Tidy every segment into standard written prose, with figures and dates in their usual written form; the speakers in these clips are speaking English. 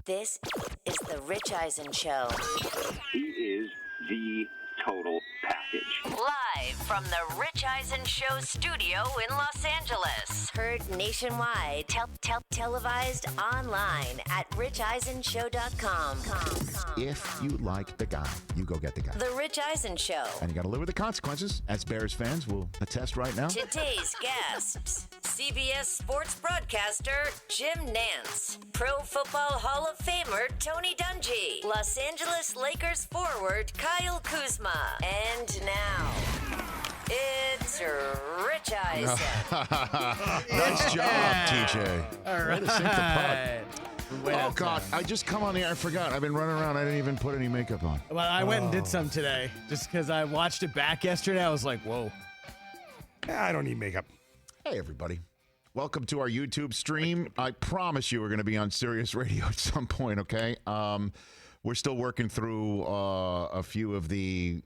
This is the Rich Eisen Show. He is the total package. Live from the Rich Eisen Show studio in Los Angeles. Heard nationwide. Televised online at richeisenshow.com. If you like the guy, you go get the guy. The Rich Eisen Show. And you got to live with the consequences, as Bears fans will attest right now. Today's guests, CBS sports broadcaster Jim Nantz, Pro Football Hall of Famer Tony Dungy, Los Angeles Lakers forward Kyle Kuzma, and now it's Rich Eisen. Nice job, TJ. All Way to sink the right. putt. Oh, God. I just come on the air. I forgot. I've been running around. I didn't even put any makeup on. Well, I went and did some today just because I watched it back yesterday. I was like, whoa. I don't need makeup. Hey, everybody. Welcome to our YouTube stream. I promise you we're going to be on Sirius Radio at some point, okay? We're still working through a few of the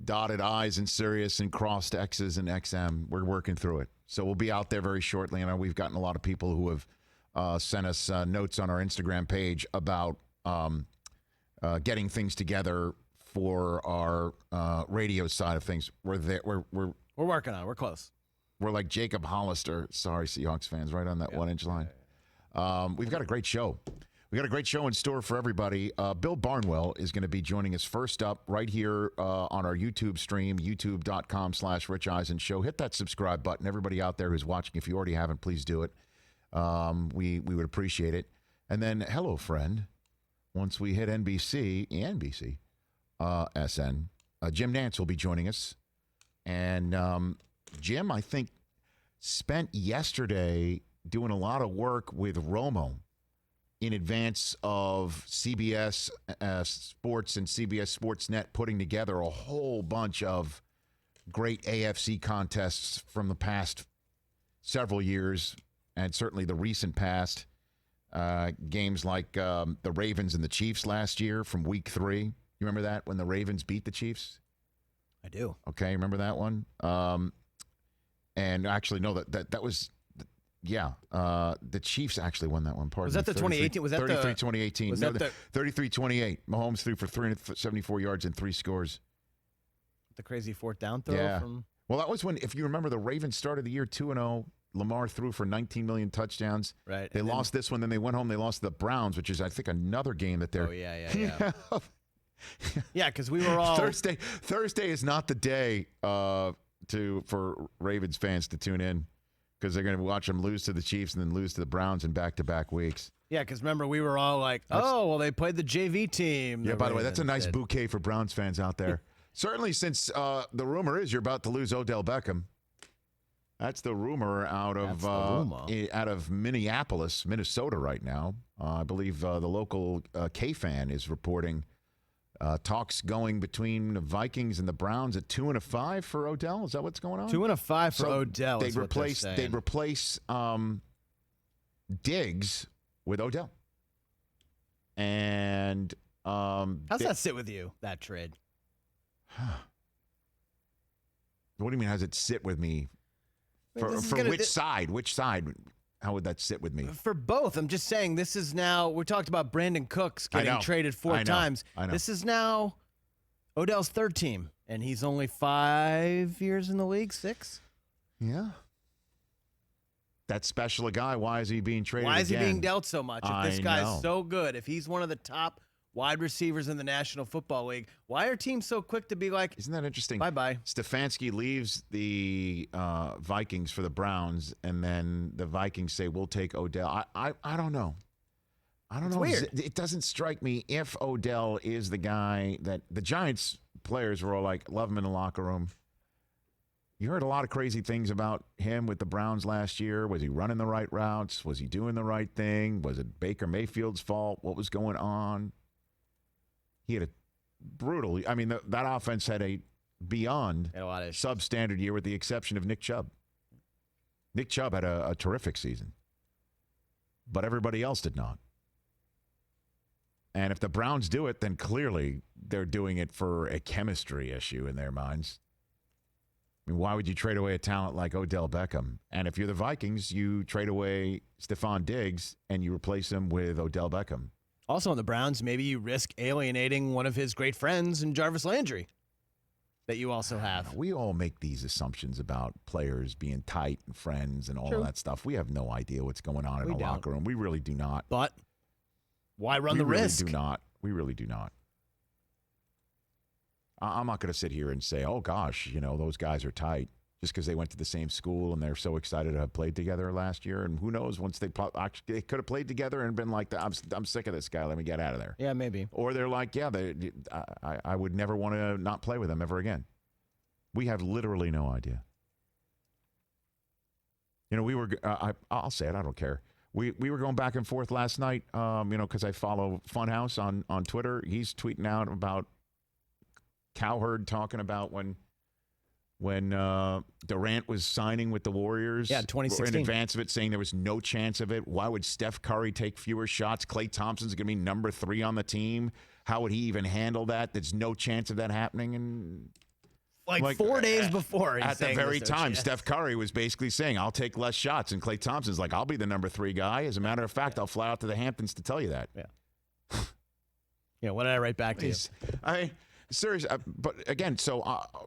dotted I's in Sirius and crossed X's and XM. We're working through it. So we'll be out there very shortly. And we've gotten a lot of people who have sent us notes on our Instagram page about getting things together for our radio side of things. We're there. We're working on it. We're close. We're like Jacob Hollister. Sorry, Seahawks fans, right on that 1 inch line. We've got a great show. We got a great show in store for everybody. Bill Barnwell is going to be joining us first up right here on our YouTube stream, youtube.com/Rich Eisen Show. Hit that subscribe button. Everybody out there who's watching, if you already haven't, please do it. We would appreciate it. And then, hello, friend. Once we hit NBC, SN, Jim Nantz will be joining us. And Jim, I think, spent yesterday doing a lot of work with Romo in advance of CBS Sports and CBS Sportsnet putting together a whole bunch of great AFC contests from the past several years, and certainly the recent past. Games like the Ravens and the Chiefs last year from week 3. You remember that, when the Ravens beat the Chiefs? I do. Okay, remember that one? And actually, no, that was... Yeah, the Chiefs actually won that one. Was that the 2018? Was that 2018? Was that 33-28. Mahomes threw for 374 yards and 3 scores. The crazy fourth down throw? Yeah. Well, that was when, if you remember, the Ravens started the year 2-0. Lamar threw for 19 million touchdowns. Right. They lost this one, then they went home. They lost to the Browns, which is, I think, another game that they're... Oh, yeah. Yeah, because we were all... Thursday is not the day for Ravens fans to tune in, because they're going to watch them lose to the Chiefs and then lose to the Browns in back-to-back weeks. Yeah, because remember, we were all like, they played the JV team. Yeah, by the way, that's a nice bouquet for Browns fans out there. Certainly, since the rumor is you're about to lose Odell Beckham. That's the rumor out of Minneapolis, Minnesota right now. I believe the local K-Fan is reporting talks going between the Vikings and the Browns at 2-5 for Odell. Is that what's going on? 2-5 for Odell. They'd replace Diggs with Odell. And how's that sit with you, that trade? What do you mean? How's it sit with me? Which side? Which side? How would that sit with me? For both. I'm just saying, this is now, we talked about Brandon Cooks getting traded 4 times. I know. This is now Odell's 3rd team, and he's only 5 years in the league, 6? Yeah. That special a guy, why is he being traded Why is again? he being dealt so much? If this guy's so good, if he's one of the top wide receivers in the National Football League, why are teams so quick to be like, isn't that interesting? Bye-bye. Stefanski leaves the Vikings for the Browns, and then the Vikings say, we'll take Odell. I don't know. I don't know. Weird. It doesn't strike me if Odell is the guy that the Giants players were all like, love him in the locker room. You heard a lot of crazy things about him with the Browns last year. Was he running the right routes? Was he doing the right thing? Was it Baker Mayfield's fault? What was going on? He had a brutal. I mean, that offense had a beyond substandard year, with the exception of Nick Chubb. Nick Chubb had a terrific season, but everybody else did not. And if the Browns do it, then clearly they're doing it for a chemistry issue in their minds. I mean, why would you trade away a talent like Odell Beckham? And if you're the Vikings, you trade away Stephon Diggs and you replace him with Odell Beckham. Also on the Browns, maybe you risk alienating one of his great friends in Jarvis Landry that you also have. We all make these assumptions about players being tight and friends and all of that stuff. We have no idea what's going on in the locker room. We really do not. But why run the risk? We really do not. I'm not going to sit here and say, oh, gosh, those guys are tight just because they went to the same school and they're so excited to have played together last year. And who knows, once they could have played together and been like, I'm sick of this guy. Let me get out of there. Yeah, maybe. Or they're like, yeah, I would never want to not play with them ever again. We have literally no idea. We were, I'll say it, I don't care. We were going back and forth last night, because I follow Funhouse on Twitter. He's tweeting out about Cowherd talking about when Durant was signing with the Warriors. Yeah, 2016. In advance of it, saying there was no chance of it. Why would Steph Curry take fewer shots? Klay Thompson's going to be number 3 on the team. How would he even handle that? There's no chance of that happening. And like 4 days before. At the very time, Steph Curry was basically saying, I'll take less shots. And Klay Thompson's like, I'll be the number 3 guy. As a matter of fact, I'll fly out to the Hamptons to tell you that. Yeah. Yeah, what did I write back to you? Serious, but again, so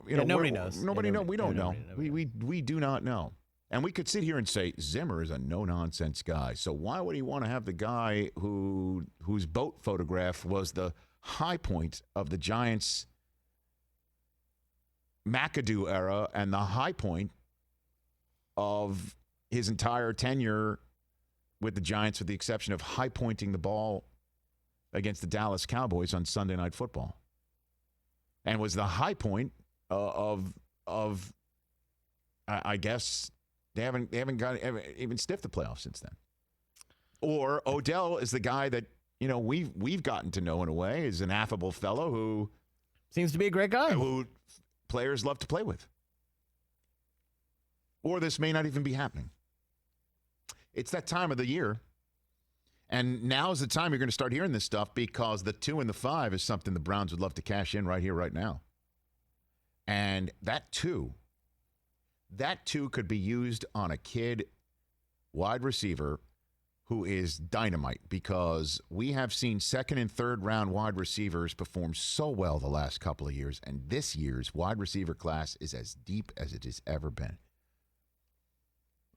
nobody knows. Nobody knows. We don't know. We do not know. And we could sit here and say Zimmer is a no-nonsense guy. So why would he want to have the guy whose boat photograph was the high point of the Giants' McAdoo era and the high point of his entire tenure with the Giants, with the exception of high pointing the ball against the Dallas Cowboys on Sunday Night Football? And was the high point of I guess they haven't even sniffed the playoffs since then. Or Odell is the guy that we've gotten to know in a way, is an affable fellow who seems to be a great guy who players love to play with. Or this may not even be happening. It's that time of the year. And now is the time you're going to start hearing this stuff, because the 2 and the 5 is something the Browns would love to cash in right here, right now. And that 2 could be used on a kid wide receiver who is dynamite, because we have seen 2nd and 3rd round wide receivers perform so well the last couple of years. And this year's wide receiver class is as deep as it has ever been.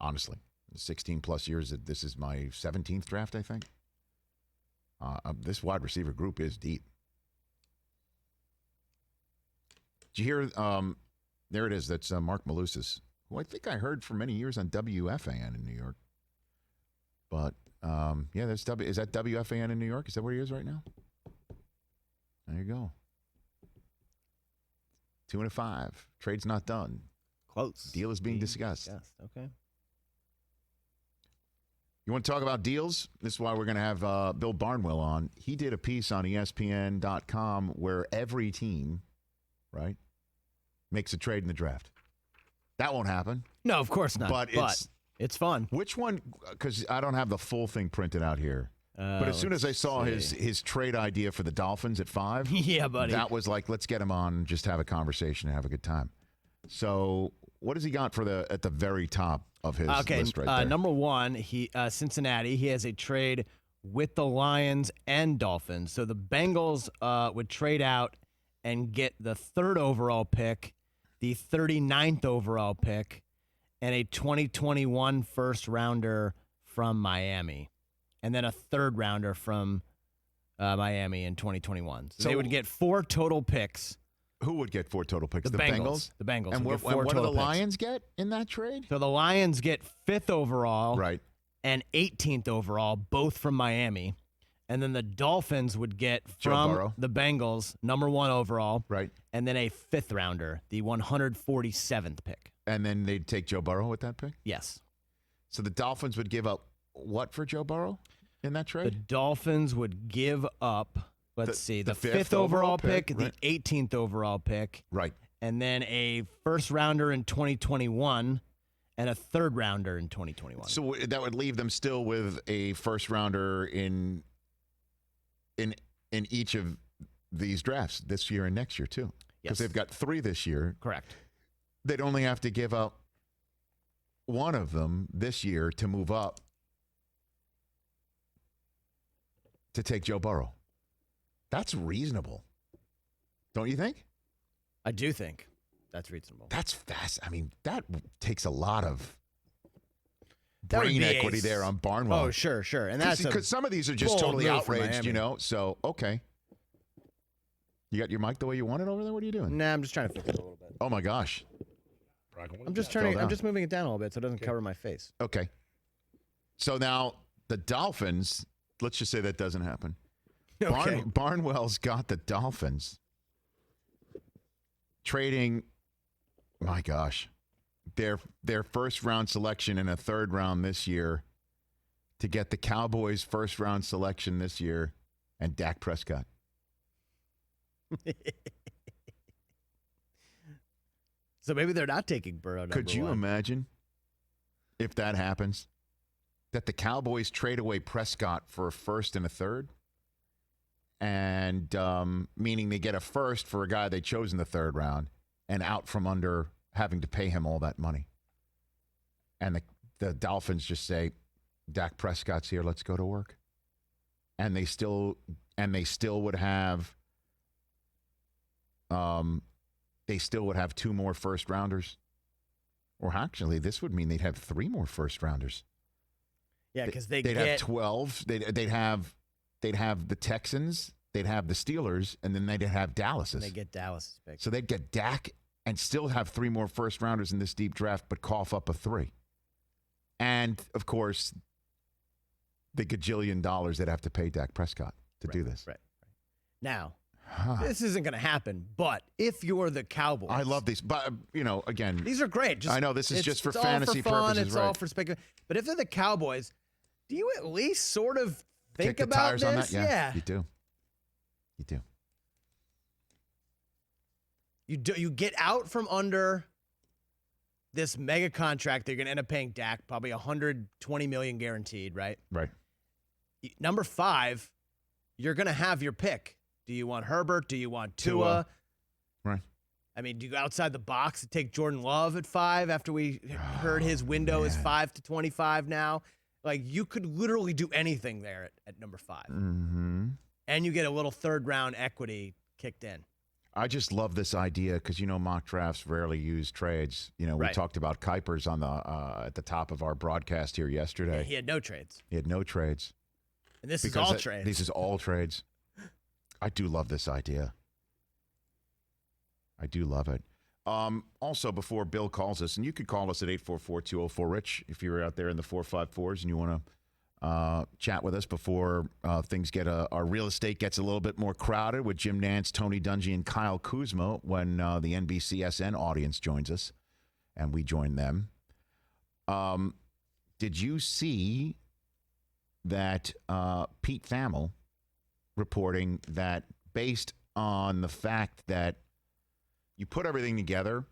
Honestly. 16 plus years. This is my 17th draft, I think. This wide receiver group is deep. Did you hear? There it is. That's Mark Malusis, who I think I heard for many years on WFAN in New York. But yeah, is that WFAN in New York? Is that where he is right now? There you go. 2 and a 5. Trade's not done. Close. Deal is being discussed. Okay. You want to talk about deals? This is why we're going to have Bill Barnwell on. He did a piece on ESPN.com where every team, right, makes a trade in the draft. That won't happen. No, of course not. But it's fun. Which one? Because I don't have the full thing printed out here. But as soon as I saw his trade idea for the Dolphins at 5, yeah, buddy, that was like, let's get him on, just have a conversation and have a good time. So what does he got for at the very top of his list right there? Number 1, Cincinnati. He has a trade with the Lions and Dolphins. So the Bengals would trade out and get the 3rd overall pick, the 39th overall pick, and a 2021 first rounder from Miami, and then a 3rd rounder from Miami in 2021. So they would get 4 total picks. Who would get 4 total picks? The Bengals. The Bengals. And what do the Lions get in that trade? So the Lions get 5th overall, right, and 18th overall, both from Miami. And then the Dolphins would get from the Bengals, number 1 overall, right, and then a 5th rounder, the 147th pick. And then they'd take Joe Burrow with that pick? Yes. So the Dolphins would give up what for Joe Burrow in that trade? The Dolphins would give up, the 5th overall pick, right, the 18th overall pick, right, and then a first rounder in 2021 and a 3rd rounder in 2021. So that would leave them still with a first rounder in each of these drafts this year and next year too, because they've got 3 this year. Correct. they'd only have to give up one of them this year to move up to take Joe Burrow. That's reasonable. Don't you think? I do think that's reasonable. That's fast. I mean, that takes a lot of That would brain be equity there on Barnwell. Oh, sure. And that's because some of these are just bold totally move for outraged, Miami. you know. So okay, you got your mic the way you want it over there. What are you doing? Nah, I'm just trying to fix it a little bit. Oh my gosh. I'm just Fell down. I'm just moving it down a little bit so it doesn't cover my face. Okay. So now the Dolphins. Let's just say that doesn't happen. Okay. Barnwell's got the Dolphins trading. My gosh, their first round selection and a third round this year to get the Cowboys' first round selection this year and Dak Prescott. So maybe they're not taking Burrow. Could you imagine if that happens? That the Cowboys trade away Prescott for a first and a third? And meaning they get a first for a guy they chose in the third round and out from under having to pay him all that money. And the Dolphins just say, Dak Prescott's here, let's go to work. And they still would have two more first rounders. Or actually, this would mean they'd have 3 more first rounders. Yeah, because they'd have 12. They'd have the Texans, they'd have the Steelers, and then they'd have Dallas's. They get Dallas's pick. So they'd get Dak and still have 3 more first rounders in this deep draft, but cough up a 3. And of course, the gajillion dollars they'd have to pay Dak Prescott to do this. Right. Now, this isn't going to happen, but if you're the Cowboys. I love these, but again, these are great. I know this is just for it's all fantasy for fun, purposes, It's right? all for speculation. But if they're the Cowboys, do you at least sort of think Kick the about tires this? on that? Yeah, you do. You get out from under this mega contract. They're going to end up paying Dak probably $120 million guaranteed, right? Right. Number 5, you're going to have your pick. Do you want Herbert? Do you want Tua? Right. I mean, do you go outside the box and take Jordan Love at 5 after we heard his window is 5 to 25 now? Like, you could literally do anything there at number 5. Mm-hmm. And you get a little third-round equity kicked in. I just love this idea because, mock drafts rarely use trades. We Right. talked about Kuipers on at the top of our broadcast here yesterday. Yeah, he had no trades. He had no trades. And this is all trades. This is all trades. I do love this idea. I do love it. Also, before Bill calls us, and you could call us at 844-204-RICH if you're out there in the 454s and you want to chat with us before things our real estate gets a little bit more crowded with Jim Nantz, Tony Dungy, and Kyle Kuzma when the NBCSN audience joins us and we join them. Did you see that Pete Thamel reporting that based on the fact that you put everything together,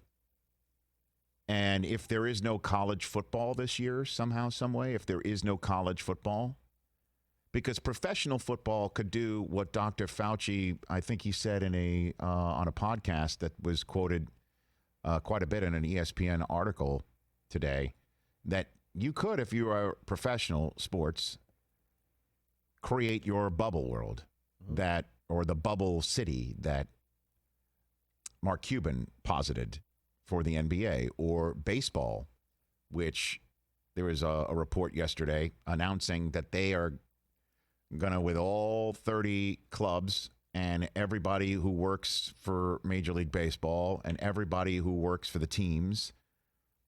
and if there is no college football this year, somehow, some way, if there is no college football, because professional football could do what Dr. Fauci, I think he said on a podcast that was quoted quite a bit in an ESPN article today, that you could, if you are professional sports, create your bubble world or the bubble city that Mark Cuban posited for the NBA, or baseball, which there was a report yesterday announcing that they are going to, with all 30 clubs and everybody who works for Major League Baseball and everybody who works for the teams,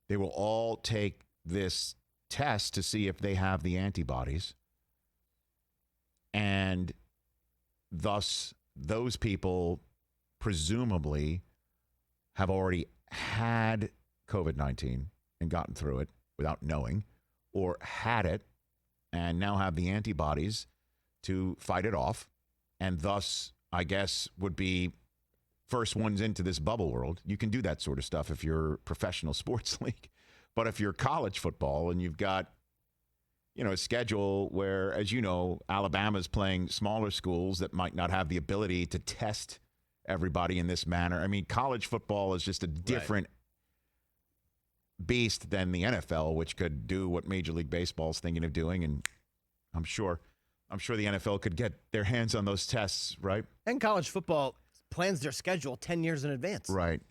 they will all take this test to see if they have the antibodies. And thus, those people presumably have already had COVID-19 and gotten through it without knowing, or had it and now have the antibodies to fight it off, and thus, I guess, would be first ones into this bubble world. You can do that sort of stuff if you're a professional sports league. But if you're college football and you've got, a schedule where, as you know, Alabama's playing smaller schools that might not have the ability to test everybody in this manner. I mean, college football is just a different beast than the NFL, which could do what Major League Baseball is thinking of doing, and I'm sure the NFL could get their hands on those tests, right? And college football plans their schedule 10 years in advance. Right.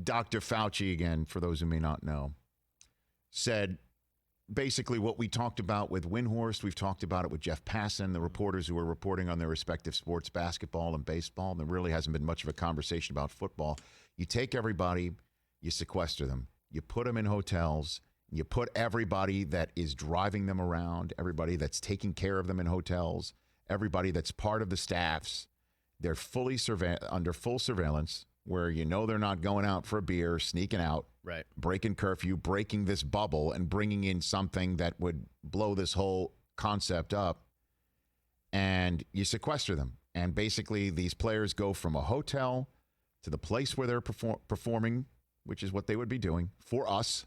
Dr. Fauci, again, for those who may not know, said basically what we talked about with Windhorst. We've talked about it with Jeff Passan, the reporters who are reporting on their respective sports, basketball and baseball. And there really hasn't been much of a conversation about football. You take everybody, you sequester them. You put them in hotels. You put everybody that is driving them around, everybody that's taking care of them in hotels, everybody that's part of the staffs. They're fully under full surveillance, where you know they're not going out for a beer, sneaking out, right, breaking curfew, breaking this bubble, and bringing in something that would blow this whole concept up. And you sequester them. And basically, these players go from a hotel to the place where they're performing, which is what they would be doing for us,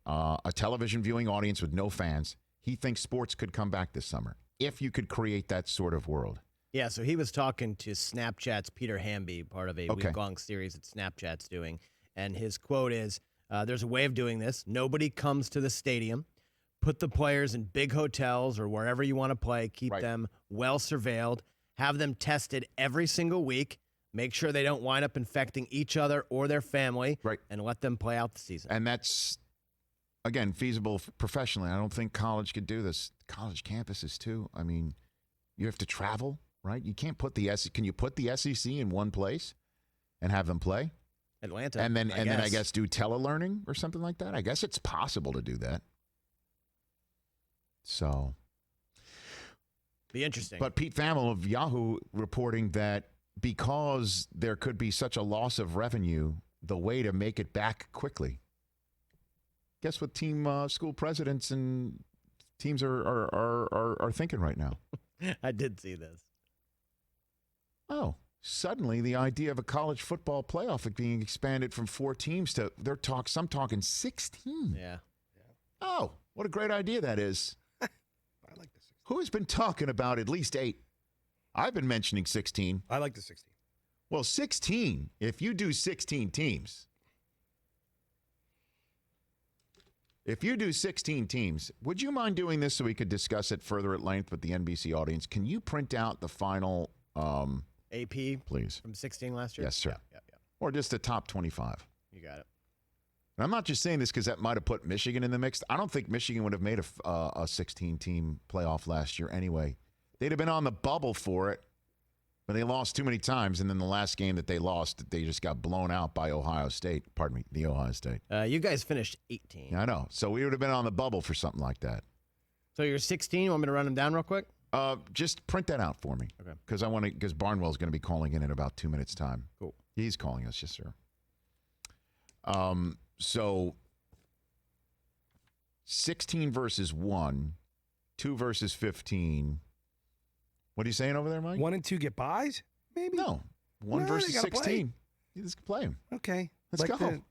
a television viewing audience with no fans. He thinks sports could come back this summer if you could create that sort of world. Yeah, so he was talking to Snapchat's Peter Hamby, part of a week-long series that Snapchat's doing. And his quote is, there's a way of doing this. Nobody comes to the stadium. Put the players in big hotels or wherever you want to play. Keep them well surveilled. Have them tested every single week. Make sure they don't wind up infecting each other or their family. Right. And let them play out the season. And that's, again, feasible professionally. I don't think college could do this. College campuses, too. I mean, you have to travel. Right? You can't put can you put the SEC in one place and have them play? Atlanta. And then I guess do telelearning or something like that. I guess it's possible to do that. So. Be interesting. But Pete Thamel of Yahoo reporting that because there could be such a loss of revenue, the way to make it back quickly. Guess what team school presidents and teams are thinking right now? I did see this. Oh, suddenly the idea of a college football playoff being expanded from 4 teams to some talking 16. Yeah. Oh, what a great idea that is. I like the 16. Who has been talking about at least 8? I've been mentioning 16. I like the 16. Well, 16, if you do 16 teams. If you do 16 teams, would you mind doing this so we could discuss it further at length with the NBC audience? Can you print out the final AP, please, from 16 last year? Yes, sir. Yeah. Or just the top 25. You got it. And I'm not just saying this because that might have put Michigan in the mix. I don't think Michigan would have made a 16-team playoff last year anyway. They'd have been on the bubble for it, but they lost too many times. And then the last game that they lost, they just got blown out by Ohio State. Pardon me, the Ohio State. You guys finished 18. Yeah, I know. So we would have been on the bubble for something like that. So you're 16. You want me to run them down real quick? Just print that out for me. Okay. Because Barnwell's going to be calling in about 2 minutes' time. Cool. He's calling us, yes, sir. So 16 versus 1, 2 versus 15. What are you saying over there, Mike? 1 and 2 get buys? Maybe. No. 1 versus 16. Play. You just play him. Okay. Let's go. The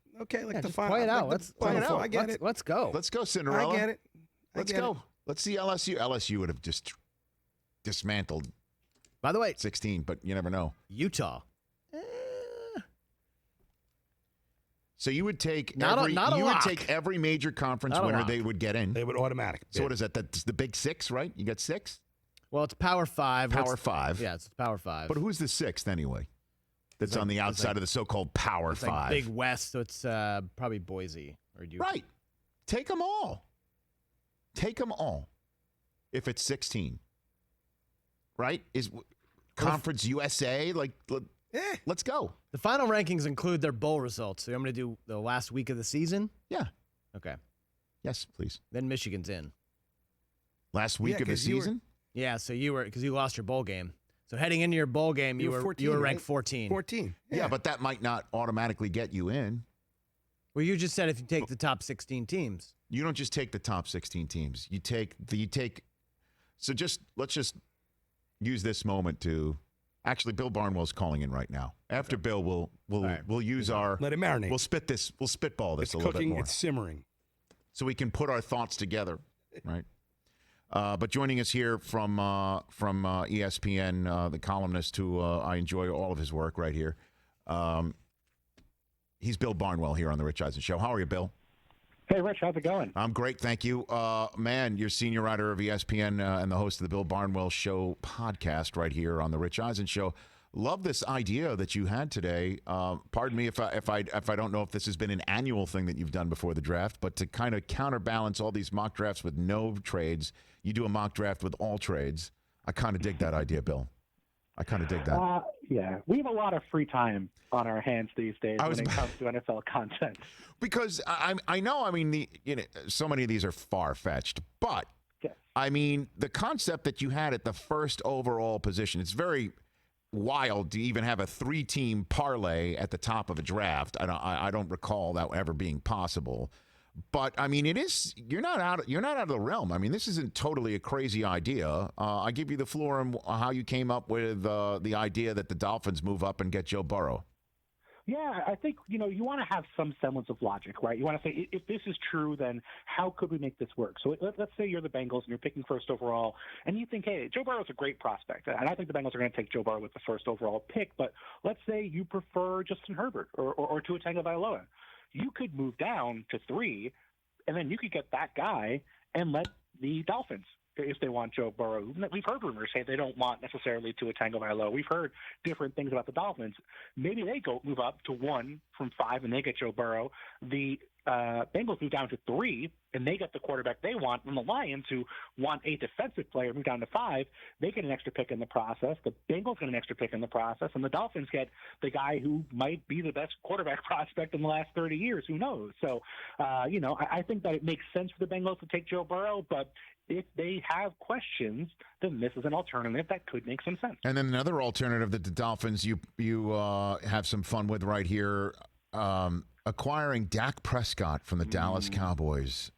Just final. play it out. Let's play it out. I get it. Let's go. Let's go, Cinderella. I get it. Let's go. Let's see LSU. LSU would have just dismantled. By the way, 16, but you never know. Utah. So you would take take every major conference winner they would get in. They would automatic. So what is that? That's the Big 6, right? You got 6? Well, it's Power 5. Power 5. Yeah, it's Power 5. But who's the 6th anyway? That's on the outside of the so-called Power 5. Like Big West, so it's probably Boise or Utah. Right. Take them all. Take them all. If it's 16. Right? Is Conference USA let's go. The final rankings include their bowl results. So I'm going to do the last week of the season? Yeah. Okay. Yes, please. Then Michigan's in. Last week of the season? Yeah, so because you lost your bowl game. So heading into your bowl game, you were 14, you were ranked right? 14. 14. Yeah, but that might not automatically get you in. Well, you just said if you take the top 16 teams. You don't just take the top 16 teams. So let's just use this moment to actually Bill Barnwell's calling in right now. After Bill, we'll use our let it marinate. We'll spitball this It's a little cooking, bit more. it's simmering. So we can put our thoughts together, right? But joining us here from ESPN, the columnist who I enjoy all of his work right here. He's Bill Barnwell here on the Rich Eisen Show. How are you, Bill? Hey, Rich, how's it going? I'm great, thank you. Man, you're senior writer of ESPN and the host of the Bill Barnwell Show podcast right here on the Rich Eisen Show. Love this idea that you had today. Pardon me if I don't know if this has been an annual thing that you've done before the draft, but to kind of counterbalance all these mock drafts with no trades, you do a mock draft with all trades. I kind of dig that idea, Bill. I kind of dig that. Yeah, we have a lot of free time on our hands these days when it comes to NFL content. Because I know, I mean, so many of these are far-fetched, but Yes. I mean, the concept that you had at the first overall position, it's very wild to even have a 3-team parlay at the top of a draft. I don't recall that ever being possible. But I mean, it is. You're not out of the realm. I mean, this isn't totally a crazy idea. I give you the floor on how you came up with the idea that the Dolphins move up and get Joe Burrow. Yeah, I think, you want to have some semblance of logic, right? You want to say, if this is true, then how could we make this work? So let's say you're the Bengals and you're picking first overall, and you think, hey, Joe Burrow's a great prospect. And I think the Bengals are going to take Joe Burrow with the first overall pick. But let's say you prefer Justin Herbert or Tua Tagovailoa. You could move down to 3, and then you could get that guy and let the Dolphins, if they want Joe Burrow. We've heard rumors say they don't want necessarily Tua Tagovailoa. We've heard different things about the Dolphins. Maybe they move up to 1 from 5 and they get Joe Burrow. The Bengals move down to 3 and they get the quarterback they want. And the Lions, who want a defensive player, move down to 5. They get an extra pick in the process. The Bengals get an extra pick in the process, and the Dolphins get the guy who might be the best quarterback prospect in the last 30 years. Who knows? So, I think that it makes sense for the Bengals to take Joe Burrow, but if they have questions, then this is an alternative that could make some sense. And then another alternative that the Dolphins you have some fun with right here, acquiring Dak Prescott from the Dallas Cowboys.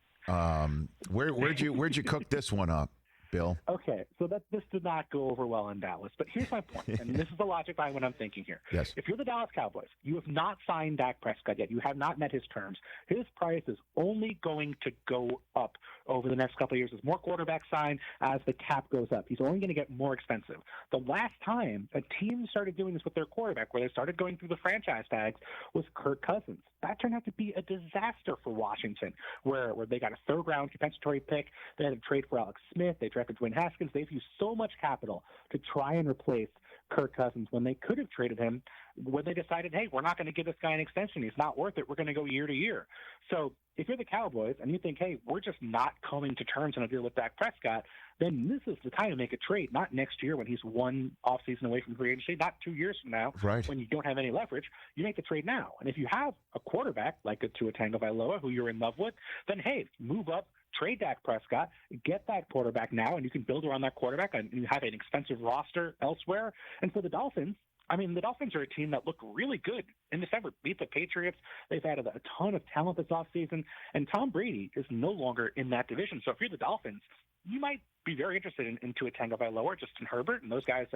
Where'd you cook this one up, Bill? Okay, so this did not go over well in Dallas. But here's my point, and this is the logic behind what I'm thinking here. Yes. If you're the Dallas Cowboys, you have not signed Dak Prescott yet. You have not met his terms. His price is only going to go up over the next couple of years as more quarterbacks sign, as the cap goes up. He's only going to get more expensive. The last time a team started doing this with their quarterback, where they started going through the franchise tags, was Kirk Cousins. That turned out to be a disaster for Washington, where they got a third-round compensatory pick. They had to trade for Alex Smith. They drafted Dwayne Haskins. They've used so much capital to try and replace Kirk Cousins when they could have traded him, when they decided, hey, we're not going to give this guy an extension. He's not worth it. We're going to go year to year. So if you're the Cowboys and you think, hey, we're just not coming to terms on a deal with Dak Prescott, then this is the time to make a trade, not next year when he's 1 offseason away from free agency, not 2 years from now when you don't have any leverage. You make the trade now. And if you have a quarterback like a Tua Tagovailoa who you're in love with, then, hey, move up, trade Dak Prescott, get that quarterback now, and you can build around that quarterback, and you have an expensive roster elsewhere. And for the Dolphins, I mean, the Dolphins are a team that looked really good in December, beat the Patriots. They've added a ton of talent this offseason, and Tom Brady is no longer in that division. So if you're the Dolphins, you might be very interested in Tua Tagovailoa or Justin Herbert, and those guys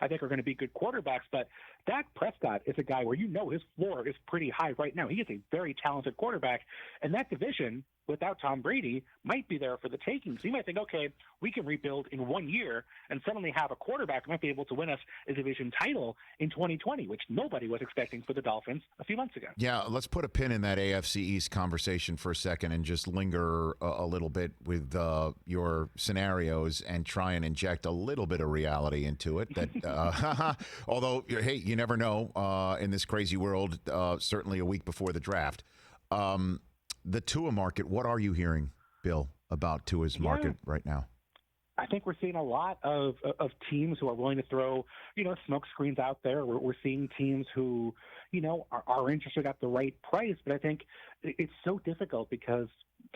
I think are going to be good quarterbacks. But Dak Prescott is a guy where his floor is pretty high right now. He is a very talented quarterback, and that division without Tom Brady might be there for the taking. So you might think, okay, we can rebuild in 1 year and suddenly have a quarterback who might be able to win us a division title in 2020, which nobody was expecting for the Dolphins a few months ago. Yeah, let's put a pin in that AFC East conversation for a second and just linger a little bit with your scenarios and try and inject a little bit of reality into it. That, although, hey, you never know in this crazy world, certainly a week before the draft. The Tua market, what are you hearing, Bill, about Tua's market right now? I think we're seeing a lot of teams who are willing to throw, smoke screens out there. We're seeing teams who, are interested at the right price. But I think it's so difficult because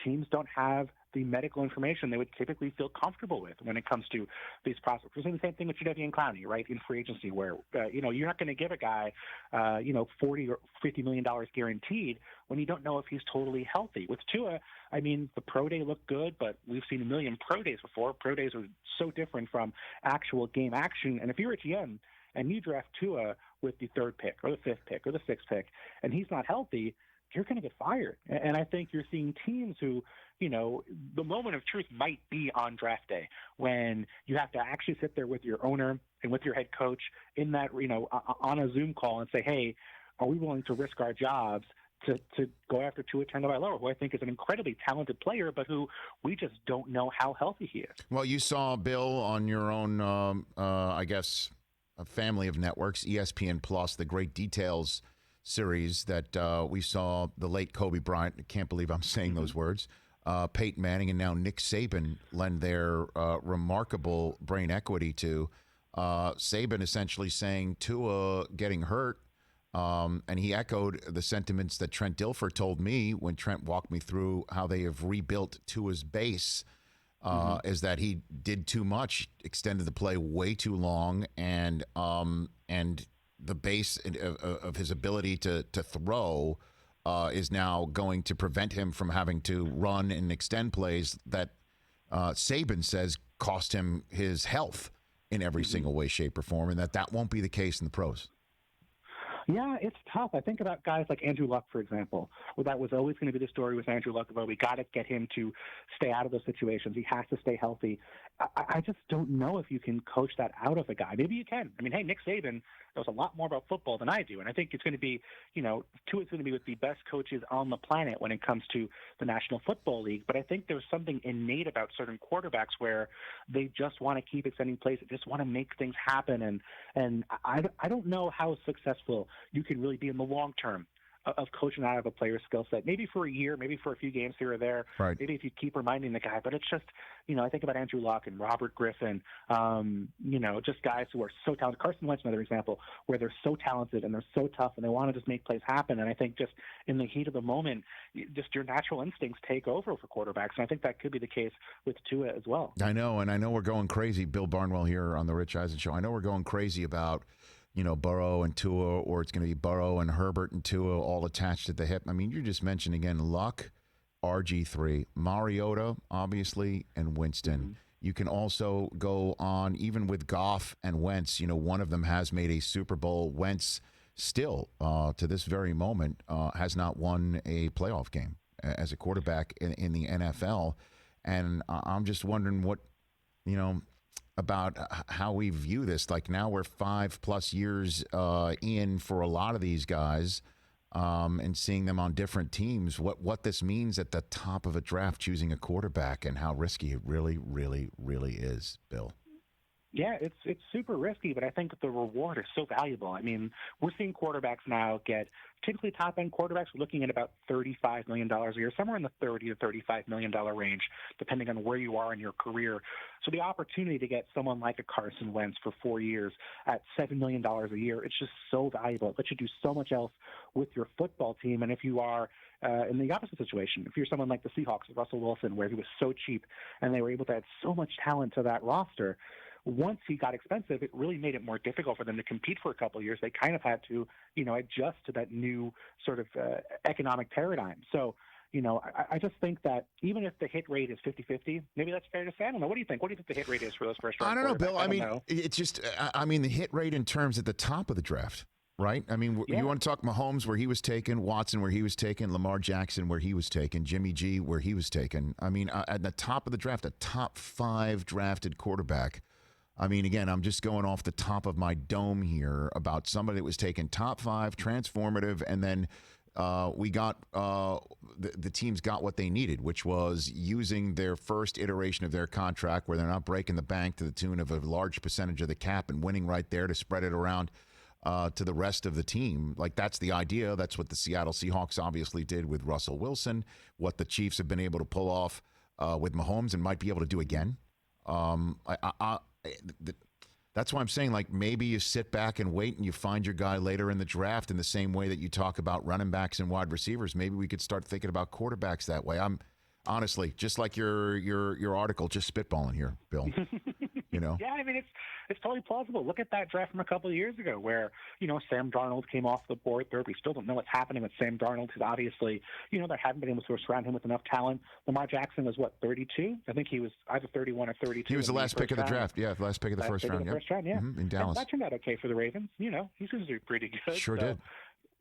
teams don't have the medical information they would typically feel comfortable with when it comes to these prospects. We're seeing the same thing with Jadeveon Clowney, right, in free agency, where you're not going to give a guy $40 or $50 million guaranteed when you don't know if he's totally healthy. With Tua, I mean, the pro day looked good, but we've seen a million pro days before. Pro days are so different from actual game action. And if you're a GM and you draft Tua with the 3rd pick or the 5th pick or the 6th pick, and he's not healthy, you're going to get fired. And I think you're seeing teams who, the moment of truth might be on draft day, when you have to actually sit there with your owner and with your head coach in that, on a Zoom call and say, hey, are we willing to risk our jobs to go after Tua Tagovailoa, who I think is an incredibly talented player, but who we just don't know how healthy he is. Well, you saw, Bill, on your own, I guess, a family of networks, ESPN Plus, the Great Details series that we saw the late Kobe Bryant. I can't believe I'm saying those words. Peyton Manning and now Nick Saban lend their remarkable brain equity to. Saban essentially saying Tua getting hurt, and he echoed the sentiments that Trent Dilfer told me when Trent walked me through how they have rebuilt Tua's base, is that he did too much, extended the play way too long, and the base of his ability to throw is now going to prevent him from having to run and extend plays that Saban says cost him his health in every single way, shape, or form, and that won't be the case in the pros. Yeah, it's tough. I think about guys like Andrew Luck, for example, where that was always going to be the story with Andrew Luck about we got to get him to stay out of those situations. He has to stay healthy. I just don't know if you can coach that out of a guy. Maybe you can. I mean, hey, Nick Saban knows a lot more about football than I do, and I think it's going to be, Tua's going to be with the best coaches on the planet when it comes to the National Football League. But I think there's something innate about certain quarterbacks where they just want to keep extending plays, they just want to make things happen, and I don't know how successful you can really be in the long term of coaching out of a player's skill set. Maybe for a year, maybe for a few games here or there. Right. Maybe if you keep reminding the guy. But it's just, I think about Andrew Luck and Robert Griffin, just guys who are so talented. Carson Wentz, another example, where they're so talented and they're so tough and they want to just make plays happen. And I think just in the heat of the moment, just your natural instincts take over for quarterbacks. And I think that could be the case with Tua as well. I know, and I know we're going crazy. Bill Barnwell here on the Rich Eisen Show. I know we're going crazy about Burrow and Tua, or it's going to be Burrow and Herbert and Tua all attached at the hip. I mean, you just mentioned again Luck, RG3, Mariota, obviously, and Winston. Mm-hmm. You can also go on even with Goff and Wentz. One of them has made a Super Bowl. Wentz still, to this very moment, has not won a playoff game as a quarterback in the NFL. And I'm just wondering what, about how we view this. Like now we're 5+ years in for a lot of these guys, and seeing them on different teams, what this means at the top of a draft, choosing a quarterback, and how risky it really, really, really is, Bill. Yeah, it's super risky, but I think the reward is so valuable. I mean, we're seeing quarterbacks now get, typically top-end quarterbacks, we're looking at about $35 million a year, somewhere in the $30 to $35 million range, depending on where you are in your career. So the opportunity to get someone like a Carson Wentz for 4 years at $7 million a year, it's just so valuable. It lets you do so much else with your football team. And if you are in the opposite situation, if you're someone like the Seahawks, Russell Wilson, where he was so cheap and they were able to add so much talent to that roster, once he got expensive, it really made it more difficult for them to compete for a couple of years. They kind of had to, adjust to that new sort of economic paradigm. So, I just think that even if the hit rate is 50-50, maybe that's fair to say. I don't know. What do you think? What do you think the hit rate is for those first round? I don't know, Bill. I mean, it's just, the hit rate in terms at the top of the draft, right? I mean, You want to talk Mahomes where he was taken, Watson where he was taken, Lamar Jackson where he was taken, Jimmy G where he was taken. I mean, at the top of the draft, a top 5 drafted quarterback. I mean, again, I'm just going off the top of my dome here about somebody that was taken top 5, transformative, and then we got the teams got what they needed, which was using their first iteration of their contract where they're not breaking the bank to the tune of a large percentage of the cap and winning right there to spread it around to the rest of the team. Like, that's the idea. That's what the Seattle Seahawks obviously did with Russell Wilson, what the Chiefs have been able to pull off with Mahomes and might be able to do again. That's why I'm saying, like, maybe you sit back and wait and you find your guy later in the draft in the same way that you talk about running backs and wide receivers. Maybe we could start thinking about quarterbacks that way. I'm honestly, just like your article, just spitballing here, Bill. Yeah, I mean, it's totally plausible. Look at that draft from a couple of years ago where, Sam Darnold came off the board third. We still don't know what's happening with Sam Darnold because obviously, they haven't been able to surround him with enough talent. Lamar Jackson was, 32? I think he was either 31 or 32. He was the last pick of the draft. Yeah, the last pick of the first round. First round, yeah. In Dallas. And that turned out okay for the Ravens. He's going to do pretty good. Sure did.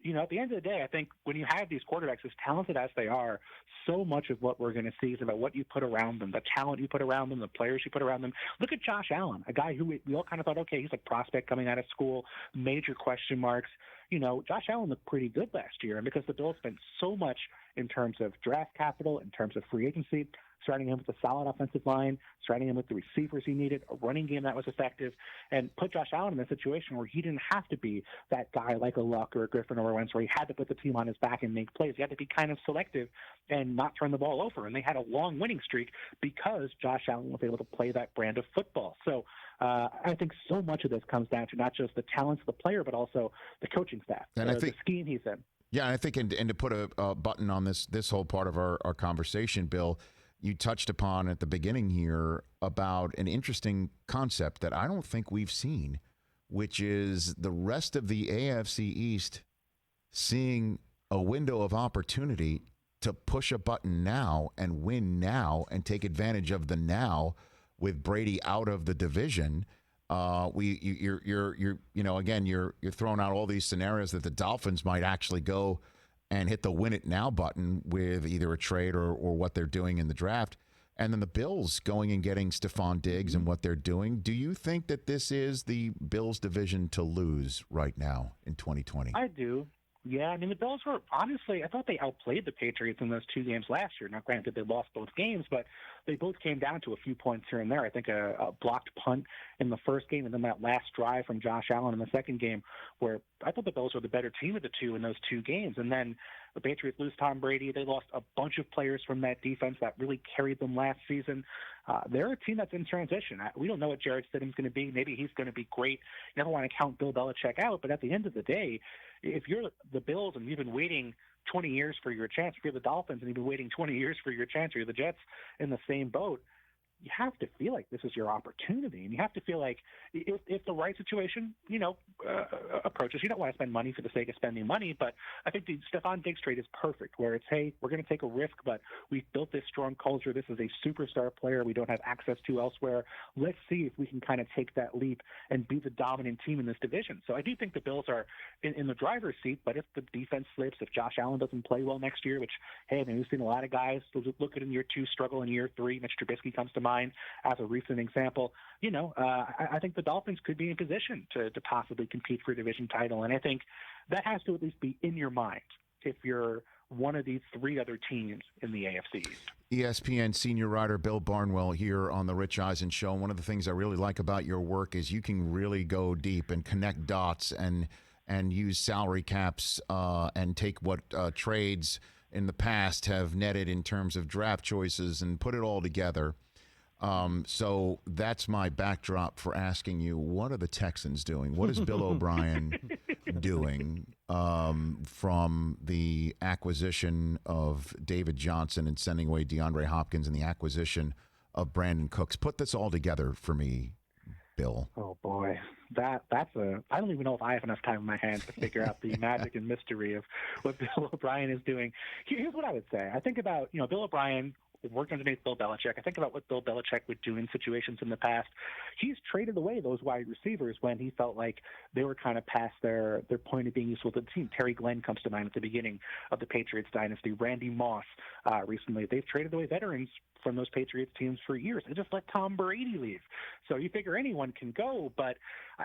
at the end of the day, I think when you have these quarterbacks as talented as they are, so much of what we're going to see is about what you put around them, the talent you put around them, the players you put around them. Look at Josh Allen, a guy who we all kind of thought, okay, he's a prospect coming out of school, major question marks. Josh Allen looked pretty good last year, and because the Bills spent so much in terms of draft capital, in terms of free agency, surrounding him with a solid offensive line, surrounding him with the receivers he needed, a running game that was effective, and put Josh Allen in a situation where he didn't have to be that guy like a Luck or a Griffin or a Wentz where he had to put the team on his back and make plays. He had to be kind of selective and not turn the ball over. And they had a long winning streak because Josh Allen was able to play that brand of football. So I think so much of this comes down to not just the talents of the player, but also the coaching staff, and the scheme he's in. Yeah, I think, and to put a button on this whole part of our conversation, Bill, you touched upon at the beginning here about an interesting concept that I don't think we've seen, which is the rest of the AFC East seeing a window of opportunity to push a button now and win now and take advantage of the now with Brady out of the division. You're throwing out all these scenarios that the Dolphins might actually go and hit the win it now button with either a trade or what they're doing in the draft. And then the Bills going and getting Stephon Diggs and what they're doing. Do you think that this is the Bills division to lose right now in 2020? I do. Yeah, I mean, the Bills were, honestly, I thought they outplayed the Patriots in those two games last year. Now, granted, they lost both games, but they both came down to a few points here and there. I think a blocked punt in the first game and then that last drive from Josh Allen in the second game where I thought the Bills were the better team of the two in those two games. And then the Patriots lose Tom Brady. They lost a bunch of players from that defense that really carried them last season. They're a team that's in transition. We don't know what Jared Stidham's going to be. Maybe he's going to be great. You never want to count Bill Belichick out, but at the end of the day, if you're the Bills and you've been waiting 20 years for your chance, if you're the Dolphins and you've been waiting 20 years for your chance, or you're the Jets in the same boat, you have to feel like this is your opportunity, and you have to feel like if the right situation, approaches, you don't want to spend money for the sake of spending money, but I think the Stephon Diggs trade is perfect, where it's, hey, we're going to take a risk, but we've built this strong culture. This is a superstar player we don't have access to elsewhere. Let's see if we can kind of take that leap and be the dominant team in this division. So I do think the Bills are in the driver's seat, but if the defense slips, if Josh Allen doesn't play well next year, which, hey, I mean, we've seen a lot of guys look at in year 2, struggle in year 3. Mitch Trubisky comes to mind as a recent example. I think the Dolphins could be in position to possibly compete for a division title, and I think that has to at least be in your mind if you're one of these 3 other teams in the AFC. ESPN senior writer Bill Barnwell here on the Rich Eisen Show. One of the things I really like about your work is you can really go deep and connect dots and use salary caps and take what trades in the past have netted in terms of draft choices and put it all together. So that's my backdrop for asking you, what are the Texans doing? What is Bill O'Brien doing from the acquisition of David Johnson and sending away DeAndre Hopkins and the acquisition of Brandon Cooks? Put this all together for me, Bill. Oh, boy. I don't even know if I have enough time in my hands to figure out the magic and mystery of what Bill O'Brien is doing. Here's what I would say. I think about, Bill O'Brien worked underneath Bill Belichick. I think about what Bill Belichick would do in situations in the past. He's traded away those wide receivers when he felt like they were kind of past their point of being useful to the team. Terry Glenn comes to mind at the beginning of the Patriots dynasty. Randy Moss recently. They've traded away veterans from those Patriots teams for years. They just let Tom Brady leave. So you figure anyone can go, but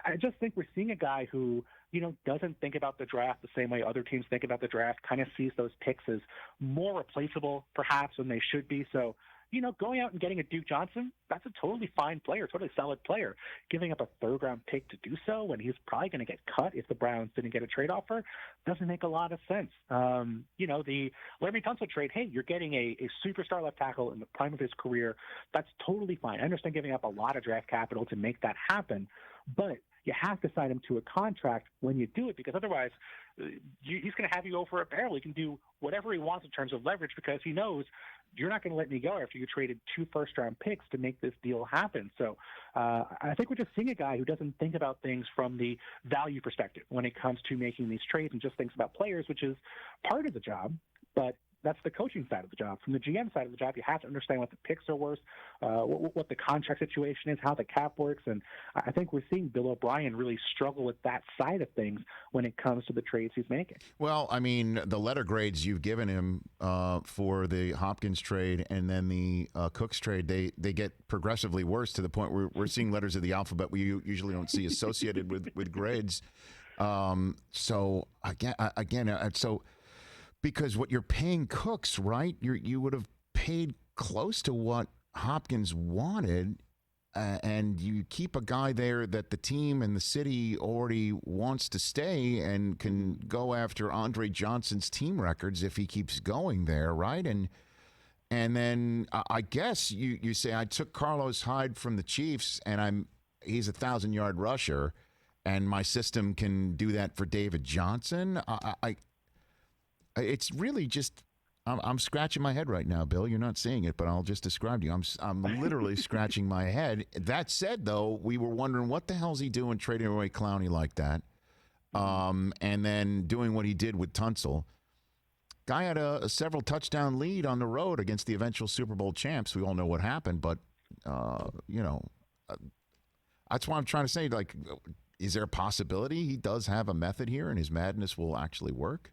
I just think we're seeing a guy who, doesn't think about the draft the same way other teams think about the draft, kind of sees those picks as more replaceable perhaps than they should be. So, going out and getting a Duke Johnson, that's a totally fine player, totally solid player. Giving up a third-round pick to do so when he's probably going to get cut if the Browns didn't get a trade offer doesn't make a lot of sense. The Laremy Tunsil trade, hey, you're getting a superstar left tackle in the prime of his career. That's totally fine. I understand giving up a lot of draft capital to make that happen, but you have to sign him to a contract when you do it, because otherwise he's going to have you over a barrel. He can do whatever he wants in terms of leverage because he knows you're not going to let me go after you traded 2 first-round picks to make this deal happen. So I think we're just seeing a guy who doesn't think about things from the value perspective when it comes to making these trades and just thinks about players, which is part of the job. But that's the coaching side of the job. From the GM side of the job, you have to understand what the picks are worth, what the contract situation is, how the cap works, and I think we're seeing Bill O'Brien really struggle with that side of things when it comes to the trades he's making. Well, I mean, the letter grades you've given him for the Hopkins trade and then the Cooks trade, they get progressively worse to the point where we're seeing letters of the alphabet we usually don't see associated with grades. So because what you're paying Cooks, right? You would have paid close to what Hopkins wanted. And you keep a guy there that the team and the city already wants to stay and can go after Andre Johnson's team records if he keeps going there, right? And then I guess you say I took Carlos Hyde from the Chiefs and he's a 1,000-yard rusher, and my system can do that for David Johnson. It's really just. I'm scratching my head right now, Bill. You're not seeing it, but I'll just describe to you. I'm literally scratching my head. That said, though, we were wondering what the hell's he doing trading away Clowney like that, and then doing what he did with Tunsil. Guy had a several touchdown lead on the road against the eventual Super Bowl champs. We all know what happened, but that's why I'm trying to say. Like, is there a possibility he does have a method here, and his madness will actually work?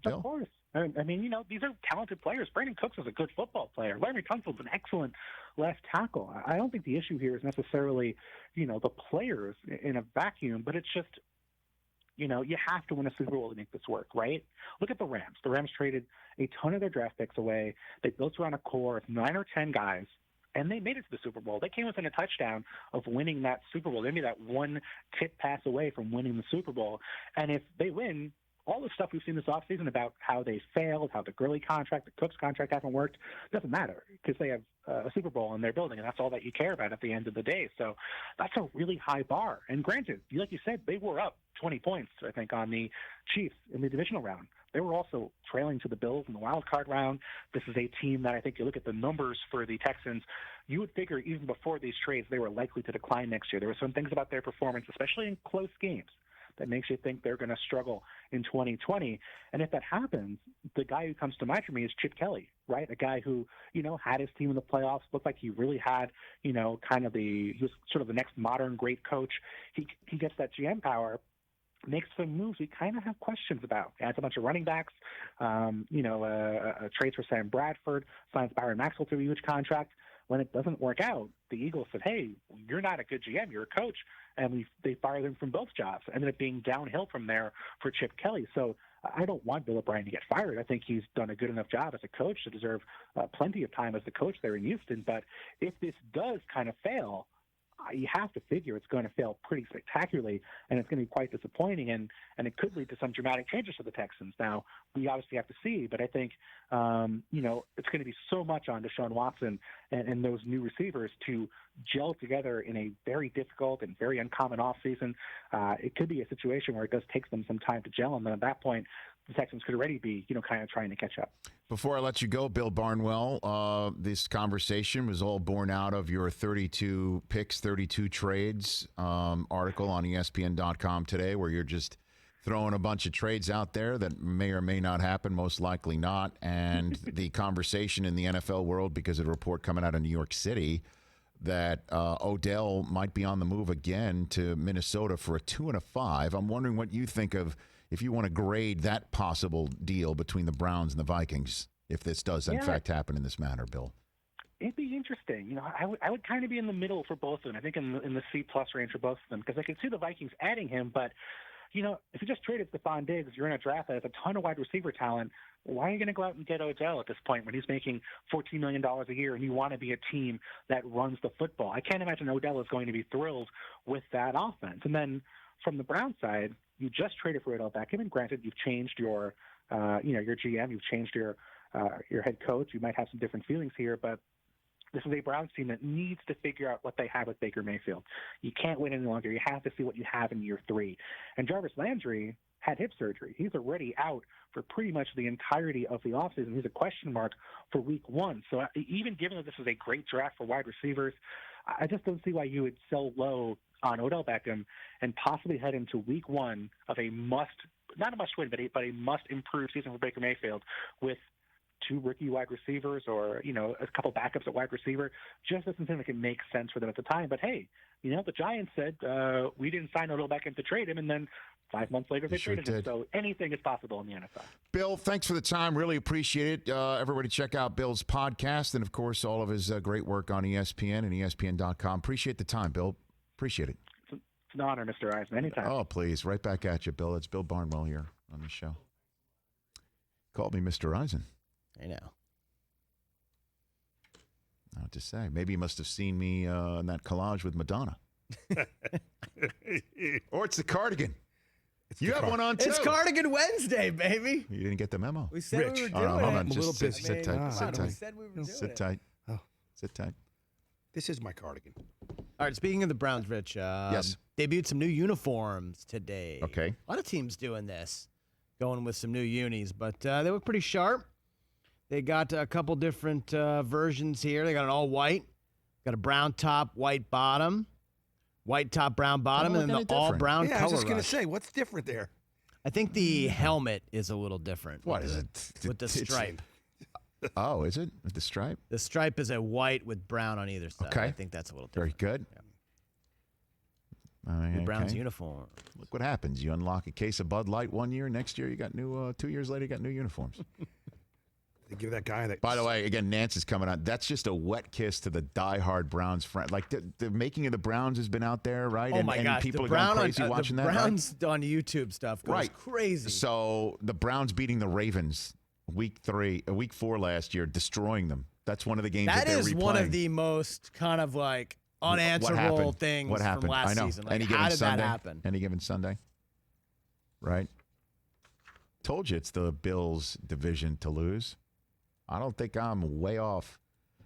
Bill? Of course. I mean, these are talented players. Brandon Cooks is a good football player. Larry Tunsil's an excellent left tackle. I don't think the issue here is necessarily, the players in a vacuum, but it's just, you have to win a Super Bowl to make this work, right? Look at the Rams. The Rams traded a ton of their draft picks away. They built around a core of 9 or 10 guys, and they made it to the Super Bowl. They came within a touchdown of winning that Super Bowl. They made that one tip pass away from winning the Super Bowl. And if they win, all the stuff we've seen this offseason about how they failed, how the Gurley contract, the Cooks contract haven't worked, doesn't matter because they have a Super Bowl in their building, and that's all that you care about at the end of the day. So that's a really high bar. And granted, like you said, they were up 20 points, I think, on the Chiefs in the divisional round. They were also trailing to the Bills in the wild card round. This is a team that I think you look at the numbers for the Texans, you would figure even before these trades they were likely to decline next year. There were some things about their performance, especially in close games, that makes you think they're going to struggle in 2020. And if that happens, the guy who comes to mind for me is Chip Kelly, right? A guy who, had his team in the playoffs, looked like he really had, he was sort of the next modern great coach. He gets that GM power, makes some moves we kind of have questions about. Adds a bunch of running backs, trades for Sam Bradford, signs Byron Maxwell to a huge contract. When it doesn't work out, the Eagles said, hey, you're not a good GM, you're a coach. And they fired him from both jobs. Ended up being downhill from there for Chip Kelly. So I don't want Bill O'Brien to get fired. I think he's done a good enough job as a coach to deserve plenty of time as the coach there in Houston. But if this does kind of fail, you have to figure it's going to fail pretty spectacularly, and it's going to be quite disappointing, and it could lead to some dramatic changes for the Texans. Now, we obviously have to see, but I think, it's going to be so much on Deshaun Watson and those new receivers to gel together in a very difficult and very uncommon offseason. It could be a situation where it does take them some time to gel, and then at that point, the Texans could already be, kind of trying to catch up. Before I let you go, Bill Barnwell, this conversation was all born out of your 32 picks, 32 trades article on ESPN.com today, where you're just throwing a bunch of trades out there that may or may not happen, most likely not. And the conversation in the NFL world, because of a report coming out of New York City, that Odell might be on the move again to Minnesota for a 2 and a 5. I'm wondering what you think of, if you want to grade that possible deal between the Browns and the Vikings, if this does in fact happen in this manner, Bill. It'd be interesting. I would kind of be in the middle for both of them. I think in the C-plus range for both of them, because I could see the Vikings adding him, but if you just traded Stephon Diggs, you're in a draft that has a ton of wide receiver talent. Why are you going to go out and get Odell at this point when he's making $14 million a year and you want to be a team that runs the football? I can't imagine Odell is going to be thrilled with that offense. And then from the Browns side, you just traded for Odell Beckham, and granted, you've changed your GM, you've changed your head coach. You might have some different feelings here, but this is a Browns team that needs to figure out what they have with Baker Mayfield. You can't wait any longer. You have to see what you have in year 3. And Jarvis Landry had hip surgery. He's already out for pretty much the entirety of the offseason. He's a question mark for week 1. So even given that this is a great draft for wide receivers, I just don't see why you would sell low on Odell Beckham and possibly head into week 1 of not a must-win, but a must-improve season for Baker Mayfield with 2 rookie wide receivers or, a couple backups at wide receiver just doesn't seem like it makes sense for them at the time. But, hey, the Giants said we didn't sign Odell Beckham to trade him, and then 5 months later they sure traded him. did. So anything is possible in the NFL. Bill, thanks for the time. Really appreciate it. Everybody check out Bill's podcast and, of course, all of his great work on ESPN and ESPN.com. Appreciate the time, Bill. Appreciate it. It's an honor, Mr. Eisen. Anytime. Oh, please. Right back at you, Bill. It's Bill Barnwell here on the show. Called me Mr. Eisen. I know. I don't know what to say. Maybe you must have seen me in that collage with Madonna. Or it's the cardigan. You have one on, too. It's Cardigan Wednesday, baby. You didn't get the memo. We said we were doing Hold on, hold on. it. Just sit tight. Sit We tight. said we were doing Sit it. tight. Oh. Sit tight. This is my cardigan. All right, speaking of the Browns, Rich, Yes. debuted some new uniforms today. Okay. A lot of teams doing this, going with some new unis, but they look pretty sharp. They got a couple different versions here. They got an all-white, got a brown top, white bottom, white top, brown bottom, Don't and look then the any different. all-brown Yeah, I color was just going to rush. say, what's different there? I think the helmet is a little different. What with is the- it? With the It's- stripe. Oh, is it? With the stripe? The stripe is a white with brown on either side. Okay. I think that's a little Very different. good. New Browns Okay. uniform. Look what happens. You unlock a case of Bud Light one year. Next year, you got new. 2 years later, you got new uniforms. They give that guy that. By the way, again, Nantz is coming on. That's just a wet kiss to the diehard Browns friend. Like the making of the Browns has been out there, right? Oh my gosh, people the are Brown going crazy on, watching the that. Right? Browns on YouTube stuff goes Right. crazy. So the Browns beating the Ravens week 4 last year, destroying them. That's one of the games that, that they're is replaying. one of the most kind of like unanswerable things What happened? from last I know. season. Like, Any how given did Sunday? that happen? Any given Sunday, right? Told you it's the Bills' division to lose. I don't think I'm way off.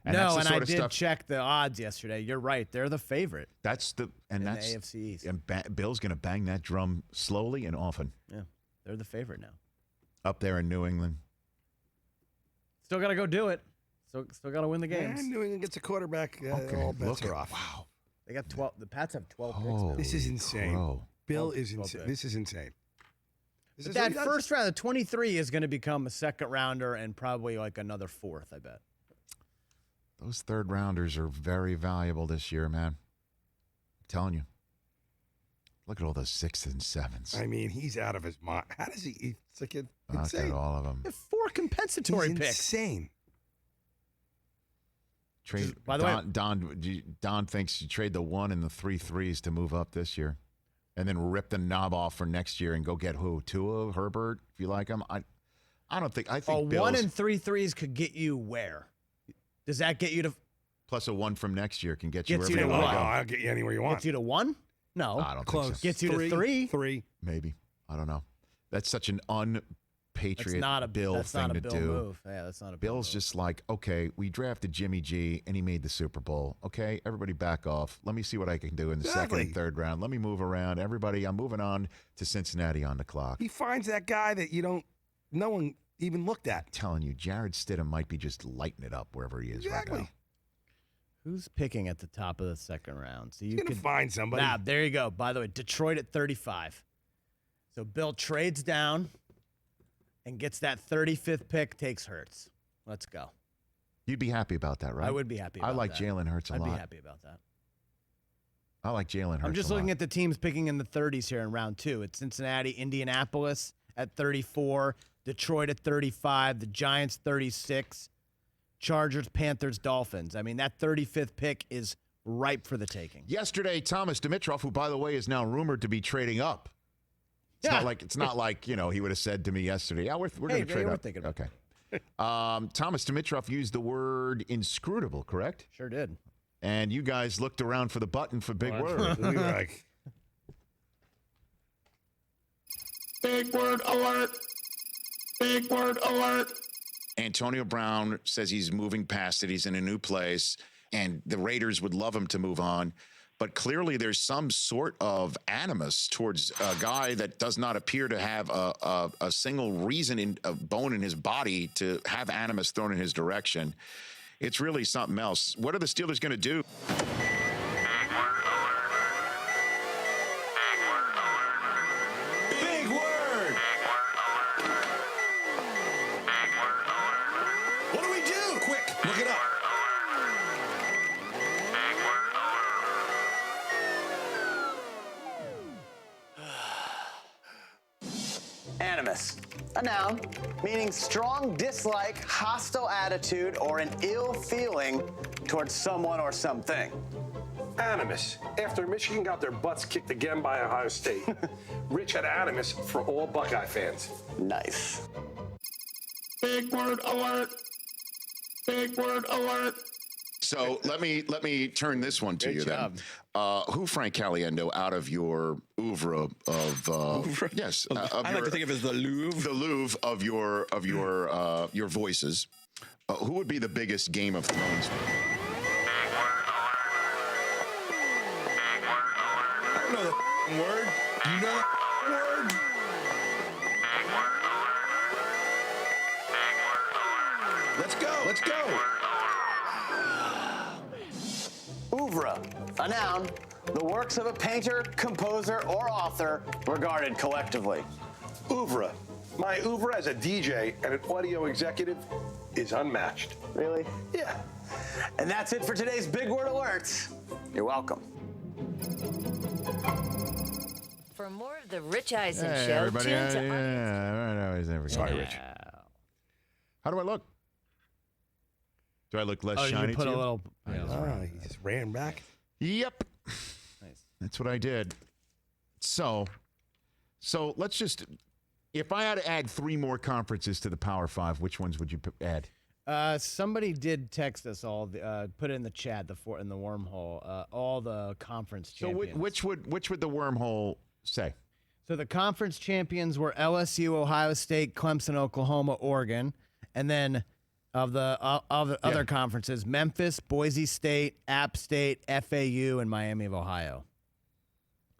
And that's No, the and sort I of did stuff, check the odds yesterday. You're right; they're the favorite That's the in that's the AFC East. and Bill's going to bang that drum slowly and often Yeah, they're the favorite now. up there in New England. Still got to go do it. Still got to win the games. And New England gets a quarterback. All bets are off. Wow. They got 12. The Pats have 12 picks. Oh, now. This is insane. crow. Bill Oh, is well, insane. good. This is insane. This But is that what he does. first round, the 23, is going to become a second rounder and probably like another fourth. I bet. Those third rounders are very valuable this year, man. I'm telling you. Look at all those 6s and 7s. I mean, he's out of his mind. How does he? It's like Look insane. at all of them. They have 4 compensatory He's picks. insane. Trade, By the way- Don thinks you trade the 1 and the 3 threes to move up this year, and then rip the knob off for next year and go get who? Tua, Herbert, if you like them. I don't think. I think Bills 1 and 3 threes could get you where? Does that get you to plus a 1 from next year can get you Gets wherever you you to want what? to go. I'll get you anywhere you want. gets you to 1? No, I don't Close. think so. Gets you to 3? 3. Maybe. I don't know. That's such an That's unpatriot not a Bill that's thing not a to Bill do. move. Yeah, that's not a Bill Bill's move. just like, okay, we drafted Jimmy G and he made the Super Bowl. Okay, everybody back off. Let me see what I can do in the second and Exactly. third round. Let me move around. Everybody, I'm moving on to Cincinnati on the clock. He finds that guy that no one even looked at. Telling you, Jared Stidham might be just lighting it up wherever he is right now. Exactly. Who's picking at the top of the second round? So you He's gonna could find somebody. Nah, there you go. By the way, Detroit at 35. So Bill trades down and gets that 35th pick, takes Hurts. Let's go. You'd be happy about that, right? I would be happy about I like that. Jalen Hurts a I'd lot. be happy about that. I like Jalen Hurts. I'm just looking at the teams picking in the 30s here in round 2. It's Cincinnati, Indianapolis at 34, Detroit at 35, the Giants 36, Chargers, Panthers, Dolphins. I mean, that 35th pick is ripe for the taking. Yesterday, Thomas Dimitroff, who by the way is now rumored to be trading up. It's not like he would have said to me yesterday, "Yeah, we're Hey, going to trade we're up." thinking about Okay. Thomas Dimitroff used the word inscrutable, correct? Sure did. And you guys looked around for the button for big word. We were like, Big word alert. Big word alert. Antonio Brown says he's moving past it. He's in a new place, and the Raiders would love him to move on. But clearly there's some sort of animus towards a guy that does not appear to have a single reason, a bone in his body to have animus thrown in his direction. It's really something else. What are the Steelers going to do? Big word. Animus, a noun meaning strong dislike, hostile attitude, or an ill feeling towards someone or something. Animus. After Michigan got their butts kicked again by Ohio State, Rich had animus for all Buckeye fans. Nice. Big word alert. Big word alert. So let me turn this one to Great you job. then. Who, Frank Caliendo, out of your oeuvre of yes, of I like to think of it as the Louvre. of your voices, who would be the biggest Game of Thrones fan? I don't know the word. Do you know the word? Let's go. Let's go. Oeuvre, a noun, the works of a painter, composer, or author regarded collectively. Oeuvre. My oeuvre as a DJ and an audio executive is unmatched. Really? Yeah. And that's it for today's Big Word Alerts. You're welcome. For more of the Rich Eisen Hey, Show, everybody. tune to Sorry, Rich. How do I look? Do I look less Oh, shiny you put to a you? little. He just ran back. Yep. Nice. That's what I did. So let's just, if I had to add 3 more conferences to the Power 5, which ones would you add? Somebody did text us all, put it in the chat, in the wormhole, all the conference So champions. which would the wormhole say? So the conference champions were LSU, Ohio State, Clemson, Oklahoma, Oregon, and then of the other conferences, Memphis, Boise State, App State, FAU, and Miami of Ohio.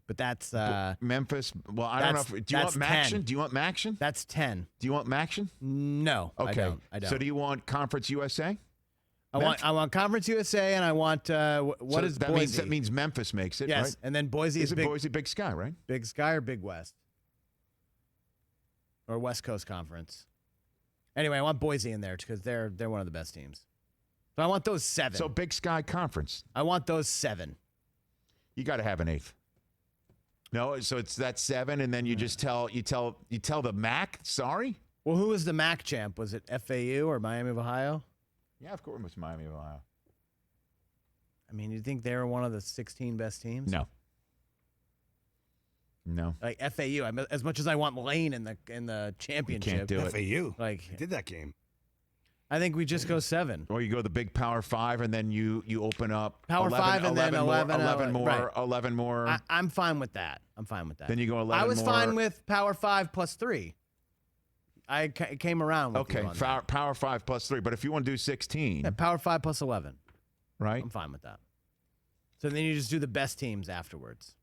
But that's Memphis. Well, I don't know. Do you want that's Maction? 10. Do you want Maction? That's 10. Do you want Maction? No, Okay. I don't. So do you want Conference USA? I want Conference USA, and I want what is that Boise? means that means Memphis makes it, yes, right? and then Boise is it big, Boise Big Sky, right? Big Sky or Big West or West Coast Conference. Anyway, I want Boise in there because they're one of the best teams. So I want those 7. So Big Sky Conference. I want those 7. You got to have an 8th. No, so it's that 7, and then you just tell the MAC. Sorry. Well, who was the MAC champ? Was it FAU or Miami of Ohio? Yeah, of course it was Miami of Ohio. I mean, you think they were one of the 16 best teams? No. Like FAU, as much as I want Lane in the championship, do it. FAU. Like I did that game. I think we just go 7. Or you go the big Power 5, and then you open up Power 5 and then 11 more, right. 11 more. I'm fine with that. Then you go 11 more. I was fine with Power 5 plus 3. I came around with you on that. Power 5 plus 3. But if you want to do 16, Yeah, Power 5 plus 11. right? I'm fine with that. So then you just do the best teams afterwards,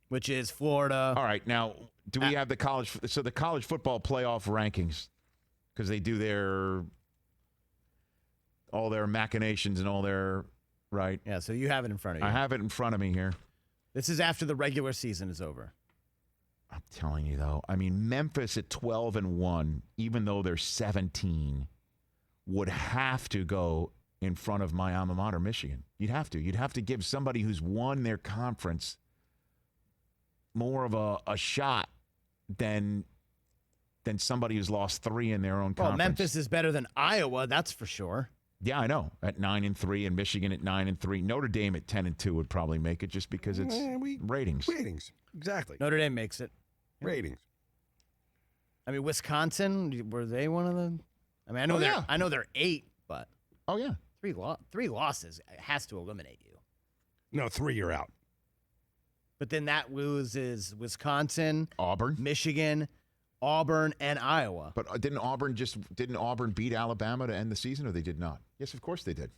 which is Florida. All right. Now, do we have the college football playoff rankings? Because they do all their machinations and all their, right? Yeah, so you have it in front of you. I have it in front of me here. This is after the regular season is over. I'm telling you, though. I mean, Memphis at 12-1, even though they're 17, would have to go in front of my alma mater, Michigan. You'd have to. You'd have to give somebody who's won their conference more of a shot than somebody who's lost 3 in their own conference. Well, Memphis is better than Iowa, that's for sure. Yeah, I know. At 9-3, and Michigan at 9-3. Notre Dame at 10-2 would probably make it just because it's ratings. Ratings. Exactly. Notre Dame makes it. Ratings. I mean, Wisconsin, were they one of the? I mean, I know they're 8, but Oh yeah. 3 losses has to eliminate you. No, 3 you're out. But then that loses Wisconsin, Auburn. Michigan, Auburn, and Iowa. But didn't Auburn beat Alabama to end the season, or they did not? Yes, of course they did.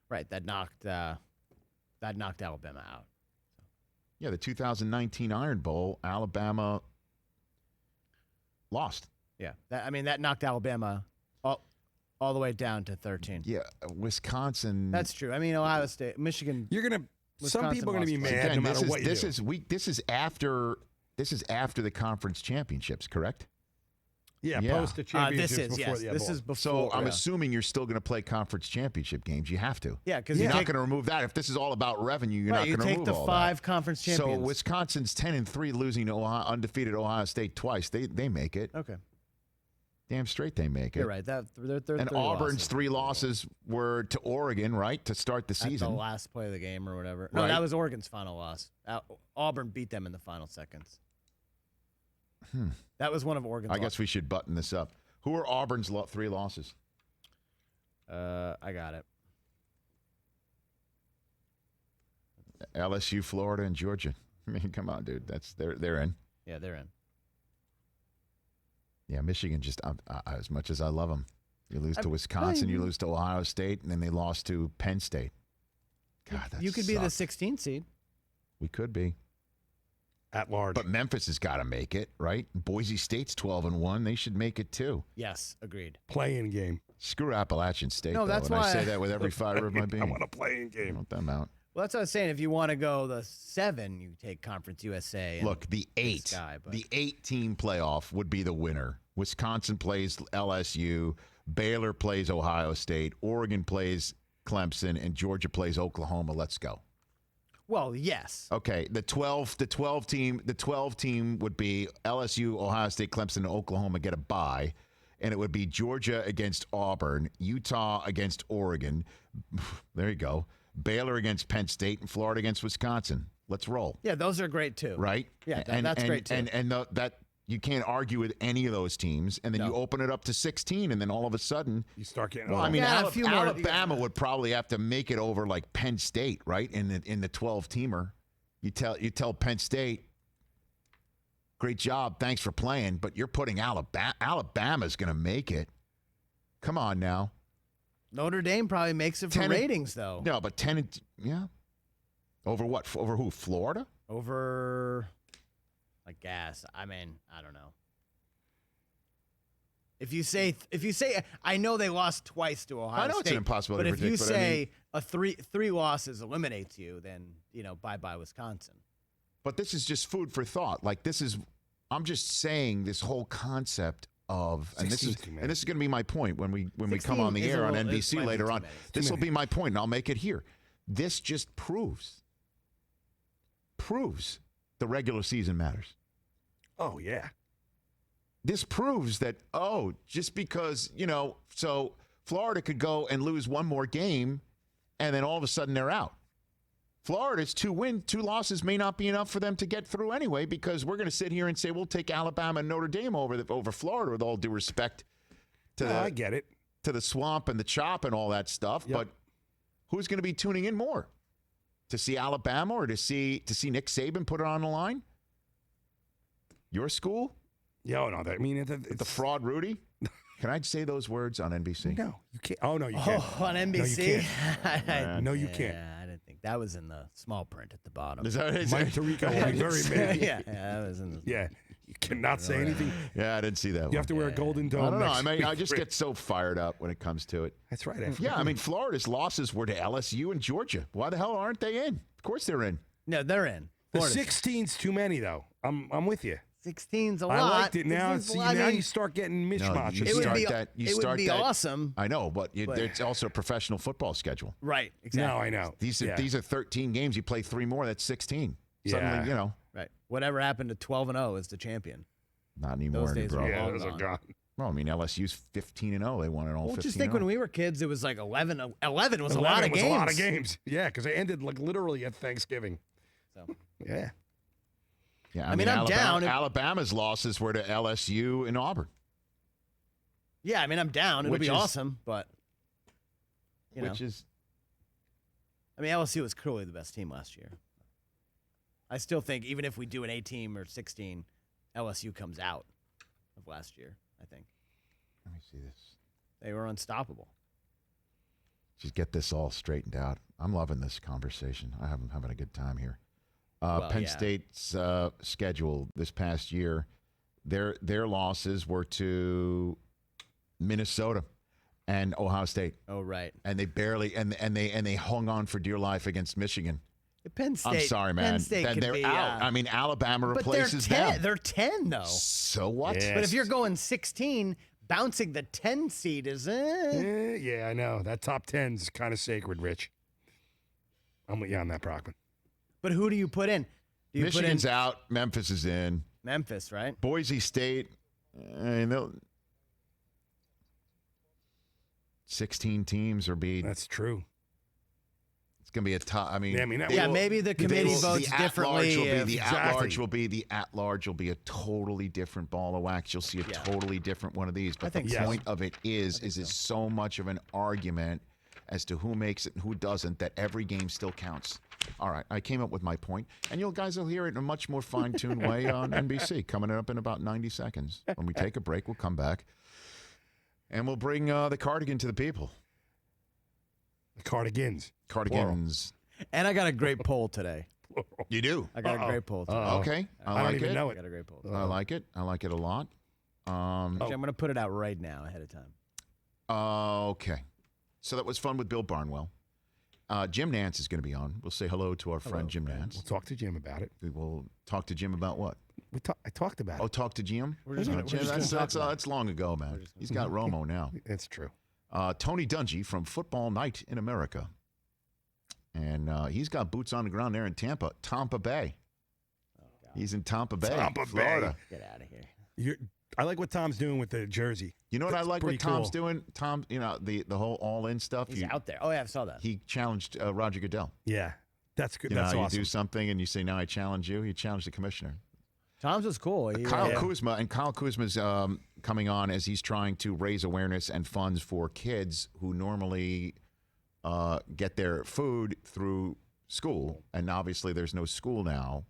Right, that knocked Alabama out. Yeah, the 2019 Iron Bowl, Alabama lost. Yeah, that knocked Alabama all the way down to 13. Yeah, Wisconsin. That's true. I mean, Ohio State, Michigan. Some people are gonna be lost mad no matter what you do. This is after the conference championships, correct? Yeah, Yeah. post the championships This is before yes. the This ball. is before. So I'm yeah. assuming you're still going to play conference championship games. You have to. Yeah, because You're not going to remove that. If this is all about revenue, you're right, not you going to take remove the all 5 that. conference So champions. Wisconsin's 10-3, losing to undefeated Ohio State twice. They make it. Okay, Damn straight they make it. you're right. They're And 3 Auburn's losses. 3 losses were to Oregon, right, to start the At season. the last play of the game or whatever. No, Right. that was Oregon's final loss. Auburn beat them in the final seconds. That was one of Oregon's. I guess we should button this up. Who are Auburn's 3 losses? I got it. LSU, Florida, and Georgia. I mean, come on, dude. They're in. Yeah, they're in. Yeah, Michigan just as much as I love them, you lose to Wisconsin, you lose to Ohio State, and then they lost to Penn State. God, that You could be the sucked. 16th seed. We could be, At large. but Memphis has got to make it, right? Boise State's 12-1; they should make it too. Yes, agreed. Playing game. Screw Appalachian State. No, though, that's and I why say that with every fiber of my I being. want a playing I game. want them out. Well, that's what I was saying. If you want to go the 7, you take Conference USA. And Look, the 8, Sky, but- the 8-team playoff would be the winner. Wisconsin plays LSU, Baylor plays Ohio State, Oregon plays Clemson, and Georgia plays Oklahoma. Let's go. Well, yes. Okay, the 12 team would be LSU, Ohio State, Clemson, and Oklahoma get a bye, and it would be Georgia against Auburn, Utah against Oregon. There you go. Baylor against Penn State, and Florida against Wisconsin. Let's roll. Yeah, those are great too. Right? Yeah, that's great too. And that you can't argue with any of those teams, and then you open it up to 16, and then all of a sudden, You start getting. well, I mean, Yeah, a few more. Alabama would probably have to make it over like Penn State, right? In the 12-teamer, you tell Penn State, great job, thanks for playing, but you're putting Alabama's going to make it. Come on now. Notre Dame probably makes it for 10 ratings, though. No, but 10, yeah. Over what? Over who? Florida? Over, I guess. I mean, I don't know. If you say, I know they lost twice to Ohio State. I know it's an impossibility but to if you predict, but I say a three losses eliminates you, then bye Wisconsin. But this is just food for thought. Like I'm just saying this whole concept of, and this is 16 too many. and this is going to be my point when we come 16 on the is air a on little- NBC might be later too on. many. This will be my point, and I'll make it here. This just proves the regular season matters. Oh yeah. This proves that just because so Florida could go and lose one more game, and then all of a sudden they're out. Florida's 2 losses may not be enough for them to get through anyway, because we're going to sit here and say we'll take Alabama and Notre Dame over Florida, with all due respect to I get it. to the swamp and the chop and all that stuff. Yep. But who's going to be tuning in more? To see Alabama or to see Nick Saban put it on the line? Your school? Yeah, no, I mean, The fraud Rudy? Can I say those words on NBC? No, you can't. Oh no, you can't. Oh, on NBC? No, you can't. Yeah, I didn't think that was in the small print at the bottom. Is that, is Mike that- Tirico will be very mad. yeah, that was in the. Yeah, you cannot say anything. Yeah, I didn't see that one. You have to wear a golden dome. I don't know. next I week. just get so fired up when it comes to it. That's right. Yeah, I mean, Florida's losses were to LSU and Georgia. Why the hell aren't they in? Of course they're in. No, they're in. the Florida's 16's too many though. I'm with you. 16's a lot. I liked it. Now, 16's a see, lot. I now mean, you start getting No, mishmash. you it would start be, that. You it would start be that. awesome. I know, but it's also a professional football schedule. Right, exactly. No, I know. These Yeah. are 13 games. You play 3 more. That's 16. Suddenly, Yeah. Right. Whatever happened to 12-0 is the champion. Not anymore. Those days bro. are Yeah, long those are gone. gone. Well, I mean, LSU's 15-0. They won it all. Well, 15. just think when we were kids, it was like 11. 11 was a lot of was games. a lot of games. Yeah, because they ended like literally at Thanksgiving. So. Yeah. Yeah, I mean, I'm down. Alabama's losses were to LSU and Auburn. Yeah, I mean, I'm down. It'll Which be is- awesome, but Which is I mean, LSU was clearly the best team last year. I still think even if we do an 8-team or 16, LSU comes out of last year. I think let me see this. they were unstoppable. Just get this all straightened out. I'm loving this conversation. I'm having a good time here. Well, Penn yeah. State's schedule this past year, their losses were to Minnesota and Ohio State, Oh, right. and they barely and they hung on for dear life against Michigan Penn State. I'm sorry, man. Penn State could They're be, out. I mean, Alabama but replaces they're 10. them. They're 10, though. So what? Yeah. But if you're going 16, bouncing the 10 seed is Yeah, I know. That top 10's kind of sacred, Rich. I'm with you on that, Brockman. But who do you put in? Do you Michigan's put in out. Memphis is in. Memphis, right? Boise State. 16 teams or be. That's true. It's going to be a tough. I mean, maybe the committee votes differently. The at-large will be a totally different ball of wax. You'll see a totally different one of these. But the point of it is it's so much of an argument as to who makes it and who doesn't that every game still counts. All right, I came up with my point, and you guys will hear it in a much more fine-tuned way on NBC coming up in about 90 seconds. When we take a break, we'll come back, and we'll bring the cardigan to the people. Cardigans. And I got a great poll today. You do? I got a great poll today. Okay. I don't even know I it. got a great poll. I like it. I like it a lot. Actually, I'm going to put it out right now ahead of time. Okay. So that was fun with Bill Barnwell. Jim Nantz is going to be on. We'll say hello to our friend Jim Nantz. We'll talk to Jim about it. We will talk to Jim about what? I talked about it. Oh, talk to Jim? Jim, That's long ago, man. He's got Romo now. It's true. Tony Dungy from Football Night in America. And he's got boots on the ground there in Tampa Bay. He's in Tampa Bay, Florida. Get out of here. I like what Tom's doing with the jersey. You know what I like pretty what Tom's cool. doing? Tom, the whole all-in stuff. He's out there. Oh, yeah, I saw that. He challenged Roger Goodell. Yeah, that's good. You know That's how awesome. you do something and you say, now I challenge you. He challenged the commissioner. Tom's was cool. Kyle Kuzma's coming on as he's trying to raise awareness and funds for kids who normally get their food through school. And obviously there's no school now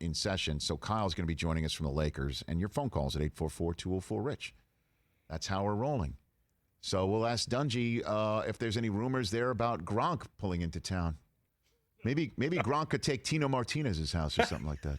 in session. So Kyle's going to be joining us from the Lakers. And your phone calls at 844-204-RICH. That's how we're rolling. So we'll ask Dungy if there's any rumors there about Gronk pulling into town. Maybe Gronk could take Tino Martinez's house or something like that.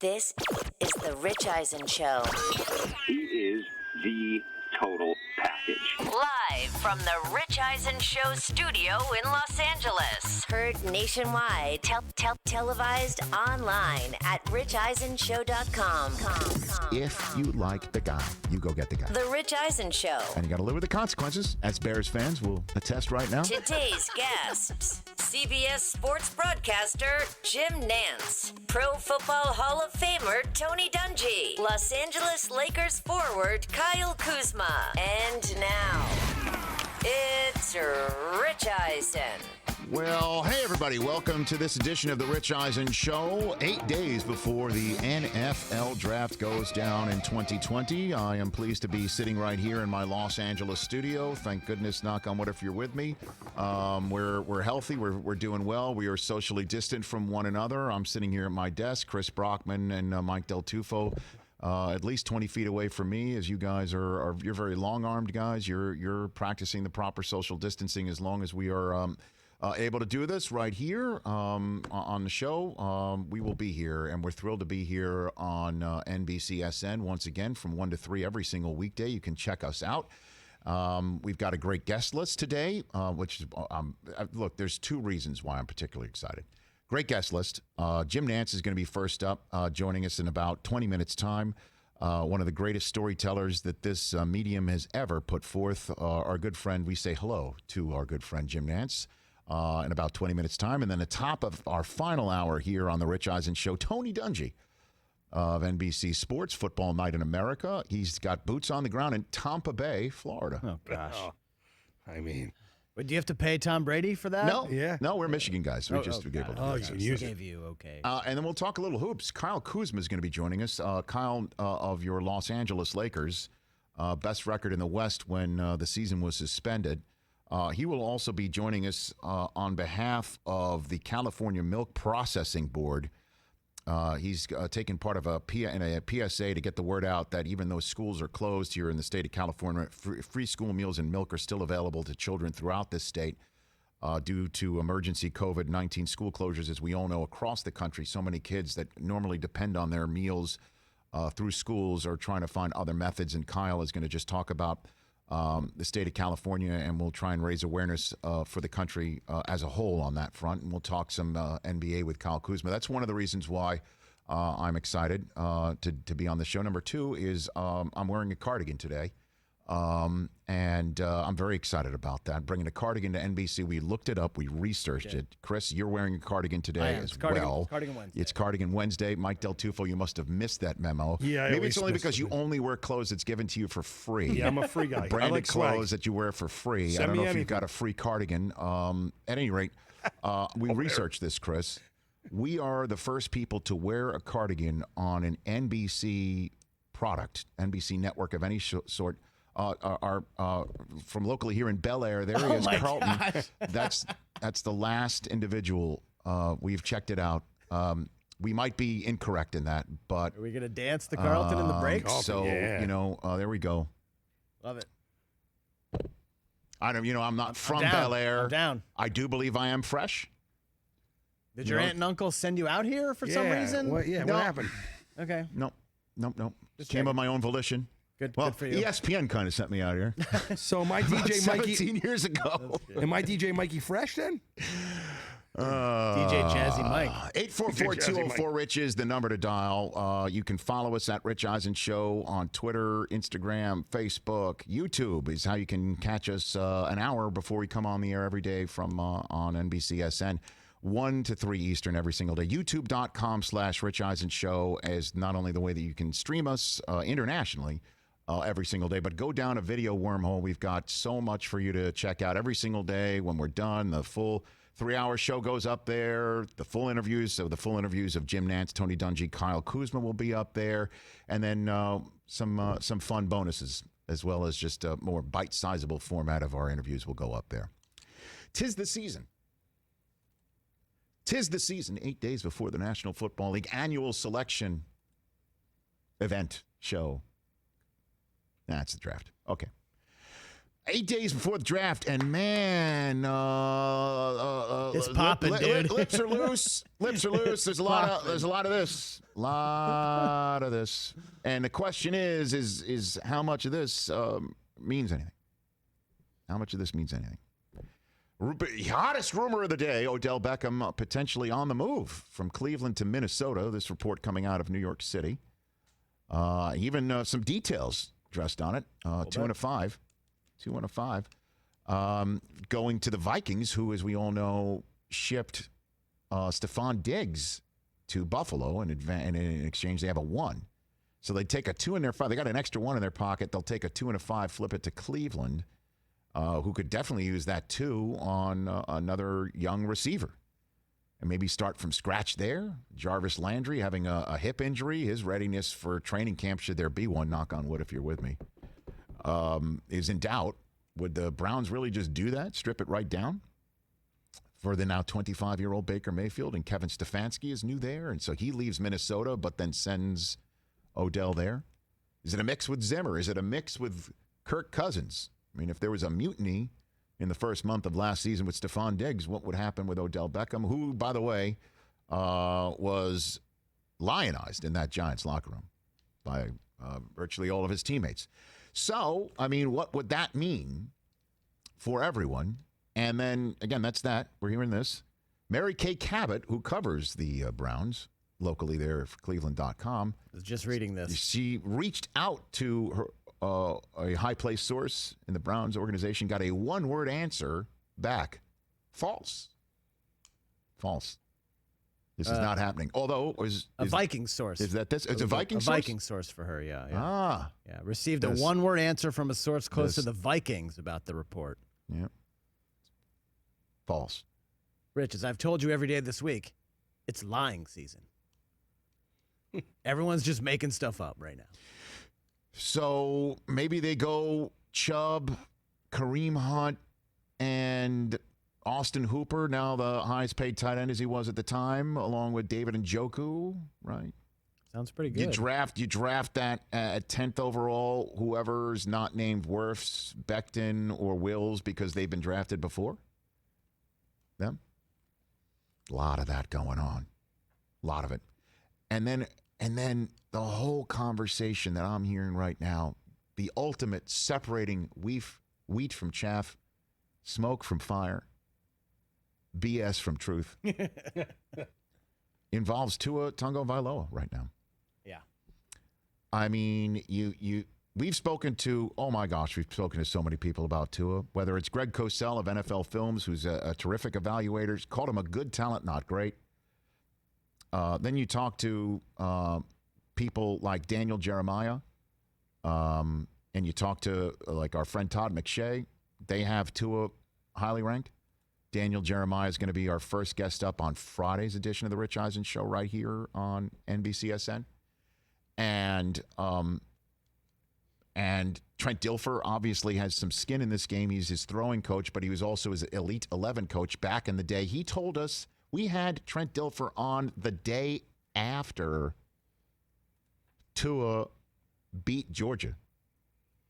This is the Rich Eisen Show. He is the total package. Live from the Rich Eisen Show studio in Los Angeles. Heard nationwide. Televised online at richeisenshow.com. If you like the guy, you go get the guy. The Rich Eisen Show. And you got to live with the consequences, as Bears fans will attest right now. Today's guests, CBS sports broadcaster Jim Nantz, Pro Football Hall of Famer Tony Dungy, Los Angeles Lakers forward Kyle Kuzma, and now, it's Rich Eisen. Well, hey, everybody. Welcome to this edition of the Rich Eisen Show. 8 days before the NFL draft goes down in 2020. I am pleased to be sitting right here in my Los Angeles studio. Thank goodness, knock on wood if you're with me. We're healthy. We're doing well. We are socially distant from one another. I'm sitting here at my desk. Chris Brockman and Mike Del Tufo at least 20 feet away from me, as you guys you're very long-armed guys. You're practicing the proper social distancing as long as we are able to do this right here on the show. We will be here, and we're thrilled to be here on NBCSN once again from 1 to 3 every single weekday. You can check us out. We've got a great guest list today, which look, there's 2 reasons why I'm particularly excited. Great guest list. Jim Nantz is going to be first up, joining us in about 20 minutes' time. One of the greatest storytellers that this medium has ever put forth. Our good friend, we say hello to our good friend Jim Nantz in about 20 minutes' time. And then the top of our final hour here on the Rich Eisen Show, Tony Dungy of NBC Sports, Football Night in America. He's got boots on the ground in Tampa Bay, Florida. Oh, gosh. I mean... But do you have to pay Tom Brady for that? No, Yeah. No, we're Michigan guys. We just able to do you that. can use it. Gave you okay. And then we'll talk a little hoops. Kyle Kuzma is going to be joining us. Kyle of your Los Angeles Lakers, best record in the West when the season was suspended. He will also be joining us on behalf of the California Milk Processing Board. He's taken part of a PSA to get the word out that even though schools are closed here in the state of California, free school meals and milk are still available to children throughout this state due to emergency COVID-19 school closures. As we all know, across the country, so many kids that normally depend on their meals through schools are trying to find other methods. And Kyle is going to just talk about the state of California, and we'll try and raise awareness for the country as a whole on that front. And we'll talk some NBA with Kyle Kuzma. That's one of the reasons why I'm excited to be on the show. Number 2 is I'm wearing a cardigan today, and I'm very excited about that. Bringing a cardigan to NBC. We looked it up. We researched it. Chris, you're wearing a cardigan today as well. Cardigan Wednesday. It's Cardigan Wednesday. Mike Del Tufo, you must have missed that memo. Yeah, maybe it's only because you only wear clothes that's given to you for free. Yeah, I'm a free guy. Branded I like swag. clothes that you wear for free. Send I don't me know if anything. you've got a free cardigan. At any rate, we researched this, Chris. We are the first people to wear a cardigan on an NBC product, NBC network of any sort. From locally here in Bel Air, there he is, Carlton. That's the last individual. We've checked it out. We might be incorrect in that, but Are we going to dance the Carlton in the breaks? so yeah. there we go. Love it. I'm not from down. Bel Air. I'm down. I do believe I am fresh. Did your aunt and uncle send you out here for some reason? What happened? Okay. Nope. Just Came checking. of my own volition. Good Well, for you. ESPN kind of sent me out here. So my About DJ 17 Mikey, years ago. am I DJ Mikey Fresh then? DJ Jazzy Mike. 844-204-RICH is the number to dial. You can follow us at Rich Eisen Show on Twitter, Instagram, Facebook. YouTube is how you can catch us an hour before we come on the air every day from on NBCSN. 1 to 3 Eastern every single day. YouTube.com/Rich Eisen Show is not only the way that you can stream us internationally every single day, but go down a video wormhole. We've got so much for you to check out every single day. When we're done, the full 3-hour show goes up there. The full interviews of Jim Nantz, Tony Dungy, Kyle Kuzma will be up there, and then some fun bonuses as well as just a more bite-sizable format of our interviews will go up there. 'Tis the season. 'Tis the season, 8 days before the National Football League annual selection event show. That's the draft. Okay. 8 days before the draft, and man, It's popping, dude. Lips are loose. Lips are loose. There's a lot of this. Lot of this. And the question is how much of this means anything? How much of this means anything? Hottest rumor of the day: Odell Beckham potentially on the move from Cleveland to Minnesota. This report coming out of New York City. Even some details dressed on it. 2 and a 5. 2 and a 5. Going to the Vikings, who, as we all know, shipped Stephon Diggs to Buffalo, and in exchange they have a 1. So they take a 2 in their 5. They got an extra 1 in their pocket. They'll take a 2 and a 5, flip it to Cleveland, who could definitely use that 2 on another young receiver. And maybe start from scratch there. Jarvis Landry having a hip injury. His readiness for training camp, should there be one, knock on wood if you're with me, is in doubt. Would the Browns really just do that, strip it right down for the now 25-year-old Baker Mayfield? And Kevin Stefanski is new there, and so he leaves Minnesota but then sends Odell there. Is it a mix with Zimmer? Is it a mix with Kirk Cousins? I mean, if there was a mutiny in the first month of last season with Stephon Diggs, what would happen with Odell Beckham, who, by the way, was lionized in that Giants locker room by virtually all of his teammates. So, I mean, what would that mean for everyone? And then, again, that's that. We're hearing this. Mary Kay Cabot, who covers the Browns locally there for Cleveland.com. I was just reading this. She reached out to her a high-placed source in the Browns organization, got a one-word answer back. False. False. This is not happening. Although, a Viking source. Is that this? It's a Viking source? A Viking source for her, yeah. Ah. Yeah, received a one-word answer from a source close to the Vikings about the report. Yeah. False. Rich, as I've told you every day this week, it's lying season. Everyone's just making stuff up right now. So maybe they go Chubb, Kareem Hunt, and Austin Hooper, now the highest paid tight end as he was at the time, along with David Njoku, right? Sounds pretty good. You draft that at 10th overall, whoever's not named Wirfs, Becton, or Wills because they've been drafted before. Them. A lot of that going on. A lot of it. And then the whole conversation that I'm hearing right now, the ultimate separating wheat from chaff, smoke from fire, BS from truth, involves Tua Tagovailoa right now. Yeah. I mean, we've spoken to, oh my gosh, we've spoken to so many people about Tua, whether it's Greg Cosell of NFL Films, who's a terrific evaluator, called him a good talent, not great. Then you talk to people like Daniel Jeremiah, and you talk to like our friend Todd McShay. They have Tua highly ranked. Daniel Jeremiah is going to be our first guest up on Friday's edition of the Rich Eisen Show right here on NBCSN. And Trent Dilfer obviously has some skin in this game. He's his throwing coach, but he was also his Elite 11 coach back in the day. He told us, we had Trent Dilfer on the day after Tua beat Georgia.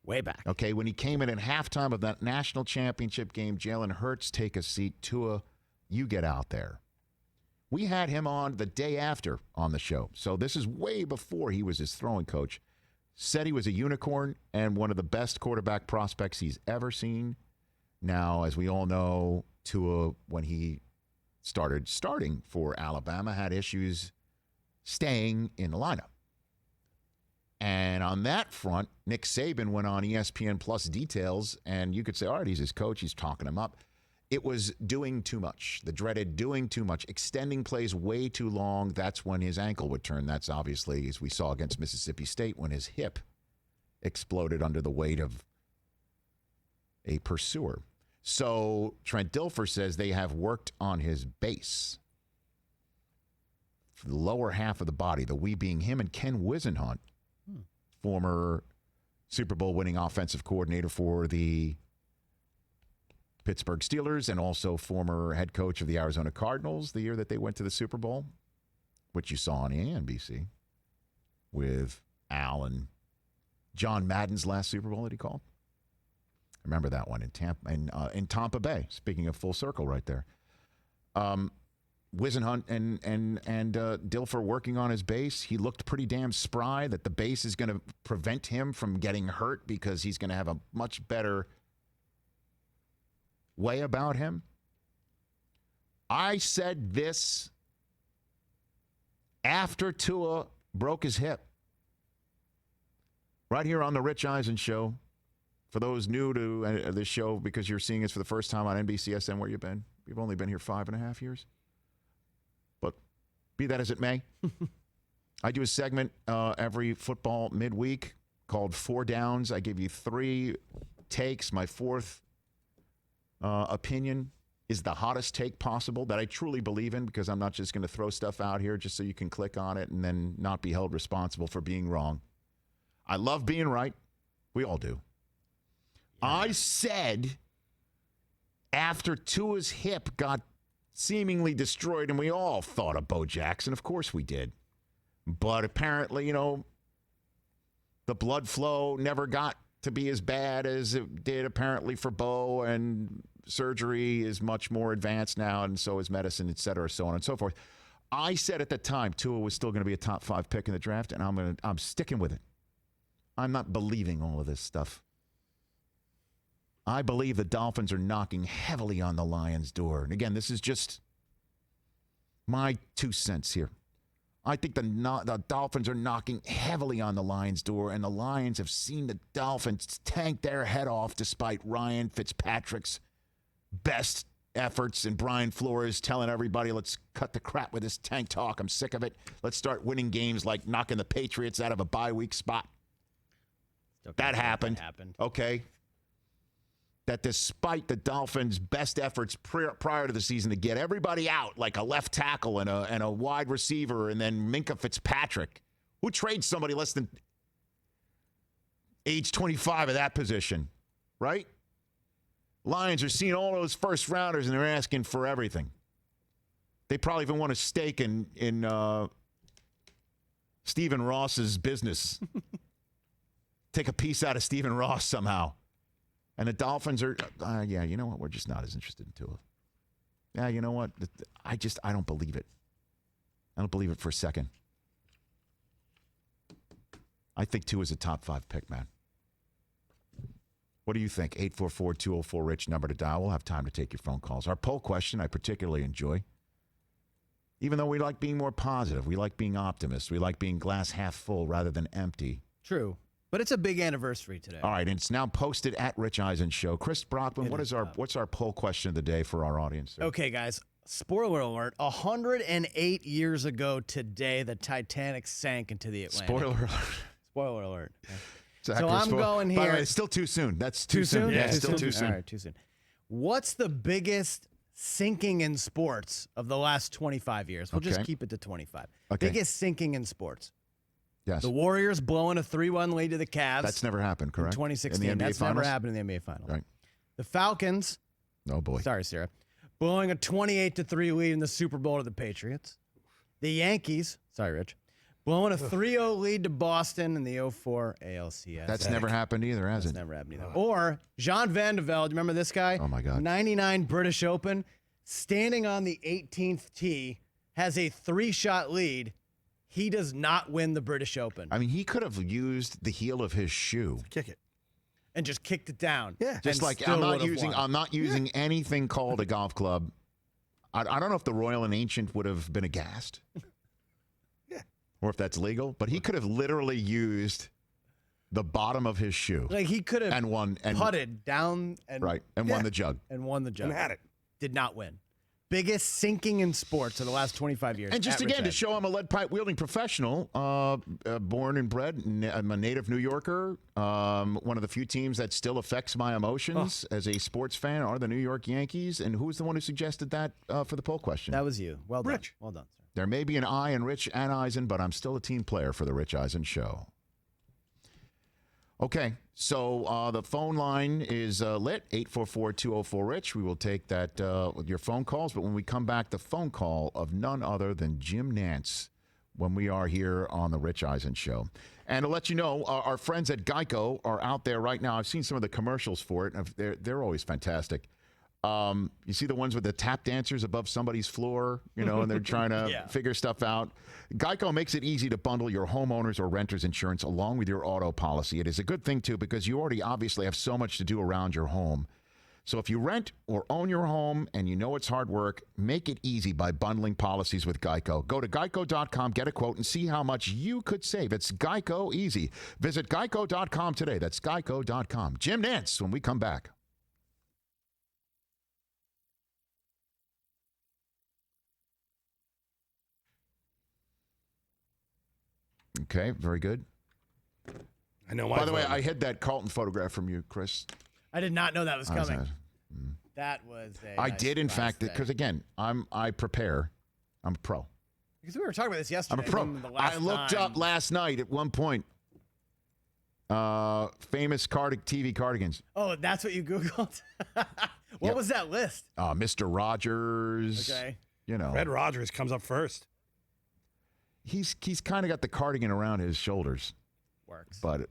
Way back. Okay, when he came in at halftime of that national championship game, Jalen Hurts, take a seat. Tua, you get out there. We had him on the day after on the show. So this is way before he was his throwing coach. Said he was a unicorn and one of the best quarterback prospects he's ever seen. Now, as we all know, Tua, when he starting for Alabama, had issues staying in the lineup. And on that front, Nick Saban went on ESPN Plus details, and you could say, all right, he's his coach, he's talking him up. It was doing too much, the dreaded doing too much, extending plays way too long. That's when his ankle would turn. That's obviously, as we saw against Mississippi State, when his hip exploded under the weight of a pursuer. So Trent Dilfer says they have worked on his base, for the lower half of the body, the we being him and Ken Wisenhunt, former Super Bowl winning offensive coordinator for the Pittsburgh Steelers and also former head coach of the Arizona Cardinals the year that they went to the Super Bowl, which you saw on NBC with Al and John Madden's last Super Bowl that he called. Remember that one in Tampa Bay. Speaking of full circle, right there. Wisenhunt and Dilfer working on his base. He looked pretty damn spry. That the base is going to prevent him from getting hurt because he's going to have a much better way about him. I said this after Tua broke his hip. Right here on the Rich Eisen Show. For those new to this show, because you're seeing us for the first time on NBCSN, where you've been. You've only been here 5.5 years. But be that as it may, I do a segment every football midweek called 4 Downs. I give you 3 takes. My 4th opinion is the hottest take possible that I truly believe in, because I'm not just going to throw stuff out here just so you can click on it and then not be held responsible for being wrong. I love being right. We all do. Yeah. I said after Tua's hip got seemingly destroyed, and we all thought of Bo Jackson. Of course we did. But apparently, the blood flow never got to be as bad as it did apparently for Bo, and surgery is much more advanced now, and so is medicine, et cetera, so on and so forth. I said at the time Tua was still going to be a top 5 pick in the draft, and I'm sticking with it. I'm not believing all of this stuff. I believe the Dolphins are knocking heavily on the Lions' door. And again, this is just my 2 cents here. I think the Dolphins are knocking heavily on the Lions' door, and the Lions have seen the Dolphins tank their head off despite Ryan Fitzpatrick's best efforts and Brian Flores telling everybody, let's cut the crap with this tank talk. I'm sick of it. Let's start winning games like knocking the Patriots out of a bye week spot. That happened. Okay. That despite the Dolphins' best efforts prior to the season to get everybody out, like a left tackle and a wide receiver, and then Minkah Fitzpatrick, who trades somebody less than age 25 at that position, right? Lions are seeing all those first rounders, and they're asking for everything. They probably even want a stake in Stephen Ross's business. Take a piece out of Stephen Ross somehow. And the Dolphins are, you know what? We're just not as interested in Tua. Yeah, you know what? I don't believe it. I don't believe it for a second. I think Tua's a top 5 pick, man. What do you think? 844-204-RICH, number to dial. We'll have time to take your phone calls. Our poll question I particularly enjoy. Even though we like being more positive, we like being optimists, we like being glass half full rather than empty. True. But it's a big anniversary today. All right, and it's now posted at Rich Eisen Show. Chris Brockman, what's our poll question of the day for our audience? Sir? Okay, guys. Spoiler alert. 108 years ago today, the Titanic sank into the Atlantic. Spoiler alert. Okay. So I'm going here. By the way, it's still too soon. That's too soon. Yeah, it's still too soon. All right, too soon. What's the biggest sinking in sports of the last 25 years? We'll just keep it to 25. Okay. Biggest sinking in sports. Yes. The Warriors blowing a 3-1 lead to the Cavs. That's never happened, correct? In 2016. In the NBA That's Finals? never happened in the NBA Finals. Right. The Falcons. Oh, boy. Sorry, Sarah. Blowing a 28-3 lead in the Super Bowl to the Patriots. The Yankees. Sorry, Rich. Blowing a 3-0 lead to Boston in the 04 ALCS. That's never happened either, has it? That's never happened either. Or Jean Van de Velde. Do you remember this guy? Oh, my God. 99 British Open. Standing on the 18th tee. Has a 3-shot lead. He does not win the British Open. I mean, he could have used the heel of his shoe. Kick it. And just kicked it down. Yeah. Just like I'm not using anything called a golf club. I don't know if the Royal and Ancient would have been aghast. Yeah. Or if that's legal, but he could have literally used the bottom of his shoe. Like he could have putted down and won the jug. And won the jug. And had it. Did not win. Biggest sinking in sports in the last 25 years. And just again, to show I'm a lead pipe wielding professional, born and bred, I'm a native New Yorker. One of the few teams that still affects my emotions as a sports fan are the New York Yankees. And who was the one who suggested that for the poll question? That was you. Well done. Rich. Well done, sir. There may be an I in Rich and Eisen, but I'm still a team player for the Rich Eisen Show. Okay, so the phone line is lit, 844-204-RICH. We will take that with your phone calls, but when we come back, the phone call of none other than Jim Nantz. when we are here on the Rich Eisen Show. And to let you know, our friends at Geico are out there right now. I've seen some of the commercials for it. They're always fantastic. You see the ones with the tap dancers above somebody's floor, and they're trying to figure stuff out. Geico makes it easy to bundle your homeowners or renters insurance along with your auto policy. It is a good thing, too, because you already obviously have so much to do around your home. So if you rent or own your home and you know it's hard work, make it easy by bundling policies with Geico. Go to geico.com, get a quote, and see how much you could save. It's Geico easy. Visit geico.com today. That's geico.com. Jim Nantz when we come back. Okay, very good. I know. By the way, I hid that Carlton photograph from you, Chris. I did not know that was coming. That was I did, in fact, because again, I prepare. I'm a pro. Because we were talking about this yesterday. I'm a pro. I looked up last night at one point. Famous TV cardigans. Oh, that's what you Googled? What was that list? Mr. Rogers. Okay. Fred Rogers comes up first. He's kind of got the cardigan around his shoulders. Works. But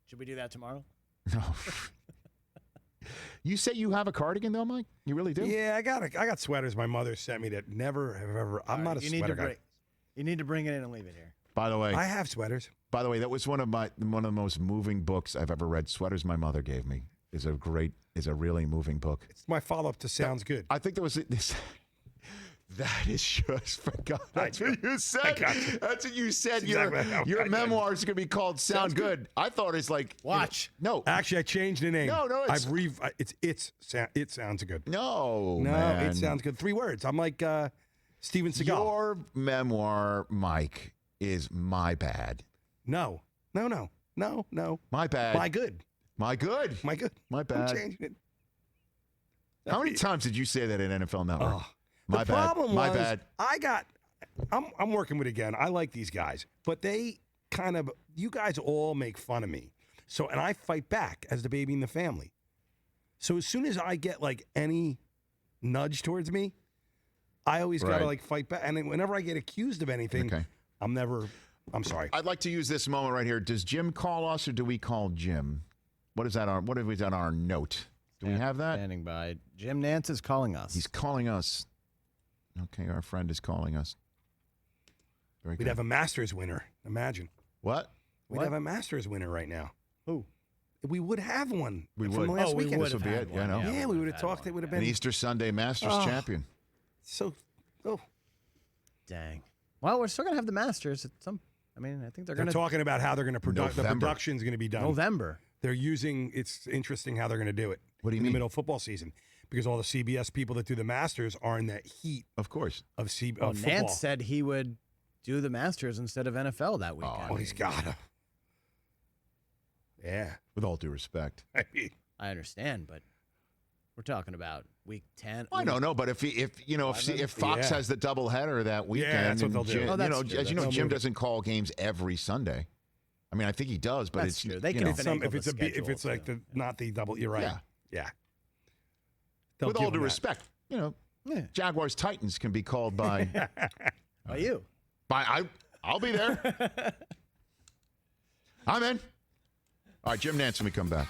should we do that tomorrow? No. You say you have a cardigan though, Mike? You really do? Yeah, I got sweaters my mother sent me that never have ever. I'm not a sweater guy. You need to bring it in and leave it here. By the way, I have sweaters. By the way, that was one of the most moving books I've ever read. Sweaters my mother gave me is a really moving book. It's my follow-up to Sounds Good. I think there was this. That is just forgot. That's what you said. That's what you said. Your memoir is going to be called Sound Good. I thought it's like watch. No, actually, I changed the name. No, it sounds good. No, man. It sounds good. 3 words. I'm like Steven Seagal. Your memoir, Mike, is my bad. No. My bad. My good. My good. My good. My bad. I'm changing it. How many times did you say that in NFL Network? Oh. My the bad. problem My was, bad. I'm working with again. I like these guys, but they you guys all make fun of me. So, and I fight back as the baby in the family. So as soon as I get like any nudge towards me, I always got to like fight back. And then whenever I get accused of anything, I'm sorry. I'd like to use this moment right here. Does Jim call us or do we call Jim? What is that? What is on our note? Do we have that? Standing by. Jim Nantz is calling us. He's calling us. Okay, our friend is calling us. Very We'd good. have a Masters winner. Imagine. What? We'd have a Masters winner right now. Who? We would have one. We from would. Last weekend. This would be it. Yeah, no. Yeah, we would have talked. It would have been an Easter Sunday Masters champion. So, dang. Well, we're still gonna have the Masters at some. I think they're talking about how they're going to produce. The production's going to be done. November. They're using. It's interesting how they're going to do it. What do you in mean? The middle of football season, because all the CBS people that do the Masters are in that heat. Of course. Of football. Nantz said he would do the Masters instead of NFL that weekend. Oh, he's gotta. Yeah. With all due respect. I understand, but we're talking about week 10. I don't know, but if Fox has the doubleheader that weekend, that's what they'll do. Jim, as you know, Jim doesn't call games every Sunday. I mean, I think he does, but that's it's true. They can if it's like not the double. You're right. Yeah. With all due respect, Jaguars Titans can be called by by you. I'll be there. I'm in. All right, Jim Nantz when we come back.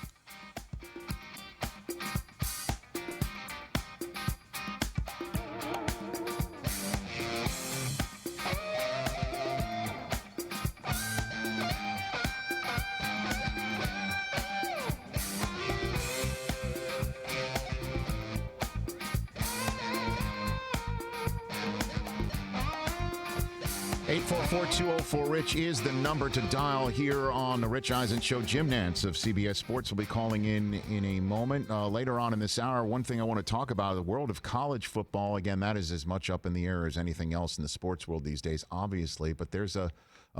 Rich is the number to dial here on the Rich Eisen Show. Jim Nantz of CBS Sports will be calling in a moment. Later on in this hour, one thing I want to talk about, the world of college football. Again, that is as much up in the air as anything else in the sports world these days, obviously. But there's a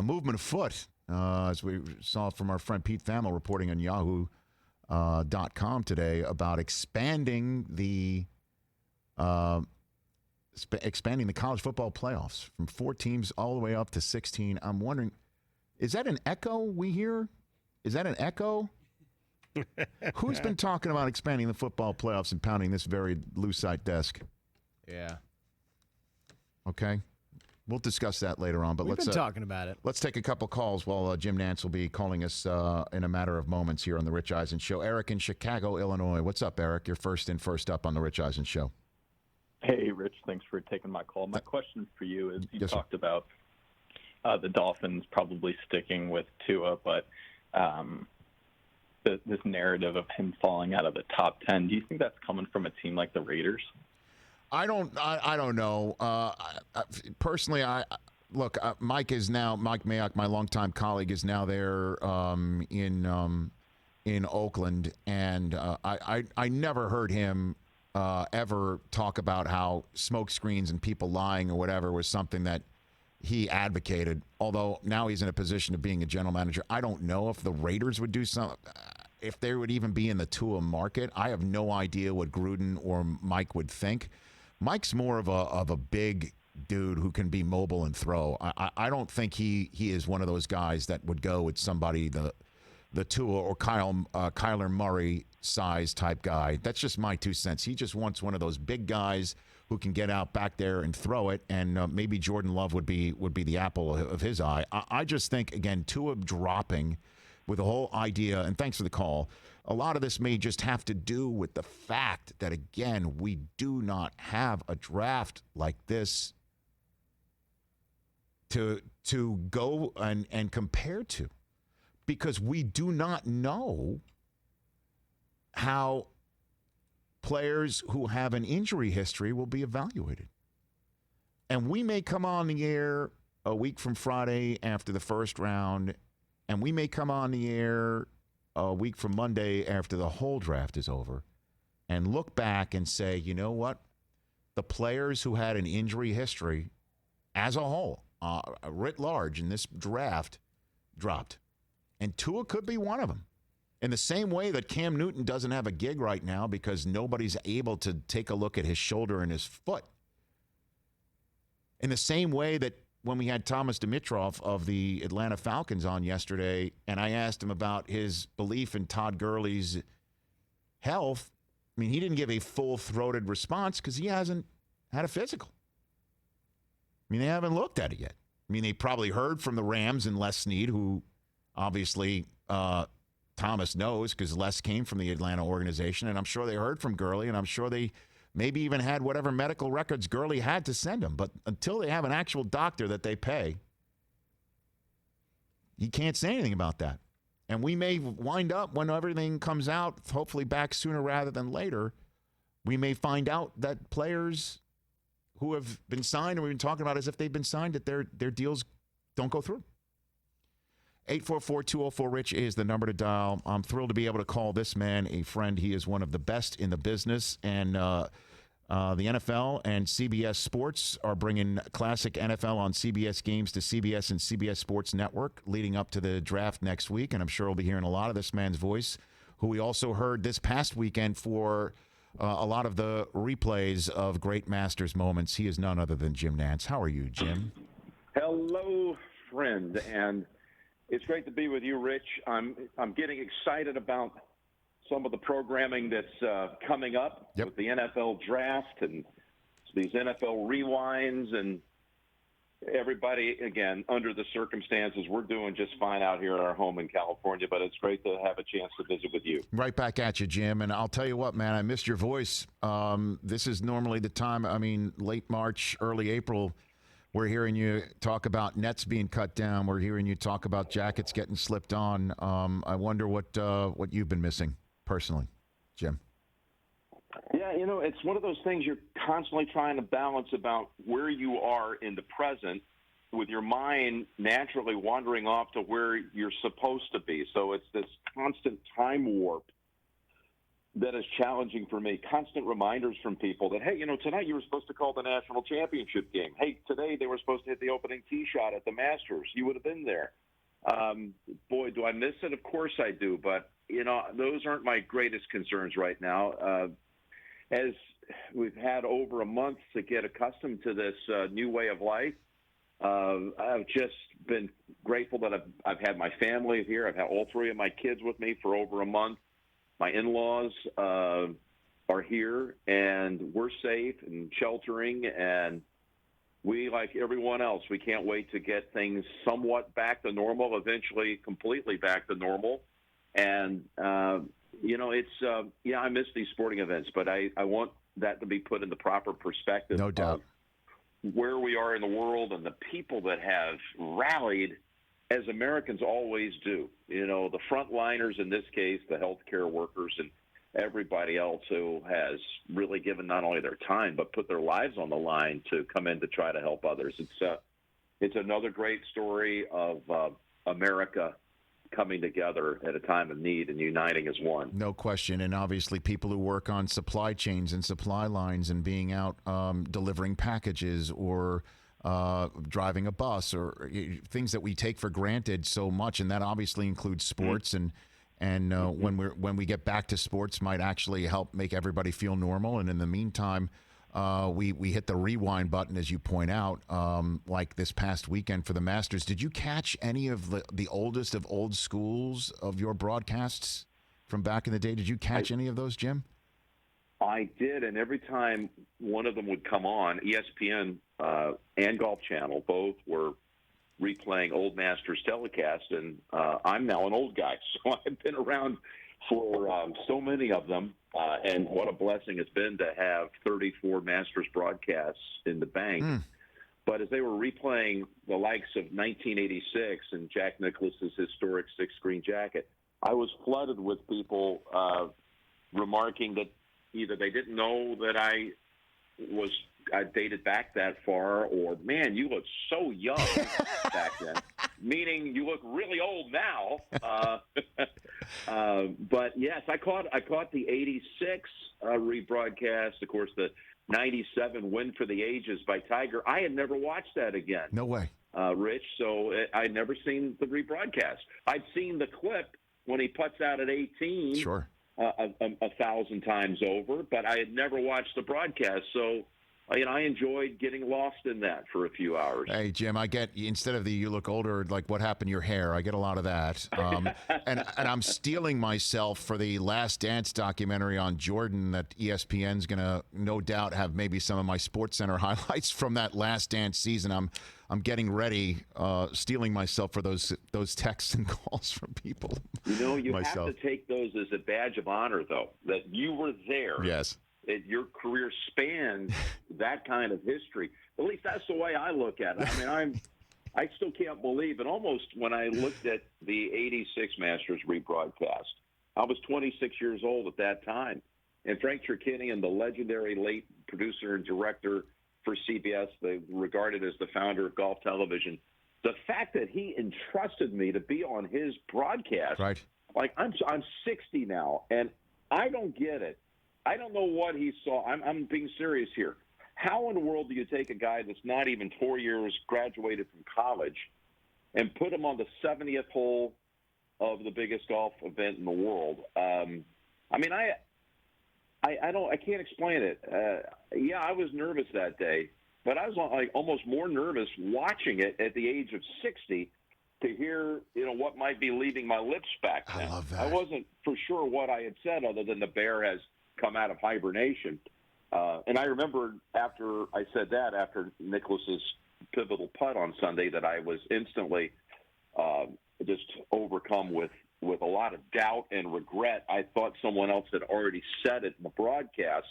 movement afoot, as we saw from our friend Pete Thamel reporting on Yahoo.com today about expanding the college football playoffs from 4 teams all the way up to 16. I'm wondering, is that an echo we hear? Is that an echo? Who's been talking about expanding the football playoffs and pounding this very lucite desk? Yeah. Okay. We'll discuss that later on. But We've let's been talking about it. Let's take a couple calls while Jim Nantz will be calling us in a matter of moments here on the Rich Eisen Show. Eric in Chicago, Illinois. What's up, Eric? You're first in, first up on the Rich Eisen Show. Hey, Rich. Thanks for taking my call. My question for you is you Yes, sir. talked about the Dolphins probably sticking with Tua, but this narrative of him falling out of the top 10, do you think that's coming from a team like the Raiders? I don't know. Personally, look. Mike Mayock, my longtime colleague, is now there in Oakland, and I never heard him ever talk about how smoke screens and people lying or whatever was something that he advocated. Although now he's in a position of being a general manager, I don't know if the Raiders would do something. If they would even be in the Tua market, I have no idea what Gruden or Mike would think. Mike's more of a big dude who can be mobile and throw. I don't think he is one of those guys that would go with somebody the Tua or Kyler Murray size type guy. That's just my 2 cents. He just wants one of those big guys who can get out back there and throw it. And maybe Jordan Love would be the apple of his eye. I just think, again, Tua dropping with the whole idea, and thanks for the call, a lot of this may just have to do with the fact that, again, we do not have a draft like this to go and compare to, because we do not know how players who have an injury history will be evaluated. And we may come on the air a week from Friday after the first round, and we may come on the air a week from Monday after the whole draft is over and look back and say, you know what? The players who had an injury history as a whole, writ large in this draft, dropped. And Tua could be one of them. In the same way that Cam Newton doesn't have a gig right now because nobody's able to take a look at his shoulder and his foot. In the same way that when we had Thomas Dimitroff of the Atlanta Falcons on yesterday, and I asked him about his belief in Todd Gurley's health, I mean, he didn't give a full-throated response because he hasn't had a physical. I mean, they haven't looked at it yet. I mean, they probably heard from the Rams and Les Snead, who obviously Thomas knows because Les came from the Atlanta organization, and I'm sure they heard from Gurley, and I'm sure they maybe even had whatever medical records Gurley had to send him. But until they have an actual doctor that they pay, you can't say anything about that. And we may wind up, when everything comes out, hopefully back sooner rather than later, we may find out that players who have been signed, and we've been talking about as if they've been signed, that their deals don't go through. 844-204-RICH is the number to dial. I'm thrilled to be able to call this man a friend. He is one of the best in the business, and the NFL and CBS Sports are bringing classic NFL on CBS games to CBS and CBS Sports Network leading up to the draft next week, and I'm sure we'll be hearing a lot of this man's voice, who we also heard this past weekend for a lot of the replays of great Masters moments. He is none other than Jim Nantz. How are you, Jim? Hello, friend, and it's great to be with you, Rich. I'm getting excited about some of the programming that's coming up with the NFL draft and these NFL rewinds, and everybody, again, under the circumstances, we're doing just fine out here at our home in California, but it's great to have a chance to visit with you. Right back at you, Jim. And I'll tell you what, man, I missed your voice. This is normally the time, I mean, late March, early April, we're hearing you talk about nets being cut down. We're hearing you talk about jackets getting slipped on. I wonder what you've been missing personally, Jim. Yeah, you know, it's one of those things you're constantly trying to balance about where you are in the present with your mind naturally wandering off to where you're supposed to be. So it's this constant time warp that is challenging for me. Constant reminders from people that, hey, you know, tonight you were supposed to call the national championship game. Hey, today they were supposed to hit the opening tee shot at the Masters. You would have been there. Boy, do I miss it? Of course I do. But, you know, those aren't my greatest concerns right now. As we've had over a month to get accustomed to this new way of life, I've just been grateful that I've had my family here. I've had all three of my kids with me for over a month. My in-laws are here, and we're safe and sheltering, and we, like everyone else, we can't wait to get things somewhat back to normal, eventually completely back to normal. And, it's, I miss these sporting events, but I want that to be put in the proper perspective. No doubt. Where we are in the world and the people that have rallied, as Americans always do. The frontliners in this case, the healthcare workers, and everybody else who has really given not only their time but put their lives on the line to come in to try to help others. It's another great story of America coming together at a time of need and uniting as one. No question. And obviously people who work on supply chains and supply lines and being out delivering packages or driving a bus or things that we take for granted so much. And that obviously includes sports. And when we get back to sports might actually help make everybody feel normal. And in the meantime, we hit the rewind button, as you point out, like this past weekend for the Masters. Did you catch any of the oldest of old schools of your broadcasts from back in the day? Did you catch any of those, Jim? I did, and every time one of them would come on, ESPN and Golf Channel both were replaying old Masters telecast, and I'm now an old guy, so I've been around for so many of them, and what a blessing it's been to have 34 Masters broadcasts in the bank. But as they were replaying the likes of 1986 and Jack Nicklaus's historic six-screen jacket, I was flooded with people remarking that either they didn't know that I dated back that far, or, man, you look so young back then, meaning you look really old now. But, yes, I caught the 86 rebroadcast, of course, the 97 Win for the Ages by Tiger. I had never watched that again. No way. Rich, so I'd never seen the rebroadcast. I'd seen the clip when he puts out at 18. Sure. 1,000 times over, but I had never watched the broadcast, so I enjoyed getting lost in that for a few hours. Hey, Jim, I get, instead of the you look older, like what happened to your hair, I get a lot of that. And I'm stealing myself for the Last Dance documentary on Jordan that ESPN's going to no doubt have maybe some of my SportsCenter highlights from that Last Dance season. I'm getting ready, stealing myself for those texts and calls from people. You myself. have to take those as a badge of honor, though, that you were there. Yes. Your career spanned that kind of history. At least that's the way I look at it. I mean, I still can't believe it. Almost when I looked at the 86 Masters rebroadcast, I was 26 years old at that time. And Frank Cherkinian, the legendary late producer and director for CBS, they regarded as the founder of golf television, the fact that he entrusted me to be on his broadcast, right? Like I'm 60 now, and I don't get it. I don't know what he saw. I'm being serious here. How in the world do you take a guy that's not even 4 years graduated from college and put him on the 70th hole of the biggest golf event in the world? I can't explain it. I was nervous that day, but I was like almost more nervous watching it at the age of 60 to hear, what might be leaving my lips back then. I love that. I wasn't for sure what I had said other than the bear has come out of hibernation. And I remember after I said that, after Nicklaus's pivotal putt on Sunday, that I was instantly just overcome with a lot of doubt and regret. I thought someone else had already said it in the broadcast.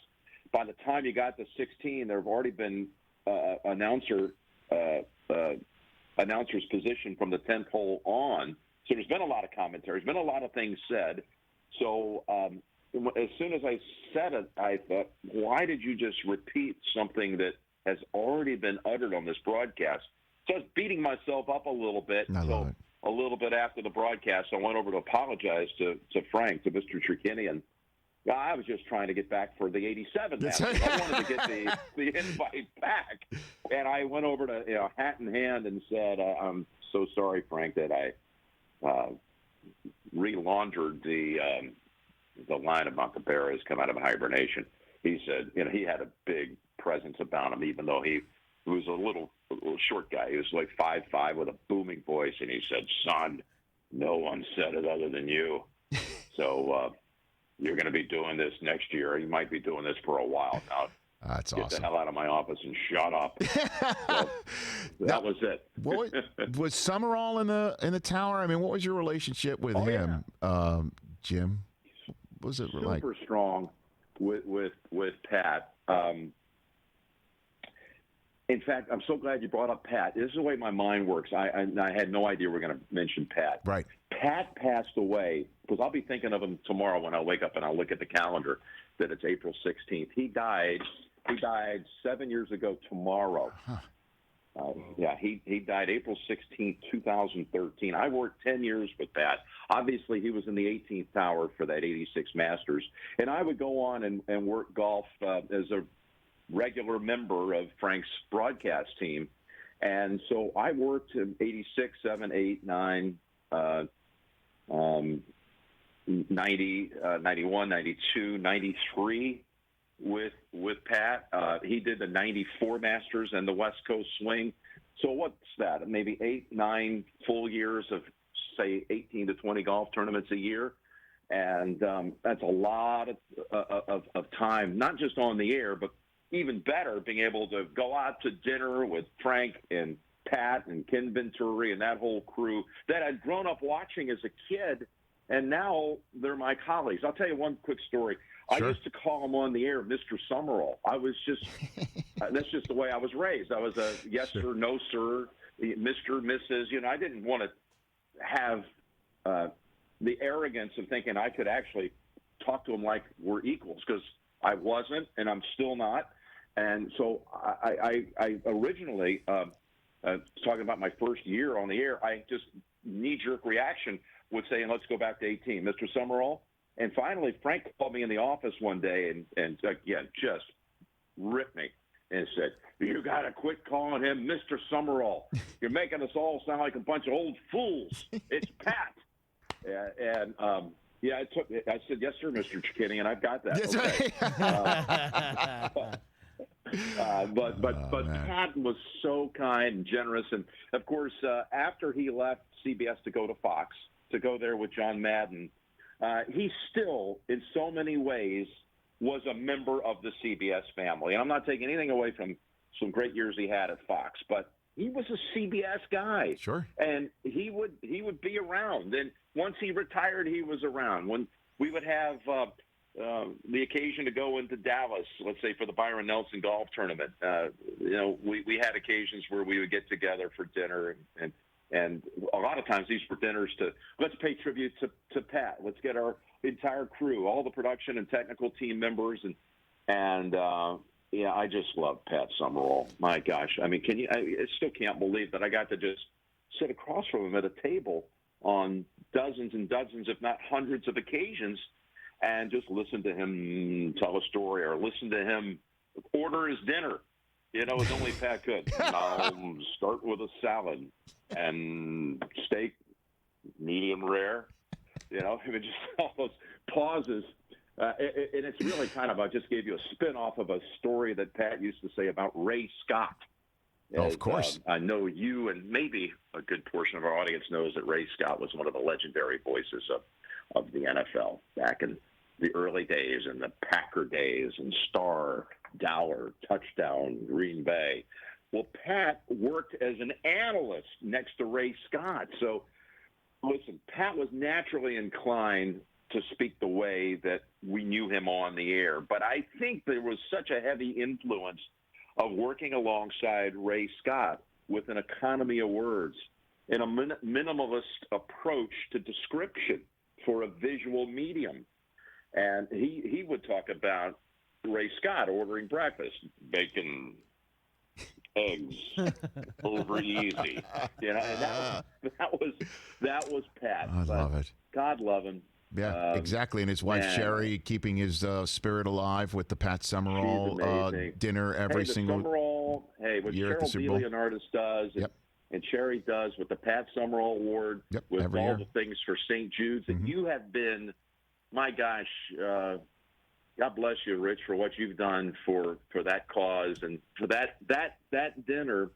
By the time you got to 16, there have already been announcer's position from the 10th hole on. So there's been a lot of commentary. There's been a lot of things said. So as soon as I said it, I thought, why did you just repeat something that has already been uttered on this broadcast? So I was beating myself up a little bit. So a little bit after the broadcast, I went over to apologize to Frank, to Mr. Cherkinian. I was just trying to get back for the 87 match. I wanted to get the invite back. And I went over to, hat in hand, and said, I'm so sorry, Frank, that I re-laundered the line about the bear has come out of hibernation. He said, he had a big presence about him, even though he was a little short guy. He was like 5'5" with a booming voice, and he said, "Son, no one said it other than you. So you're going to be doing this next year. You might be doing this for a while now. That's Get awesome. the hell out of my office and shut up. So, that was it. Was Summerall in the tower? I mean, what was your relationship with him, Jim? What was it like? Super strong with Pat. In fact, I'm so glad you brought up Pat. This is the way my mind works. I had no idea we were going to mention Pat. Right. Pat passed away, because I'll be thinking of him tomorrow when I wake up and I'll look at the calendar that it's April 16th. He died 7 years ago tomorrow. Huh. He died April 16th, 2013. I worked 10 years with Pat. Obviously, he was in the 18th tower for that 86 Masters. And I would go on and work golf as a regular member of Frank's broadcast team. And so I worked in 86, 7, 8, 9, 90, 91, 92, 93 with Pat. He did the 94 Masters and the West Coast Swing. So what's that? Maybe 8, 9 full years of, say, 18 to 20 golf tournaments a year. And that's a lot of time, not just on the air, but even better, being able to go out to dinner with Frank and Pat and Ken Venturi and that whole crew that I'd grown up watching as a kid, and now they're my colleagues. I'll tell you one quick story. Sure. I used to call him on the air Mr. Summerall. I was just that's just the way I was raised. I was a yes sir, no sir, Mr., Mrs. You know, I didn't want to have the arrogance of thinking I could actually talk to him like we're equals, because I wasn't, and I'm still not. And so I originally, talking about my first year on the air, I just knee-jerk reaction was saying, let's go back to 18, Mr. Summerall. And finally, Frank called me in the office one day and again, just ripped me and said, you got to quit calling him Mr. Summerall. You're making us all sound like a bunch of old fools. It's Pat. I said, yes, sir, Mr. Chickini, and I've got that. Yes, okay. But Pat was so kind and generous. And, of course, after he left CBS to go to Fox, to go there with John Madden, he still, in so many ways, was a member of the CBS family. And I'm not taking anything away from some great years he had at Fox, but he was a CBS guy. Sure. And he would be around. And once he retired, he was around. When we would have the occasion to go into Dallas, let's say for the Byron Nelson golf tournament, we had occasions where we would get together for dinner, and a lot of times these were dinners to let's pay tribute to Pat. Let's get our entire crew, all the production and technical team members, and I just love Pat Summerall. My gosh, I mean, I still can't believe that I got to just sit across from him at a table on dozens and dozens, if not hundreds of occasions, and just listen to him tell a story or listen to him order his dinner. You know, as only Pat could. I'll start with a salad and steak, medium rare. You know, I mean, just all those pauses. And it's really kind of, I just gave you a spin-off of a story that Pat used to say about Ray Scott. Of course. I know you and maybe a good portion of our audience knows that Ray Scott was one of the legendary voices of the NFL back in the early days and the Packer days and Star, Dower, Touchdown, Green Bay. Well, Pat worked as an analyst next to Ray Scott. So, listen, Pat was naturally inclined to speak the way that we knew him on the air. But I think there was such a heavy influence of working alongside Ray Scott with an economy of words and a minimalist approach to description for a visual medium. And he would talk about Ray Scott ordering breakfast, bacon, eggs, over easy. You know, and that was Pat. I love it. God love him. Yeah, exactly. And his wife, Sherry, keeping his spirit alive with the Pat Summerall dinner every single year at the Super Bowl. What Carol DeLeonardis does, and Sherry does with the Pat Summerall Award, with every all year. the things for St. Jude's. And you have been, my gosh, God bless you, Rich, for what you've done for that cause. And for that dinner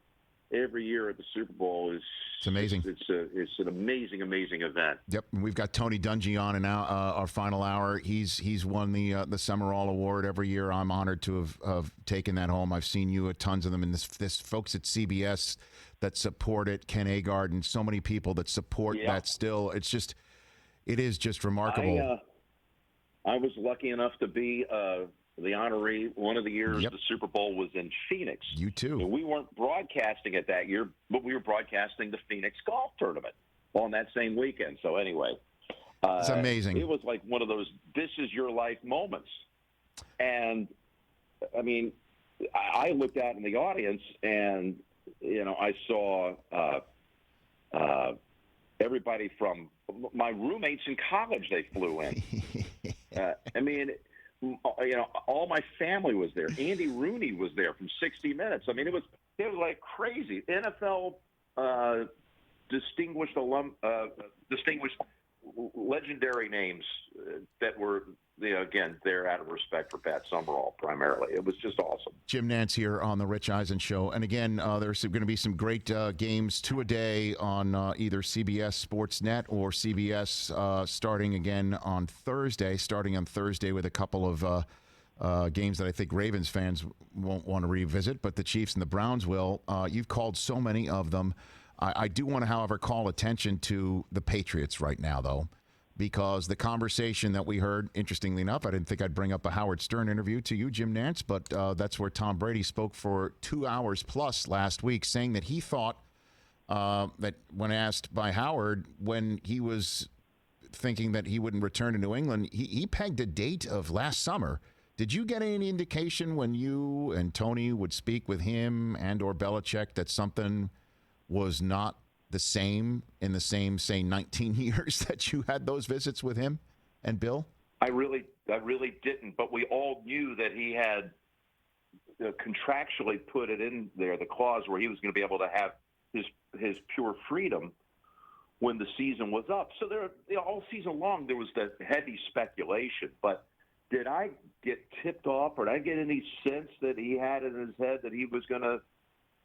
every year at the Super Bowl is amazing. It's an amazing event. Yep, and we've got Tony Dungy on, and now our final hour. He's won the Summerall Award every year. I'm honored to have taken that home. I've seen you at tons of them, and this folks at CBS that support it, Ken Agard, and so many people that support that still. It is just remarkable. I was lucky enough to be the honoree one of the years the Super Bowl was in Phoenix. You too. And we weren't broadcasting it that year, but we were broadcasting the Phoenix golf tournament on that same weekend. So anyway, it's amazing. It was like one of those "this is your life" moments. And I mean, I looked out in the audience, and I saw everybody from my roommates in college. They flew in. I mean, all my family was there. Andy Rooney was there from 60 Minutes. I mean, it was like crazy. NFL distinguished legendary names that were again there out of respect for Pat Summerall primarily. It was just awesome. Jim Nantz here on the Rich Eisen Show, and again, there's going to be some great games, 2 a day on either CBS Sports Net or CBS starting on Thursday with a couple of games that I think Ravens fans won't want to revisit, but the Chiefs and the Browns will. You've called so many of them. I do want to, however, call attention to the Patriots right now, though, because the conversation that we heard, interestingly enough, I didn't think I'd bring up a Howard Stern interview to you, Jim Nantz, but that's where Tom Brady spoke for 2 hours plus last week, saying that he thought that when asked by Howard when he was thinking that he wouldn't return to New England, he pegged a date of last summer. Did you get any indication when you and Tony would speak with him and or Belichick that something was not the same in the same, say, 19 years that you had those visits with him and Bill? I really didn't, but we all knew that he had contractually put it in there, the clause where he was going to be able to have his pure freedom when the season was up. So all season long there was the heavy speculation, but did I get tipped off or did I get any sense that he had in his head that he was going to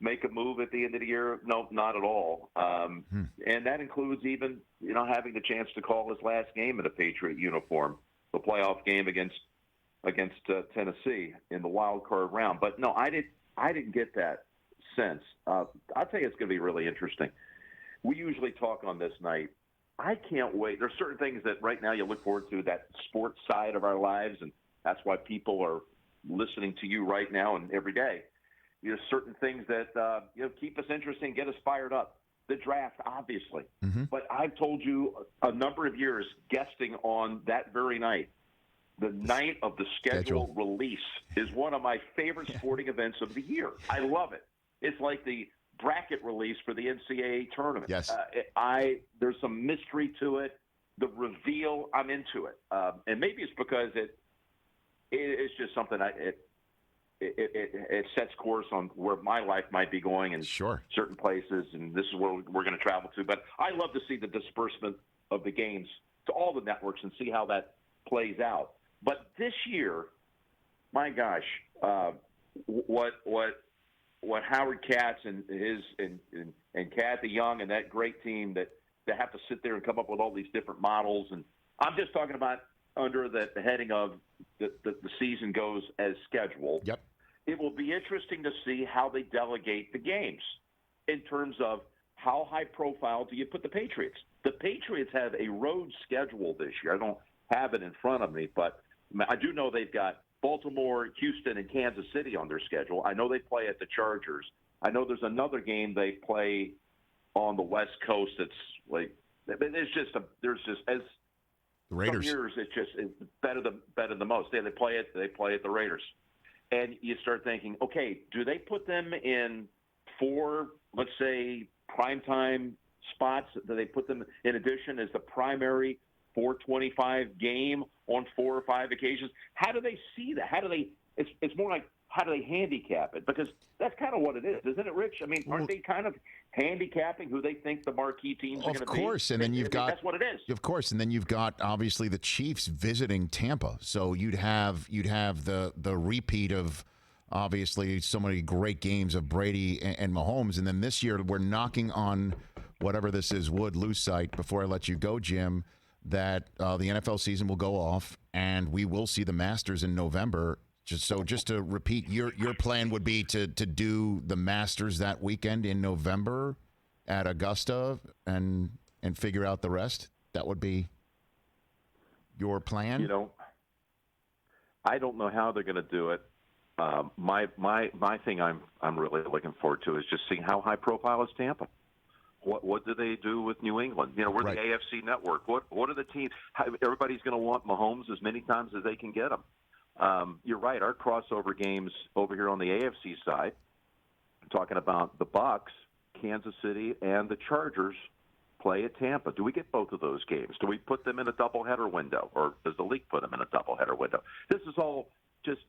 make a move at the end of the year? No, not at all. And that includes even, having the chance to call his last game in a Patriot uniform, the playoff game against Tennessee in the wild card round. But no, I didn't get that sense. I'll tell you, it's going to be really interesting. We usually talk on this night. I can't wait. There's certain things that right now you look forward to, that sports side of our lives, and that's why people are listening to you right now and every day. There's certain things that keep us interesting, get us fired up. The draft, obviously. Mm-hmm. But I've told you a number of years, guesting on that very night, the night of the schedule release is one of my favorite sporting events of the year. I love it. It's like the bracket release for the NCAA tournament. Yes. There's some mystery to it. The reveal, I'm into it. And maybe it's because it's just something it sets course on where my life might be going in certain places, and this is where we're going to travel to. But I love to see the disbursement of the games to all the networks and see how that plays out. But this year, my gosh, what Howard Katz and Kathy Young and that great team that they have to sit there and come up with all these different models. And I'm just talking about under the heading of the season goes as scheduled. Yep. It will be interesting to see how they delegate the games in terms of how high profile do you put the Patriots. The Patriots have a road schedule this year. I don't have it in front of me, but I do know they've got Baltimore, Houston, and Kansas City on their schedule. I know they play at the Chargers. I know there's another game they play on the West Coast that's like there's just as the Raiders. Some years it's better than most. They play at the Raiders. And you start thinking, okay, do they put them in 4, let's say, primetime spots? Do they put them in addition as the primary 4:25 game on 4 or 5 occasions? How do they see that? How do they? It's more like how do they handicap it? Because that's kind of what it is, isn't it, Rich? I mean, aren't they kind of handicapping who they think the marquee teams are going to be? Of course, and then you've got that's what it is. Of course, and then you've got obviously the Chiefs visiting Tampa, so you'd have the repeat of obviously so many great games of Brady and Mahomes. And then this year we're knocking on whatever this is, wood, loose site, before I let you go, Jim, that the NFL season will go off and we will see the Masters in November. Just to repeat, your plan would be to do the Masters that weekend in November at Augusta and figure out the rest. That would be your plan. You know, I don't know how they're going to do it. My thing I'm really looking forward to is just seeing how high profile is Tampa. What do they do with New England? You know, we're right. the AFC Network. What are the teams? Everybody's going to want Mahomes as many times as they can get him. You're right. Our crossover games over here on the AFC side, talking about the Bucs, Kansas City, and the Chargers play at Tampa. Do we get both of those games? Do we put them in a doubleheader window, or does the league put them in a doubleheader window? This is all just,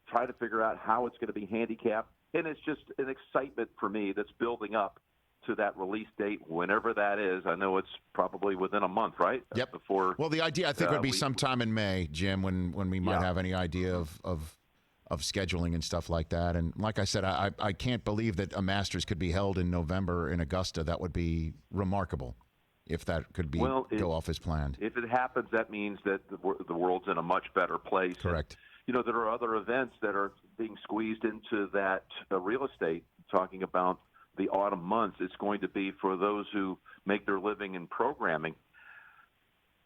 try to figure out how it's going to be handicapped, and it's just an excitement for me that's building up to that release date, whenever that is. I know it's probably within a month, right? Yep. Before. Well, the idea I think would be sometime in May, Jim, when we might have any idea of scheduling and stuff like that. And like I said, I can't believe that a Masters could be held in November in Augusta. That would be remarkable if that could be go off as planned. If it happens, that means that the world's in a much better place. Correct. And, there are other events that are being squeezed into that real estate, talking about the autumn months. It's going to be for those who make their living in programming.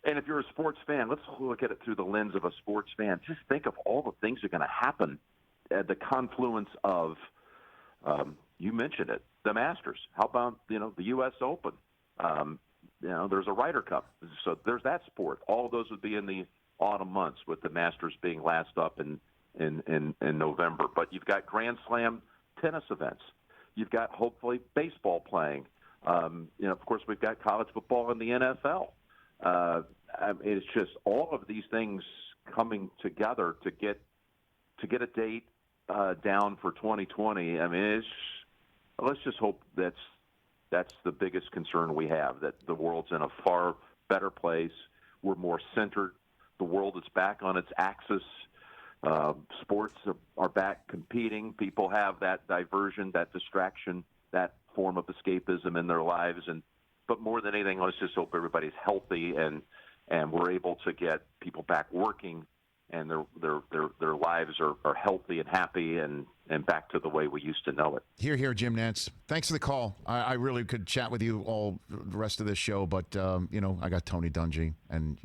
And if you're a sports fan, let's look at it through the lens of a sports fan. Just think of all the things that are going to happen at the confluence of, you mentioned it, the Masters. How about, the U.S. Open? There's a Ryder Cup. So there's that sport. All of those would be in the autumn months, with the Masters being last up in November. But you've got Grand Slam tennis events. You've got, hopefully, baseball playing. Of course, we've got college football in the NFL. It's just all of these things coming together to get a date down for 2020. I mean, let's just hope that's the biggest concern we have, that the world's in a far better place. We're more centered. The world is back on its axis. Sports are back competing. People have that diversion, that distraction, that form of escapism in their lives. But more than anything, let's just hope everybody's healthy and we're able to get people back working, and their lives are healthy and happy and back to the way we used to know it. Here, Jim Nantz. Thanks for the call. I really could chat with you all the rest of this show, but I got Tony Dungy, and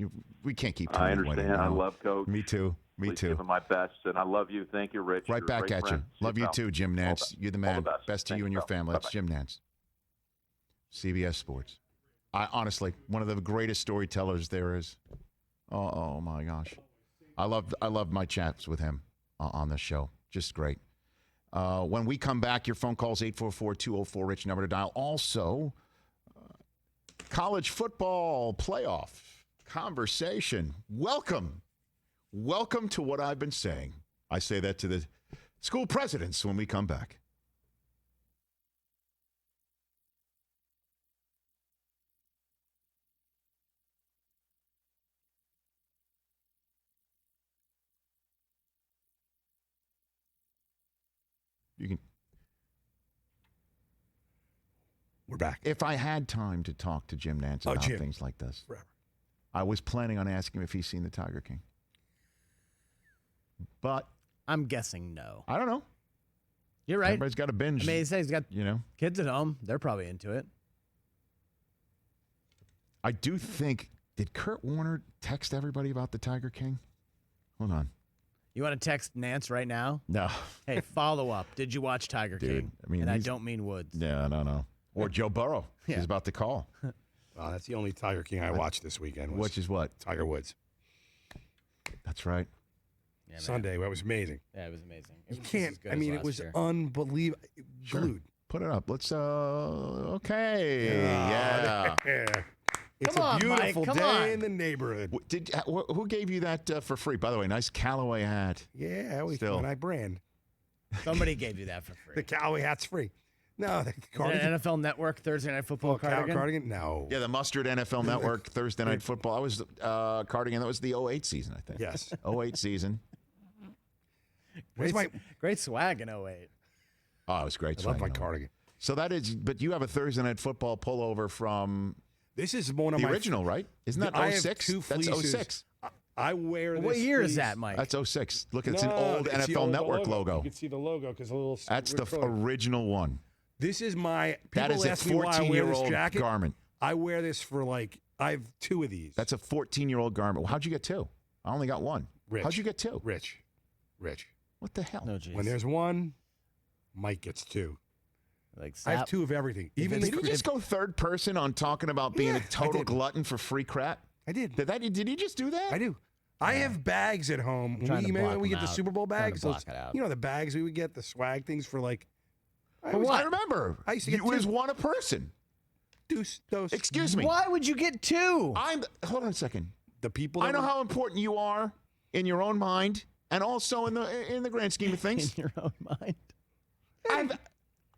we can't keep Tony I understand. waiting, I love Coach. Me too. Please give him my best, and I love you. Thank you, Rich. Right You're back a great at friend. you. Love you too, Jim Nantz. You're the man. All the best. To you and your family. It's Jim Nantz. CBS Sports. Honestly, one of the greatest storytellers there is. Oh my gosh. I love my chats with him on the show. Just great. When we come back, your phone call is 844-204-RICH, number to dial. Also, college football playoff conversation. Welcome to what I've been saying. I say that to the school presidents when we come back. We're back. If I had time to talk to Jim Nantz about things like this, forever. I was planning on asking him if he's seen the Tiger King. But I'm guessing no. I don't know. You're right. Everybody's got a binge. I mean, he's got kids at home. They're probably into it. I do think, did Kurt Warner text everybody about the Tiger King? Hold on. You want to text Nantz right now? No. Hey, follow up. Did you watch Tiger King? I mean, and I don't mean Woods. Yeah, no. Or Joe Burrow. Yeah. He's about to call. That's the only Tiger King I watched this weekend. Which is what? Tiger Woods. That's right. Yeah, Sunday. That was amazing. Yeah, it was amazing. You can't. I mean, it was unbelievable. Sure. Glued. Put it up. Let's. Okay. Yeah. It's Come a on, beautiful Mike, day in the neighborhood. Who gave you that for free? By the way, nice Callaway hat. Yeah, Still. when I brand. Somebody gave you that for free. The Callaway hat's free. No, the Is it cardigan. an NFL Network Thursday Night Football cardigan? Cardigan? No. Yeah, the Mustard NFL Network Thursday Night Football. I was cardigan. That was the 08 season, I think. Yes. 08 season. Great swag in 08. Oh, it was great. I love swag, my you know. cardigan. So that is, but you have a Thursday Night Football pullover from This is one of the my original, right? Isn't that I have 06? two That's fleeces. 06. I wear this. What year fleece. is that, Mike? That's 06. Look, it's an No, old it's the NFL old Network You logo. can see the logo because a little. That's the color. original one. This is my. That People is a ask me why I wear this 14-year-old jacket. garment. I wear this for I have two of these. That's a 14-year-old garment. How'd you get two? I only got one. Rich. How'd you get two? Rich. What the hell? No, geez. When there's one, Mike gets two. Like I have two of everything. Even Did you just go third person on talking about being a total glutton for free crap? I did. Did you just do that? I do. I have bags at home. trying to Remember block when we them get the out. Super Bowl Trying to bags? block it out. You know the bags we would get, the swag things for like. I remember. I used to get it was two. one a person. Those. Excuse me. Why would you get two? Hold on a second. The people. I know how important you are in your own mind and also in the grand scheme of things. In your own mind.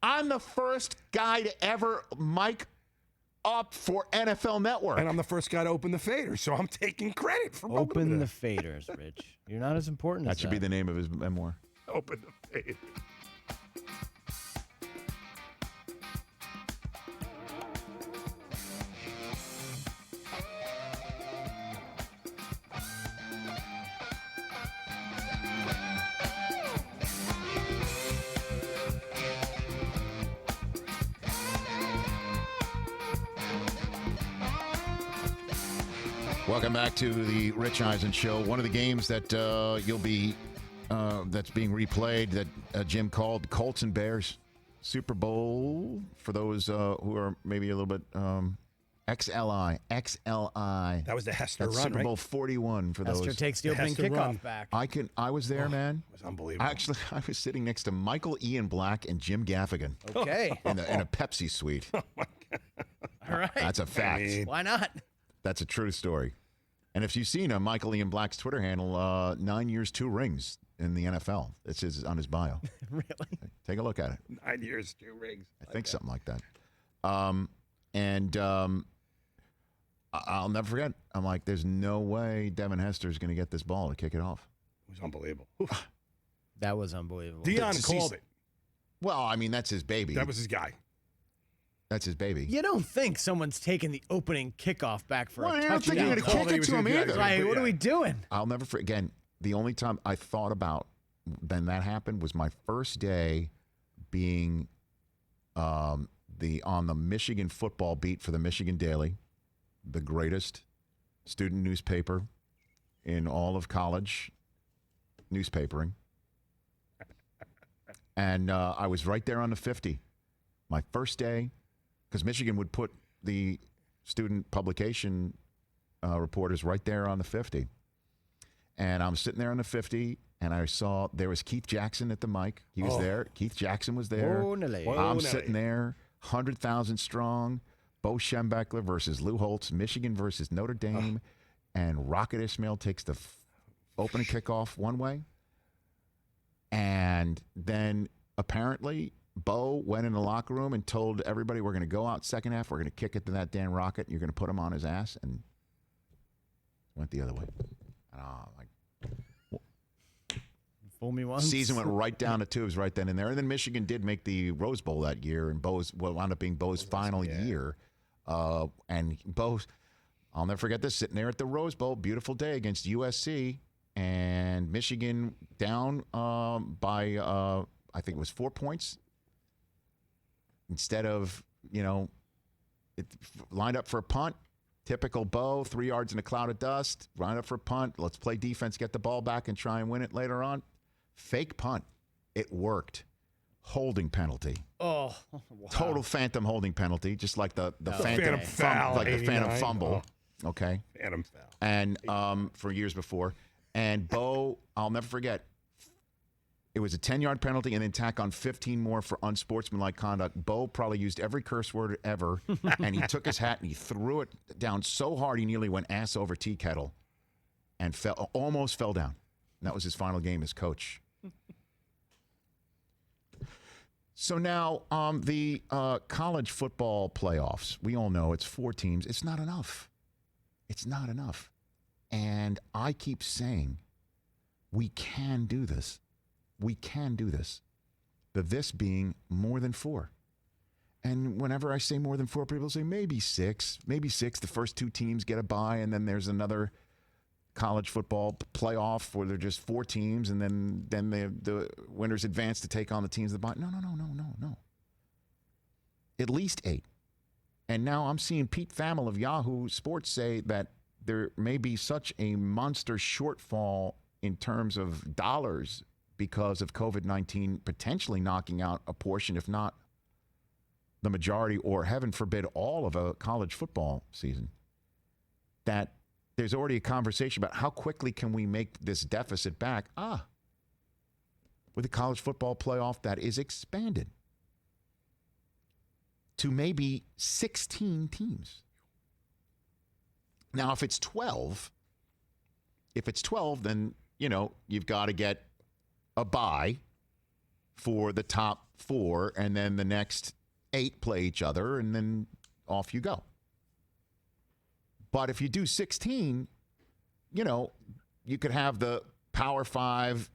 I'm the first guy to ever mic up for NFL Network. And I'm the first guy to open the fader, so I'm taking credit for Open the faders, Rich. You're not as important as That should be the name of his memoir. Open the fader. Welcome back to the Rich Eisen Show. One of the games that you'll be that's being replayed that Jim called Colts and Bears Super Bowl for those who are maybe a little bit XLI. That was the Hester That's run, Super right? Bowl 41 for those. Hester takes the opening Hester kickoff run. back. I was there, man. It was unbelievable. Actually, I was sitting next to Michael Ian Black and Jim Gaffigan Okay. in a Pepsi suite. All right. That's a fact. Why not? That's a true story. And if you've seen Michael Ian Black's Twitter handle, 9 years, 2 rings in the NFL. It's on his bio. Really? Take a look at it. 9 years, 2 rings. I think something like that. I'll never forget. I'm like, there's no way Devin Hester's going to get this ball to kick it off. It was unbelievable. That was unbelievable. Dion called it. Well, I mean, that's his baby. That was his guy. That's his baby. You don't think someone's taking the opening kickoff back for Well, a you don't think you're touchdown? going to kick it to him either. Right, what are we doing? I'll never forget. Again, the only time I thought about when that happened was my first day being on the Michigan football beat for the Michigan Daily, the greatest student newspaper in all of college newspapering. And I was right there on the 50. My first day, because Michigan would put the student publication reporters right there on the 50. And I'm sitting there on the 50, and I saw there was Keith Jackson at the mic. He was there. Keith Jackson was there. I'm sitting there, 100,000 strong. Bo Schembechler versus Lou Holtz, Michigan versus Notre Dame, and Rocket Ismail takes the opening kickoff one way. And then apparently Bo went in the locker room and told everybody, we're going to go out second half. We're going to kick it to that Dan Rocket. You're going to put him on his ass. And went the other way. Fool me once. Season went right down the tubes right then and there. And then Michigan did make the Rose Bowl that year, and wound up being Bo's final year. And Bo, I'll never forget this, sitting there at the Rose Bowl, beautiful day against USC, and Michigan down by, I think it was 4 points. Instead of, it lined up for a punt. Typical Bo, 3 yards in a cloud of dust, lined up for a punt. Let's play defense, get the ball back, and try and win it later on. Fake punt. It worked. Holding penalty. Oh, wow. Total phantom holding penalty, just like the phantom foul, like the phantom 89. fumble. Okay. Phantom foul. And for years before. And Bo, I'll never forget, it was a 10-yard penalty and then tack on 15 more for unsportsmanlike conduct. Bo probably used every curse word ever, and he took his hat and he threw it down so hard he nearly went ass over tea kettle and almost fell down. And that was his final game as coach. So now the college football playoffs, we all know it's 4 teams. It's not enough. It's not enough. And I keep saying we can do this. we can do this. The this being more than 4. And whenever I say more than 4, people say maybe 6. Maybe 6. The first 2 teams get a bye, and then there's another college football playoff where they're just 4 teams, and then the winners advance to take on the teams that bye. No. At least 8. And now I'm seeing Pete Thamel of Yahoo Sports say that there may be such a monster shortfall in terms of dollars because of COVID-19 potentially knocking out a portion, if not the majority, or heaven forbid, all of a college football season, that there's already a conversation about how quickly can we make this deficit back? With a college football playoff that is expanded to maybe 16 teams. Now, if it's 12, then, you've got to get a bye for the top 4, and then the next 8 play each other, and then off you go. But if you do 16, you could have the Power 5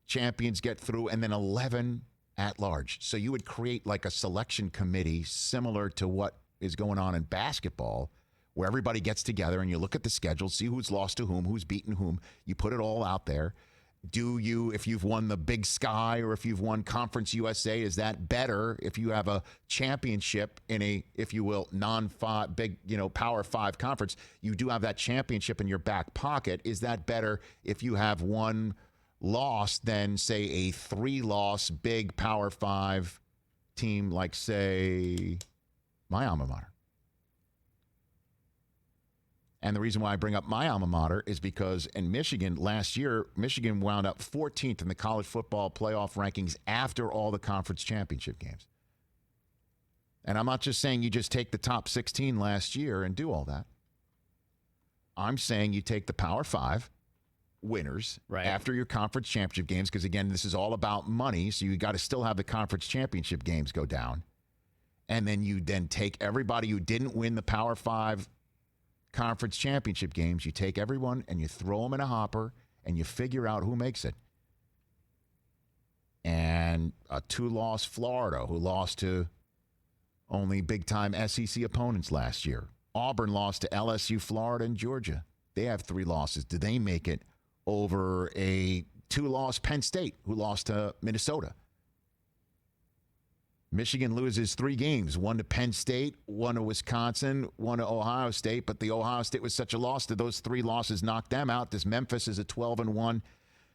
champions get through, and then 11 at large. So you would create like a selection committee similar to what is going on in basketball, where everybody gets together and you look at the schedule, see who's lost to whom, who's beaten whom. You put it all out there. If you've won the Big Sky or if you've won Conference USA, is that better if you have a championship in a, if you will, Power 5 conference? You do have that championship in your back pocket. Is that better if you have one loss than, say, a 3-loss big Power 5 team like, say, my alma mater? And the reason why I bring up my alma mater is because in Michigan last year, Michigan wound up 14th in the college football playoff rankings after all the conference championship games. And I'm not just saying you just take the top 16 last year and do all that. I'm saying you take the Power 5 winners after your conference championship games, because, again, this is all about money, so you got to still have the conference championship games go down. And then you take everybody who didn't win the Power 5 conference championship games, you take everyone and you throw them in a hopper and you figure out who makes it. And a 2-loss Florida, who lost to only big-time SEC opponents last year. Auburn lost to LSU, Florida, and Georgia. They have 3 losses. Do they make it over a 2-loss Penn State, who lost to Minnesota? Michigan loses 3 games, 1 to Penn State, 1 to Wisconsin, 1 to Ohio State, but the Ohio State was such a loss that those 3 losses knocked them out. This Memphis is a 12-1,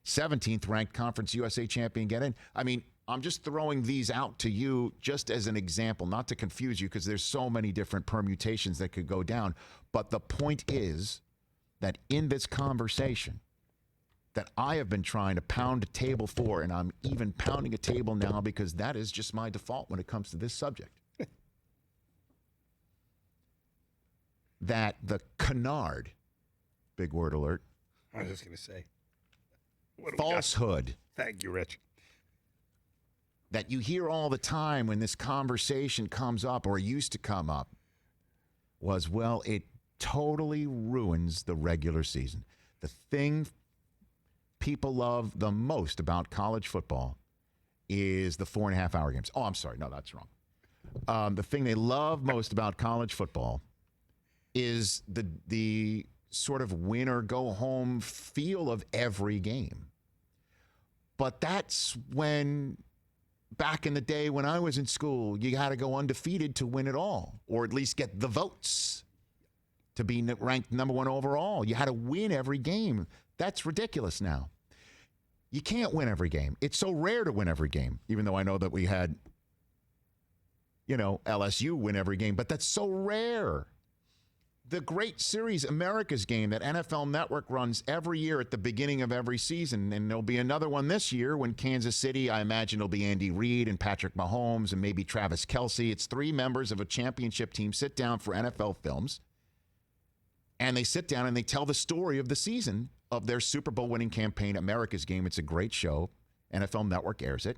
17th ranked Conference USA champion get in. I mean, I'm just throwing these out to you just as an example, not to confuse you, because there's so many different permutations that could go down. But the point is that in this conversation that I have been trying to pound a table for, and I'm even pounding a table now because that is just my default when it comes to this subject, that the canard, big word alert. I was just going to say. Falsehood. Thank you, Rich. That you hear all the time when this conversation comes up, or used to come up, was, well, it totally ruins the regular season. The thing people love the most about college football is the 4.5-hour games. Oh, I'm sorry. No, that's wrong. The thing they love most about college football is the sort of win or go home feel of every game. But that's when, back in the day when I was in school, you had to go undefeated to win it all, or at least get the votes to be ranked number 1 overall. You had to win every game. That's ridiculous now. You can't win every game. It's so rare to win every game, even though I know that we had, LSU win every game, but that's so rare. The great series, America's Game, that NFL Network runs every year at the beginning of every season, and there'll be another one this year when Kansas City, I imagine it'll be Andy Reid and Patrick Mahomes and maybe Travis Kelce. It's 3 members of a championship team sit down for NFL Films, and they sit down and they tell the story of the season of their Super Bowl winning campaign, America's Game. It's a great show. NFL Network airs it.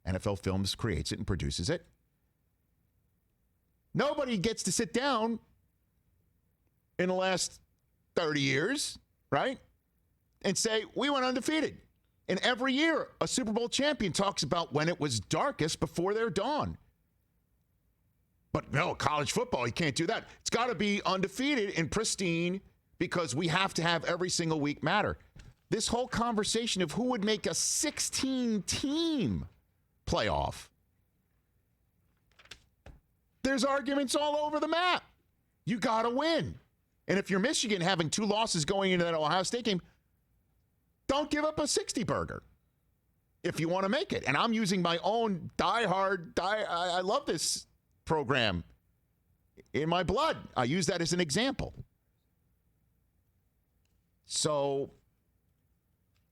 NFL Films creates it and produces it. Nobody gets to sit down in the last 30 years, right, and say, we went undefeated. And every year, a Super Bowl champion talks about when it was darkest before their dawn. But no, college football, you can't do that. It's got to be undefeated and pristine because we have to have every single week matter. This whole conversation of who would make a 16-team playoff, there's arguments all over the map. You got to win. And if you're Michigan having 2 losses going into that Ohio State game, don't give up a 60-burger if you want to make it. And I'm using my own I love this program in my blood. I use that as an example. So,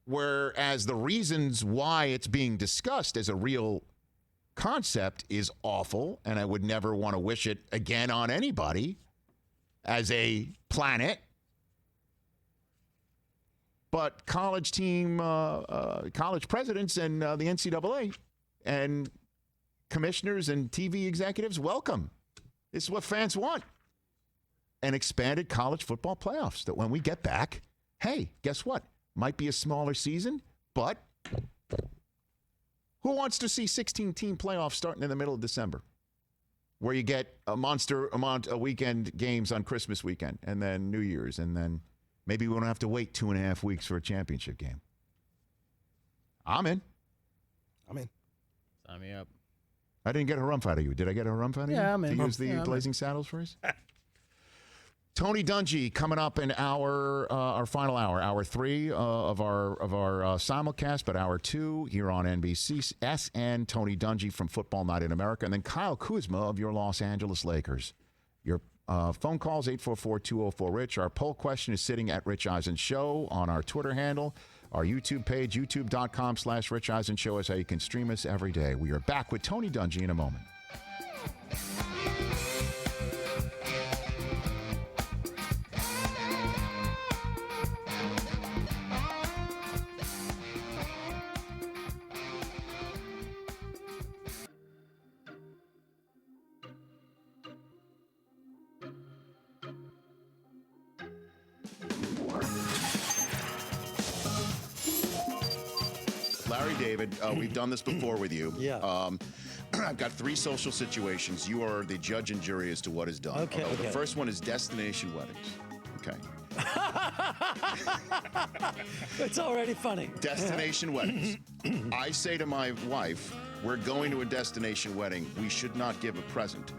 whereas the reasons why it's being discussed as a real concept is awful, and I would never want to wish it again on anybody as a planet, but college presidents and the NCAA and commissioners and TV executives, welcome. This is what fans want. An expanded college football playoffs that when we get back, hey, guess what? Might be a smaller season, but who wants to see 16-team playoffs starting in the middle of December where you get a monster amount of weekend games on Christmas weekend and then New Year's, and then maybe we don't have to wait 2.5 weeks for a championship game? I'm in. Sign me up. I didn't get a harumph out of you. Did I get a harumph out of you? Yeah, I'm in. To use the Blazing Saddles phrase? Tony Dungy coming up in our final hour, hour 3 of our simulcast, but hour 2 here on NBC SN. Tony Dungy from Football Night in America, and then Kyle Kuzma of your Los Angeles Lakers. Your phone calls 844-204-RICH. Our poll question is sitting at Rich Eisen Show on our Twitter handle. Our YouTube page, youtube.com/Rich Eisen Show, is how you can stream us every day. We are back with Tony Dungy in a moment. Larry David, we've done this before with you. Yeah. I've got 3 social situations. You are the judge and jury as to what is done. Okay. The first one is destination weddings. Okay. It's already funny. Destination weddings. I say to my wife, we're going to a destination wedding. We should not give a present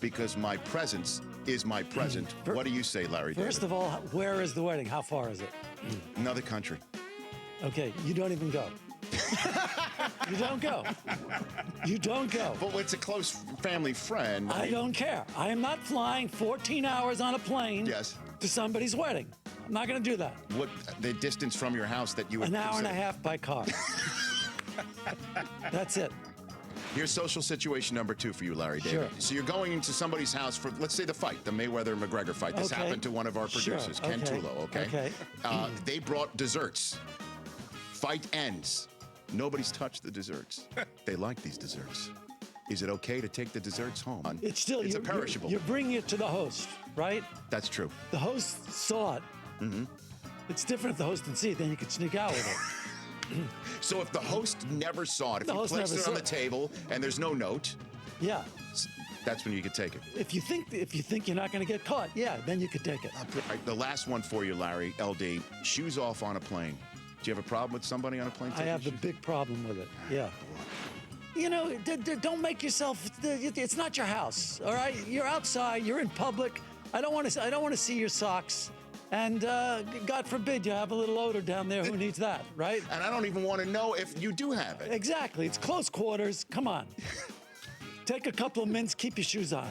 because my presence is my present. What do you say, Larry David? First of all, where is the wedding? How far is it? Another country. Okay, you don't even go. You don't go. You don't go. But it's a close family friend. I don't care. I am not flying 14 hours on a plane to somebody's wedding. I'm not going to do that. What the distance from your house that you would An hour and a half by car. That's it. Here's social situation number 2 for you, Larry David. Sure. So you're going into somebody's house for, let's say, the fight, the Mayweather-McGregor fight. This happened to one of our producers, Ken Tulo, okay? They brought desserts. Fight ends. Nobody's touched the desserts. They like these desserts. Is it okay to take the desserts home? It's a perishable. You're bringing it to the host, right? That's true. The host saw it. Mm-hmm. It's different if the host didn't see it, then you could sneak out with it. So if the host never saw it, if he placed it on the table and there's no note, that's when you could take it. If you think you're not going to get caught, then you could take it. Right, the last one for you, Larry, LD, shoes off on a plane. Do you have a problem with somebody on a plane? I have a big problem with it. Yeah. You know, don't make yourself. It's not your house, all right? You're outside. You're in public. I don't want to see your socks. And God forbid you have a little odor down there. Who needs that, right? And I don't even want to know if you do have it. Exactly. It's close quarters. Come on. Take a couple of minutes. Keep your shoes on.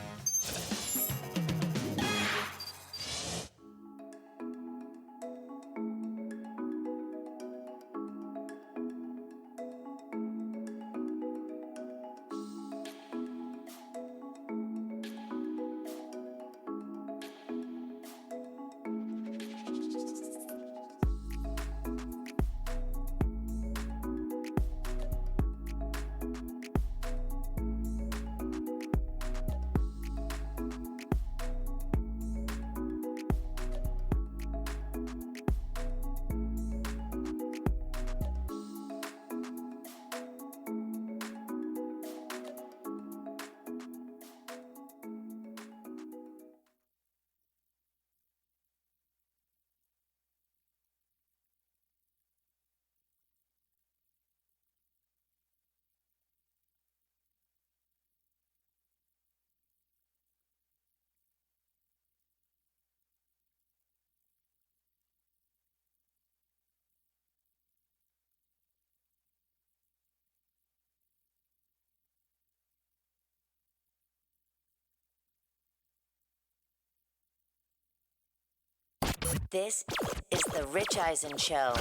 This is the Rich Eisen Show.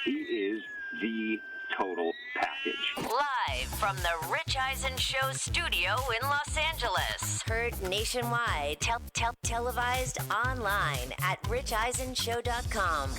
He is the total package. Live from the Rich Eisen Show studio in Los Angeles. Heard nationwide. Televised online at richeisenshow.com.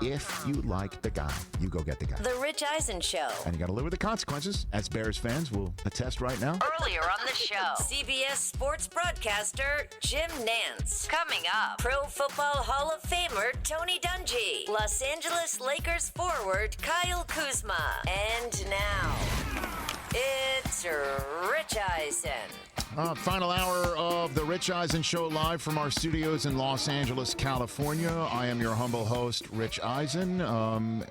If you like the guy, you go get the guy. The Rich Eisen Show. And you got to live with the consequences, as Bears fans will attest right now. Earlier on the show, CBS sports broadcaster Jim Nantz. Coming up, Pro Football Hall of Famer Tony Dungy. Los Angeles Lakers forward Kyle Kuzma. And now, it's Rich Eisen. Final hour of the Rich Eisen Show live from our studios in Los Angeles, California. I am your humble host, Rich Eisen.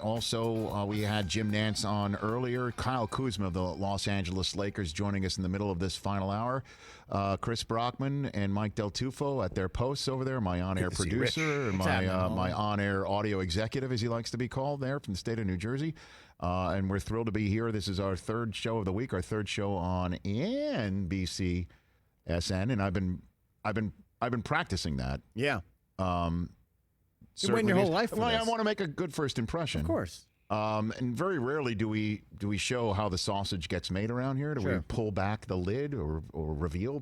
Also, we had Jim Nantz on earlier. Kyle Kuzma of the Los Angeles Lakers joining us in the middle of this final hour. Chris Brockman and Mike Del Tufo at their posts over there. My on-air producer and my on-air audio executive, as he likes to be called, there from the state of New Jersey. And we're thrilled to be here. This is our third show of the week, our third show on NBC SN, and I've been practicing that. Yeah. You win your whole life for well, this. I want to make a good first impression. Of course. And very rarely do we show how the sausage gets made around here. Do we pull back the lid or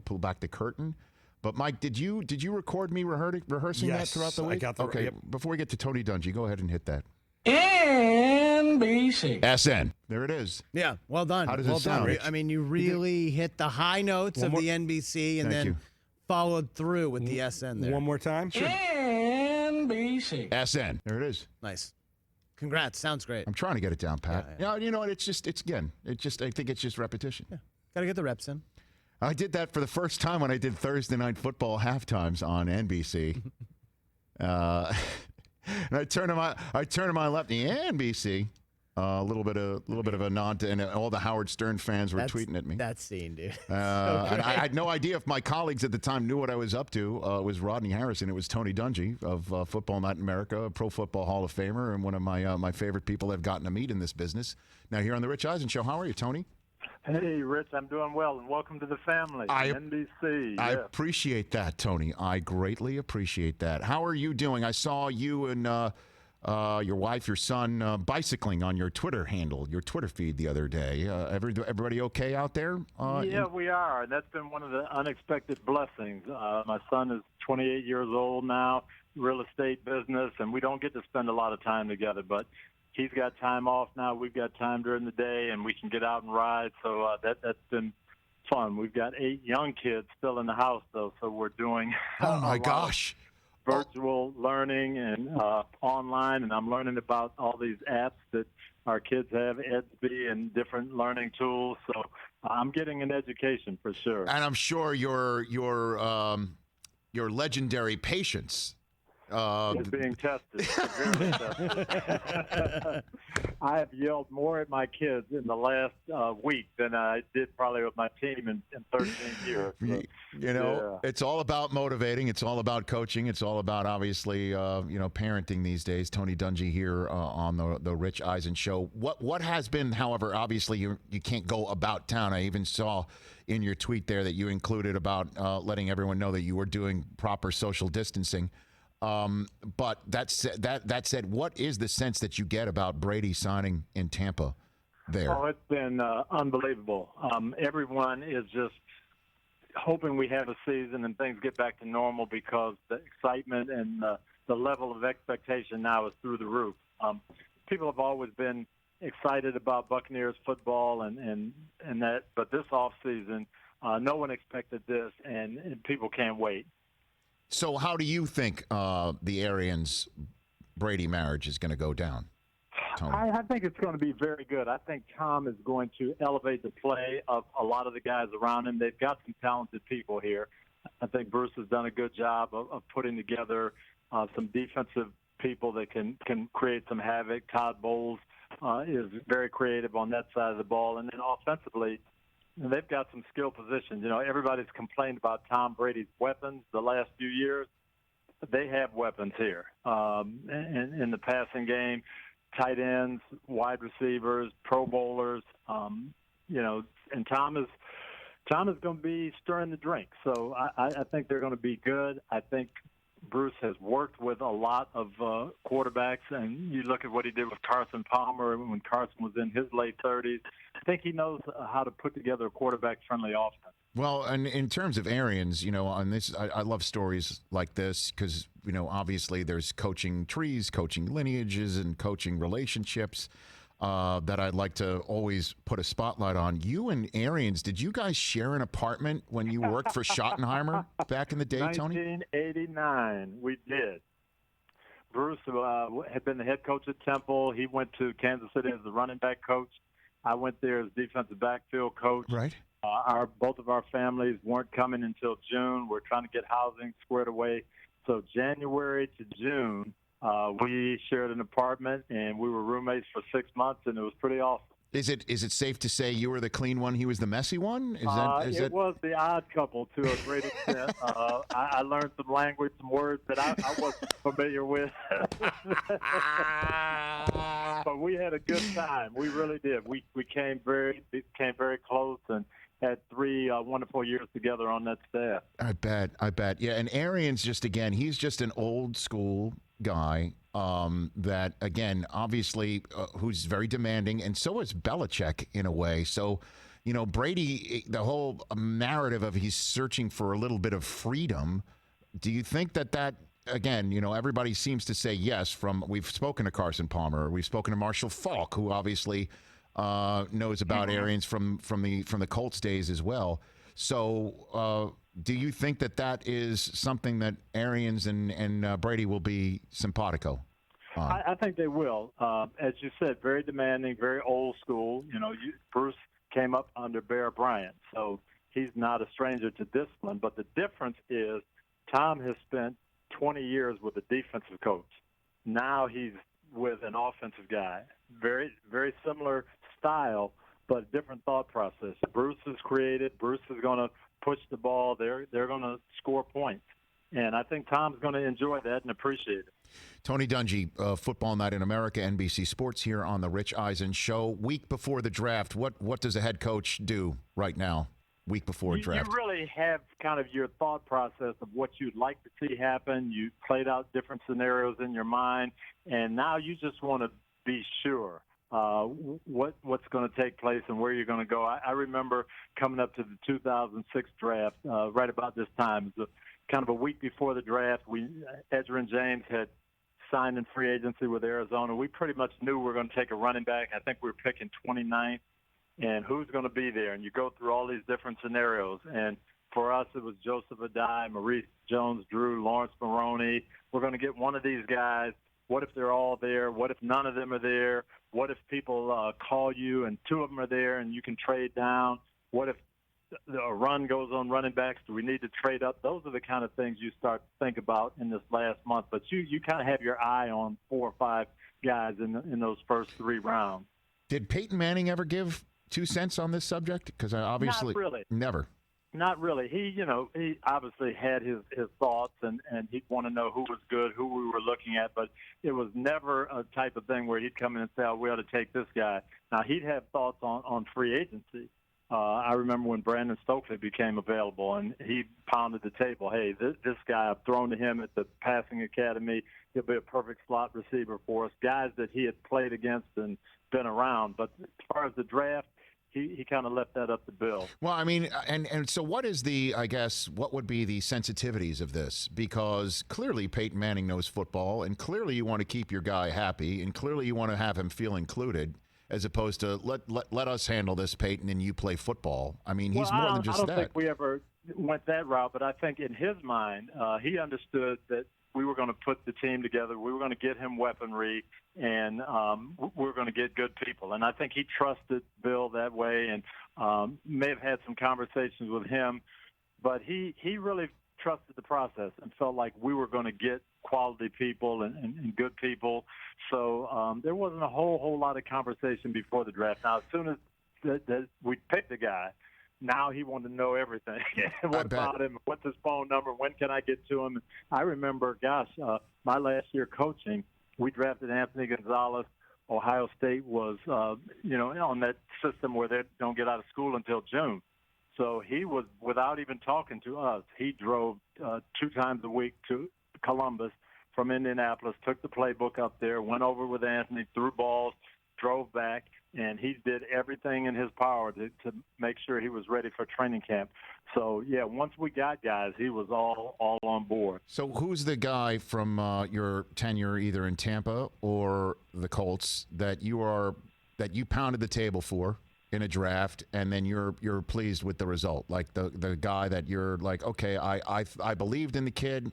pull back the curtain? But Mike, did you record me rehearsing that throughout the week? I got the okay. Before we get to Tony Dungy, go ahead and hit that. NBC. SN. There it is. Yeah, well done. How does well it sound, done. Rich? I mean, you really hit the high notes of the NBC and then followed through with the SN there. One more time? Sure. NBC. SN. There it is. Nice. Congrats. Sounds great. I'm trying to get it down, Pat. Yeah, you know what? I think it's just repetition. Yeah. Got to get the reps in. I did that for the first time when I did Thursday Night Football halftimes on NBC. And I turned to my left, NBC. A little bit of a nod to, and all the Howard Stern fans were tweeting at me. That scene, dude. And I had no idea if my colleagues at the time knew what I was up to. It was Rodney Harrison. It was Tony Dungy of Football Night in America, a Pro Football Hall of Famer, and one of my favorite people I've gotten to meet in this business. Now here on the Rich Eisen Show, how are you, Tony? Hey, Rich, I'm doing well, and welcome to the family, NBC. I appreciate that, Tony. I greatly appreciate that. How are you doing? I saw you and your wife, your son, bicycling on your Twitter handle, your Twitter feed the other day. Everybody okay out there? Yeah, we are. That's been one of the unexpected blessings. My son is 28 years old now, real estate business, and we don't get to spend a lot of time together, but he's got time off now. We've got time during the day, and we can get out and ride. So that's been fun. We've got 8 young kids still in the house, though, so we're doing virtual learning and online, and I'm learning about all these apps that our kids have, Edsby and different learning tools. So I'm getting an education for sure. And I'm sure your legendary patience is being tested. Severely tested. I have yelled more at my kids in the last week than I did probably with my team in 13 years. So, it's all about motivating. It's all about coaching. It's all about, obviously, parenting these days. Tony Dungy here on the Rich Eisen Show. What has been, however, obviously you can't go about town. I even saw in your tweet there that you included about letting everyone know that you were doing proper social distancing. But that said, what is the sense that you get about Brady signing in Tampa there? Oh, it's been unbelievable. Everyone is just hoping we have a season and things get back to normal because the excitement and the level of expectation now is through the roof. People have always been excited about Buccaneers football and that, but this offseason, no one expected this, and people can't wait. So how do you think the Arians-Brady marriage is going to go down, Tony? I think it's going to be very good. I think Tom is going to elevate the play of a lot of the guys around him. They've got some talented people here. I think Bruce has done a good job of putting together some defensive people that can create some havoc. Todd Bowles is very creative on that side of the ball. And then offensively, they've got some skill positions. Everybody's complained about Tom Brady's weapons the last few years. They have weapons here in the passing game, tight ends, wide receivers, Pro Bowlers. And Tom is going to be stirring the drink. So I think they're going to be good. I think Bruce has worked with a lot of quarterbacks, and you look at what he did with Carson Palmer when Carson was in his late 30s. I think he knows how to put together a quarterback-friendly offense. Well, and in terms of Arians, on this, I love stories like this because, obviously there's coaching trees, coaching lineages, and coaching relationships that I'd like to always put a spotlight on. You and Arians, did you guys share an apartment when you worked for Schottenheimer back in the day, Tony? 1989, we did. Bruce had been the head coach at Temple. He went to Kansas City as the running back coach. I went there as defensive backfield coach. Right. Both of our families weren't coming until June. We're trying to get housing squared away. So January to June, we shared an apartment, and we were roommates for 6 months, and it was pretty awesome. Is it safe to say you were the clean one, he was the messy one? It was the odd couple to a great extent. I learned some language, some words that I wasn't familiar with. But we had a good time. We really did. We became very close and had 3 wonderful years together on that staff. I bet. Yeah, and Arians, he's just an old school guy that, again, obviously, who's very demanding, and so is Belichick in a way. So, Brady, the whole narrative of he's searching for a little bit of freedom, do you think that again, everybody seems to say yes. We've spoken to Carson Palmer, we've spoken to Marshall Faulk, who obviously knows about Arians from the Colts days as well. So do you think that is something that Arians and Brady will be simpatico on? I think they will. As you said, very demanding, very old school. Bruce came up under Bear Bryant, so he's not a stranger to discipline. But the difference is Tom has spent 20 years with a defensive coach. Now he's with an offensive guy. Very, very similar style, but different thought process. Bruce is creative. Bruce is going to push the ball. They're going to score points. And I think Tom's going to enjoy that and appreciate it. Tony Dungy, Football Night in America, NBC Sports here on the Rich Eisen Show. Week before the draft, what does a head coach do right now, week before draft? You really have kind of your thought process of what you'd like to see happen. You played out different scenarios in your mind, and now you just want to be sure what's going to take place and where you're going to go. I remember coming up to the 2006 draft right about this time. It was kind of a week before the draft. Edgerrin James had signed in free agency with Arizona. We pretty much knew we were going to take a running back. I think we were picking 29th, and who's going to be there? And you go through all these different scenarios. And for us, it was Joseph Adai, Maurice Jones-Drew, Lawrence Maroney. We're going to get one of these guys. What if they're all there? What if none of them are there? What if people call you and 2 of them are there and you can trade down? What if a run goes on running backs? Do we need to trade up? Those are the kind of things you start to think about in this last month. But you kind of have your eye on 4 or 5 guys in those first 3 rounds. Did Peyton Manning ever give 2 cents on this subject? Because obviously not really. Never. Not really. He obviously had his thoughts, and he'd want to know who was good, who we were looking at, but it was never a type of thing where he'd come in and say, we ought to take this guy. Now, he'd have thoughts on free agency. I remember when Brandon Stokely became available, and he pounded the table. Hey, this guy, I've thrown to him at the passing academy. He'll be a perfect slot receiver for us. Guys that he had played against and been around. But as far as the draft, he kind of left that up to Bill. Well, I mean, and so what would be the sensitivities of this? Because clearly Peyton Manning knows football, and clearly you want to keep your guy happy, and clearly you want to have him feel included, as opposed to let us handle this, Peyton, and you play football. I mean, he's more than just that. I don't think we ever went that route, but I think in his mind, he understood that we were going to put the team together. We were going to get him weaponry, and we were going to get good people. And I think he trusted Bill that way, and may have had some conversations with him. But he really trusted the process and felt like we were going to get quality people and good people. So there wasn't a whole lot of conversation before the draft. Now, as soon as we picked the guy, now he wanted to know everything. What about him? What's his phone number? When can I get to him? I remember, my last year coaching, we drafted Anthony Gonzalez. Ohio State was, on that system where they don't get out of school until June. So he was, without even talking to us, he drove 2 times a week to Columbus from Indianapolis, took the playbook up there, went over with Anthony, threw balls, drove back, and he did everything in his power to make sure he was ready for training camp. So, yeah, once we got guys, he was all on board. So who's the guy from your tenure either in Tampa or the Colts that you pounded the table for in a draft, and then you're pleased with the result? Like the guy that you're like, okay, I believed in the kid,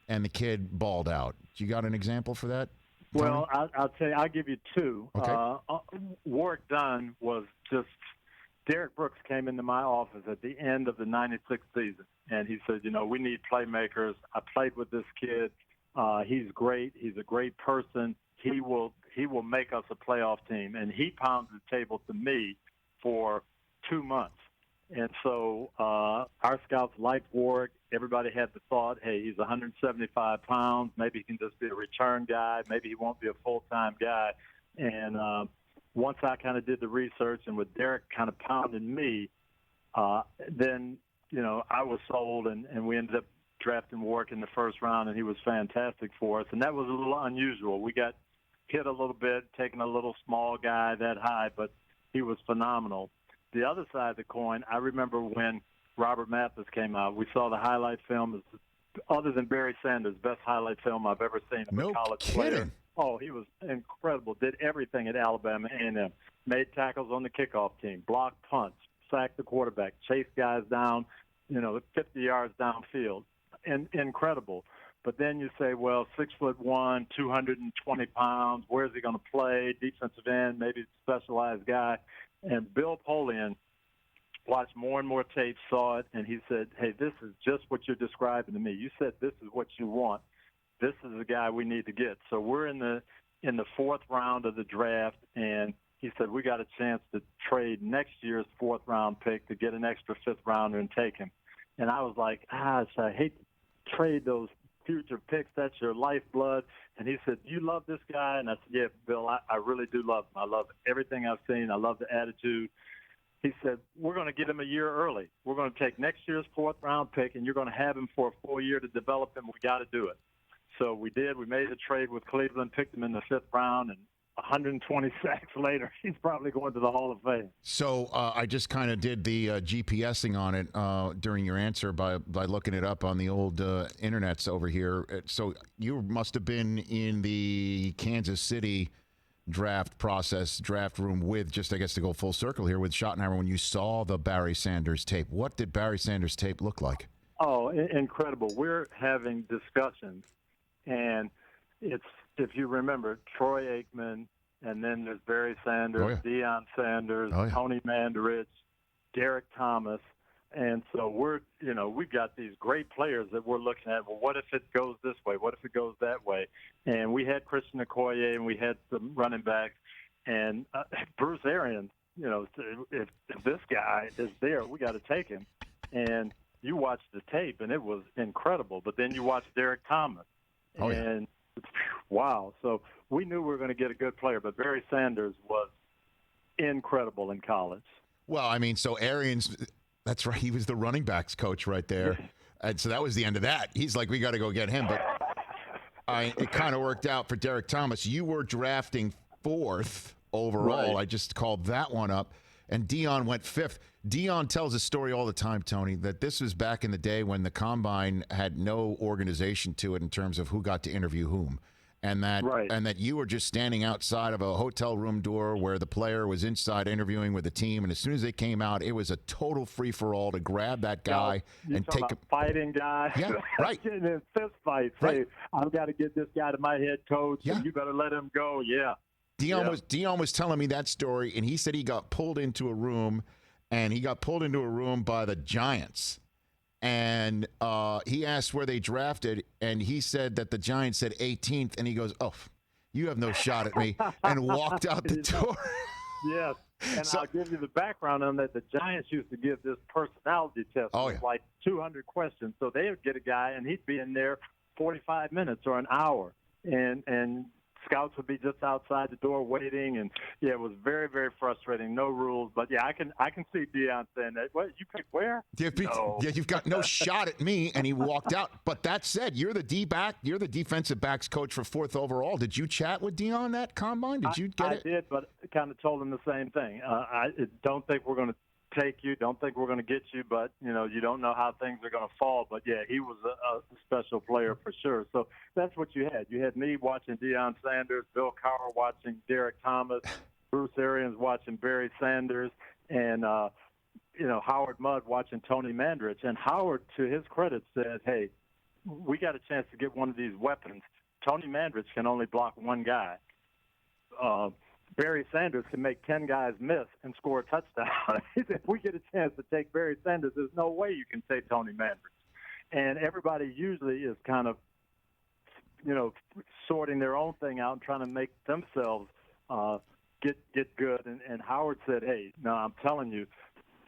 and the kid balled out. You got an example for that? Tony? Well, I'll tell you, I'll give you two. Okay. Warwick Dunn was just – Derek Brooks came into my office at the end of the 96 season, and he said, we need playmakers. I played with this kid. He's great. He's a great person. He will make us a playoff team. And he pounded the table to me for 2 months. And so our scouts liked Warwick. Everybody had the thought, hey, he's 175 pounds. Maybe he can just be a return guy. Maybe he won't be a full-time guy. And once I kind of did the research and with Derek kind of pounding me, then, I was sold, and we ended up drafting Warwick in the first round, and he was fantastic for us. And that was a little unusual. We got hit a little bit, taking a little small guy that high, but he was phenomenal. The other side of the coin, I remember when Robert Mathis came out, we saw the highlight film. Other than Barry Sanders, best highlight film I've ever seen of a college player. Oh, he was incredible. Did everything at Alabama A&M. Made tackles on the kickoff team, blocked punts, sacked the quarterback, chased guys down, 50 yards downfield. Incredible. But then you say, well, 6'1", 220 pounds, where's he going to play? Defensive end, maybe specialized guy. And Bill Polian watched more and more tapes, saw it, and he said, hey, this is just what you're describing to me. You said this is what you want. This is the guy we need to get. So we're in the fourth round of the draft, and he said we got a chance to trade next year's fourth-round pick to get an extra fifth-rounder and take him. And I was like, I hate to trade those future picks. That's your lifeblood. And he said, you love this guy? And I said, yeah, Bill, I really do love him. I love everything I've seen. I love the attitude. He said, we're going to get him a year early. We're going to take next year's fourth-round pick, and you're going to have him for a full year to develop him. We got to do it. So we did. We made a trade with Cleveland, picked him in the fifth round, and 120 sacks later, he's probably going to the Hall of Fame. So I just kind of did the GPSing on it during your answer by looking it up on the old internets over here. So you must have been in the Kansas City draft room with, just I guess to go full circle here, with Schottenheimer when you saw the Barry Sanders tape. What did Barry Sanders tape look like? Oh, incredible. We're having discussions, and it's, if you remember, Troy Aikman, and then there's Barry Sanders, Deion Sanders, Tony Mandarich, Derek Thomas. And so we've got these great players that we're looking at. Well, what if it goes this way? What if it goes that way? And we had Christian Okoye, and we had some running backs. And Bruce Arians, if this guy is there, we got to take him. And you watch the tape, and it was incredible. But then you watch Derek Thomas. And wow. So we knew we were going to get a good player, but Barry Sanders was incredible in college. Well, I mean, so Arians, that's right. He was the running backs coach right there. And so that was the end of that. He's like, we got to go get him. But it kind of worked out for Derek Thomas. You were drafting fourth overall. Right. I just called that one up. And Deion went fifth. Deion tells a story all the time, Tony, that this was back in the day when the Combine had no organization to it in terms of who got to interview whom. And that you were just standing outside of a hotel room door where the player was inside interviewing with the team. And as soon as they came out, it was a total free-for-all to grab that guy and take him. Fighting guy. Yeah, right. Getting in fist fights. Right. Hey, I've got to get this guy to my head coach, and you better let him go. Yeah. Deion was telling me that story, and he said he got pulled into a room, by the Giants. And he asked where they drafted, and he said that the Giants said 18th, and he goes, oh, you have no shot at me, and walked out the door. Yes, and I'll give you the background on that. The Giants used to give this personality test like 200 questions. So they would get a guy, and he'd be in there 45 minutes or an hour. And scouts would be just outside the door waiting, and it was very, very frustrating. No rules, but I can see Deion saying that. What, you pick where? No. Yeah, you've got no shot at me, and he walked out. But that said, you're the defensive backs coach for 4th overall. Did you chat with Deion that combine? Did you get it? I did, but kind of told him the same thing. I don't think we're going to take you. Don't think we're going to get you, but you don't know how things are going to fall. But yeah, he was a special player for sure. So that's what you had. You had me watching Deion Sanders, Bill Cowher watching Derek Thomas, Bruce Arians watching Barry Sanders, and Howard Mudd watching Tony Mandrich. And Howard, to his credit, said, "Hey, we got a chance to get one of these weapons. Tony Mandrich can only block one guy. Barry Sanders can make 10 guys miss and score a touchdown. If we get a chance to take Barry Sanders, there's no way you can take Tony Mandrich." And everybody usually is kind of, sorting their own thing out and trying to make themselves get good. And Howard said, "Hey, no, I'm telling you,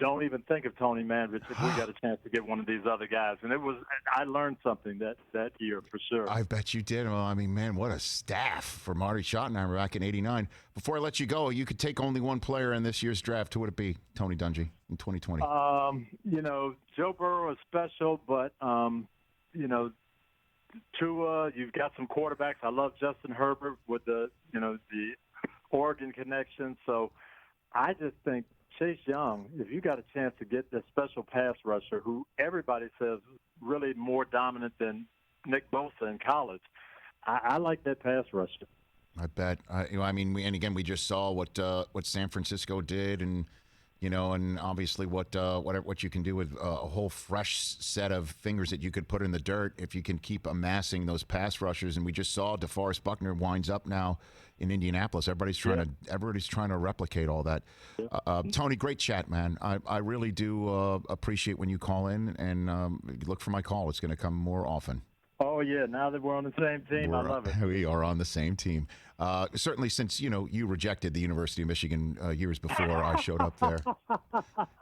don't even think of Tony Mandrich if we got a chance to get one of these other guys." And I learned something that year for sure. I bet you did. Well, I mean, man, what a staff for Marty Schottenheimer back in '89. Before I let you go, you could take only one player in this year's draft. Who would it be, Tony Dungy, in 2020? Joe Burrow is special, but, Tua, you've got some quarterbacks. I love Justin Herbert with the Oregon connection. So I just think Chase Young, if you got a chance to get this special pass rusher who everybody says really more dominant than Nick Bosa in college, I like that pass rusher. I bet. We just saw what San Francisco did, and and obviously what you can do with a whole fresh set of fingers that you could put in the dirt if you can keep amassing those pass rushers. And we just saw DeForest Buckner winds up now in Indianapolis. Everybody's trying to replicate all that. Tony, great chat, man. I really do appreciate when you call in, and look for my call. It's going to come more often. Oh, yeah. Now that we're on the same team, I love it. We are on the same team. Certainly since, you rejected the University of Michigan years before I showed up there.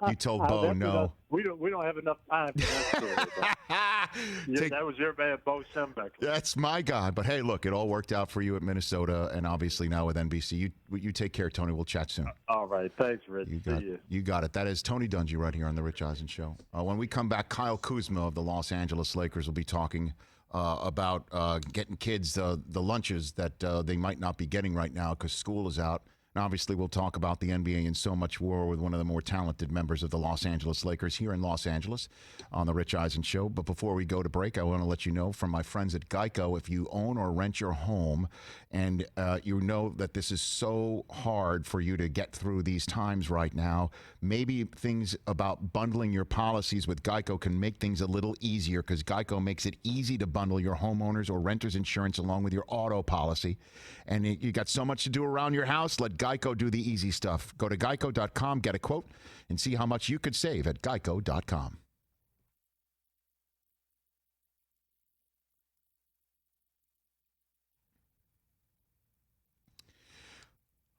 You told Bo no. We don't have enough time for that story. That was your man, Bo Schembechler. That's my guy. But, hey, look, it all worked out for you at Minnesota, and obviously now with NBC. You take care, Tony. We'll chat soon. All right. Thanks, Rich. You got it. That is Tony Dungy right here on The Rich Eisen Show. When we come back, Kyle Kuzma of the Los Angeles Lakers will be talking about getting kids the lunches that they might not be getting right now because school is out. And obviously, we'll talk about the NBA and so much more with one of the more talented members of the Los Angeles Lakers here in Los Angeles on The Rich Eisen Show. But before we go to break, I want to let you know from my friends at Geico, if you own or rent your home and you know that this is so hard for you to get through these times right now, maybe things about bundling your policies with Geico can make things a little easier, because Geico makes it easy to bundle your homeowners or renters insurance along with your auto policy. And you got so much to do around your house. Let Geico do the easy stuff. Go to geico.com, get a quote, and see how much you could save at geico.com.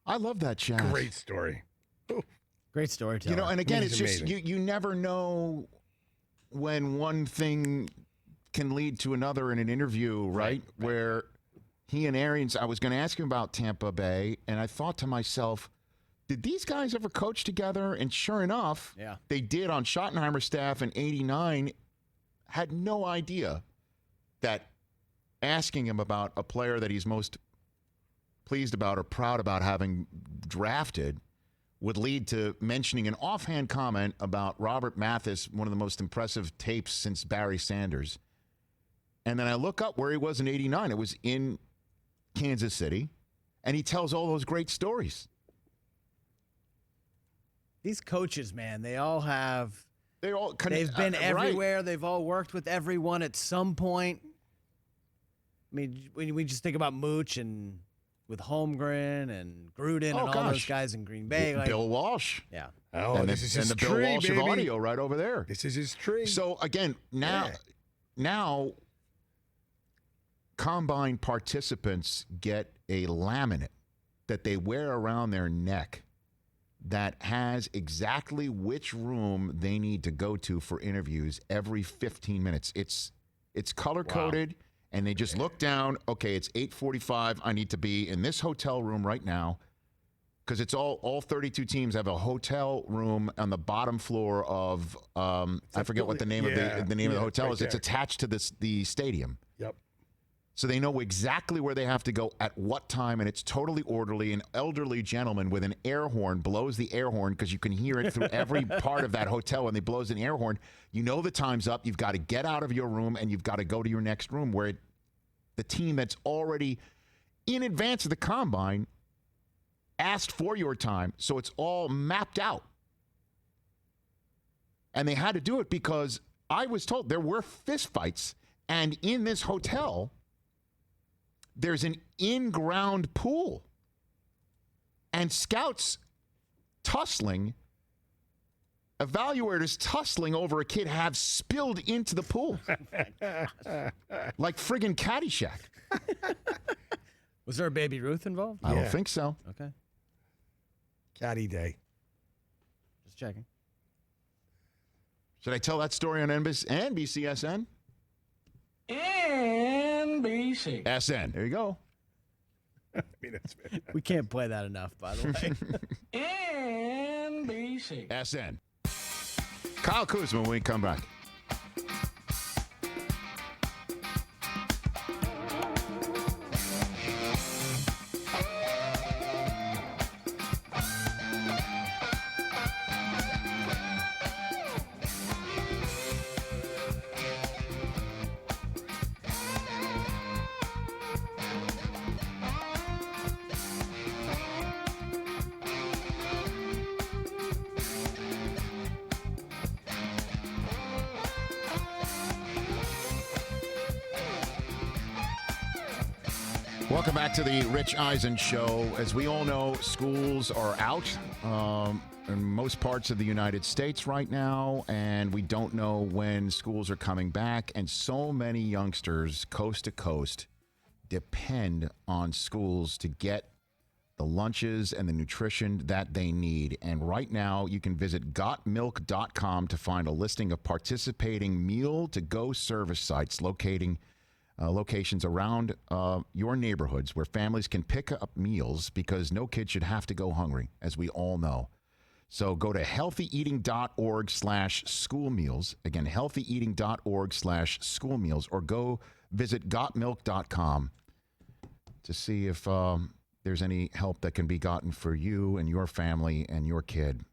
I love that chat. Great story. Great storytelling. And again, He's it's just you never know when one thing can lead to another in an interview, right? Where he and Arians, I was going to ask him about Tampa Bay, and I thought to myself, did these guys ever coach together? And sure enough, they did on Schottenheimer's staff in '89. Had no idea that asking him about a player that he's most pleased about or proud about having drafted would lead to mentioning an offhand comment about Robert Mathis, one of the most impressive tapes since Barry Sanders. And then I look up where he was in '89. It was in Kansas City, and he tells all those great stories. These coaches, man, they've been right. everywhere. They've all worked with everyone at some point. I mean, when we just think about Mooch and with Holmgren and Gruden and all those guys in Green Bay. Bill Walsh. Yeah. Oh, and this is his the tree, Bill Walsh baby. of audio right over there. This is his tree. So, again, now combine participants get a laminate that they wear around their neck that has exactly which room they need to go to for interviews every 15 minutes. It's color-coded, And they just look down. Okay, it's 8:45. I need to be in this hotel room right now. Because it's all 32 teams have a hotel room on the bottom floor of I forget what the name of the hotel is. It's attached to the stadium. Yep. So they know exactly where they have to go at what time, and it's totally orderly. An elderly gentleman with an air horn blows the air horn because you can hear it through every part of that hotel, and they blows an air horn. You know the time's up. You've got to get out of your room, and you've got to go to your next room where the team that's already in advance of the combine asked for your time, so it's all mapped out. And they had to do it because I was told there were fistfights, and in this hotel, there's an in-ground pool. And scouts tussling, evaluators tussling over a kid have spilled into the pool. Like friggin' Caddyshack. Was there a Baby Ruth involved? I don't think so. Okay. Caddy day. Just checking. Should I tell that story on NBCSN? NBC. SN. There you go. We can't play that enough, by the way. NBC. SN. Kyle Kuzma when we come back. Welcome back to the Rich Eisen Show. As we all know, schools are out in most parts of the United States right now, and we don't know when schools are coming back. And so many youngsters, coast to coast, depend on schools to get the lunches and the nutrition that they need. And right now, you can visit gotmilk.com to find a listing of participating meal-to-go service sites locations around your neighborhoods where families can pick up meals because no kid should have to go hungry, as we all know. So go to healthyeating.org/school meals. Again, healthyeating.org/school meals, or go visit gotmilk.com to see if there's any help that can be gotten for you and your family and your kid.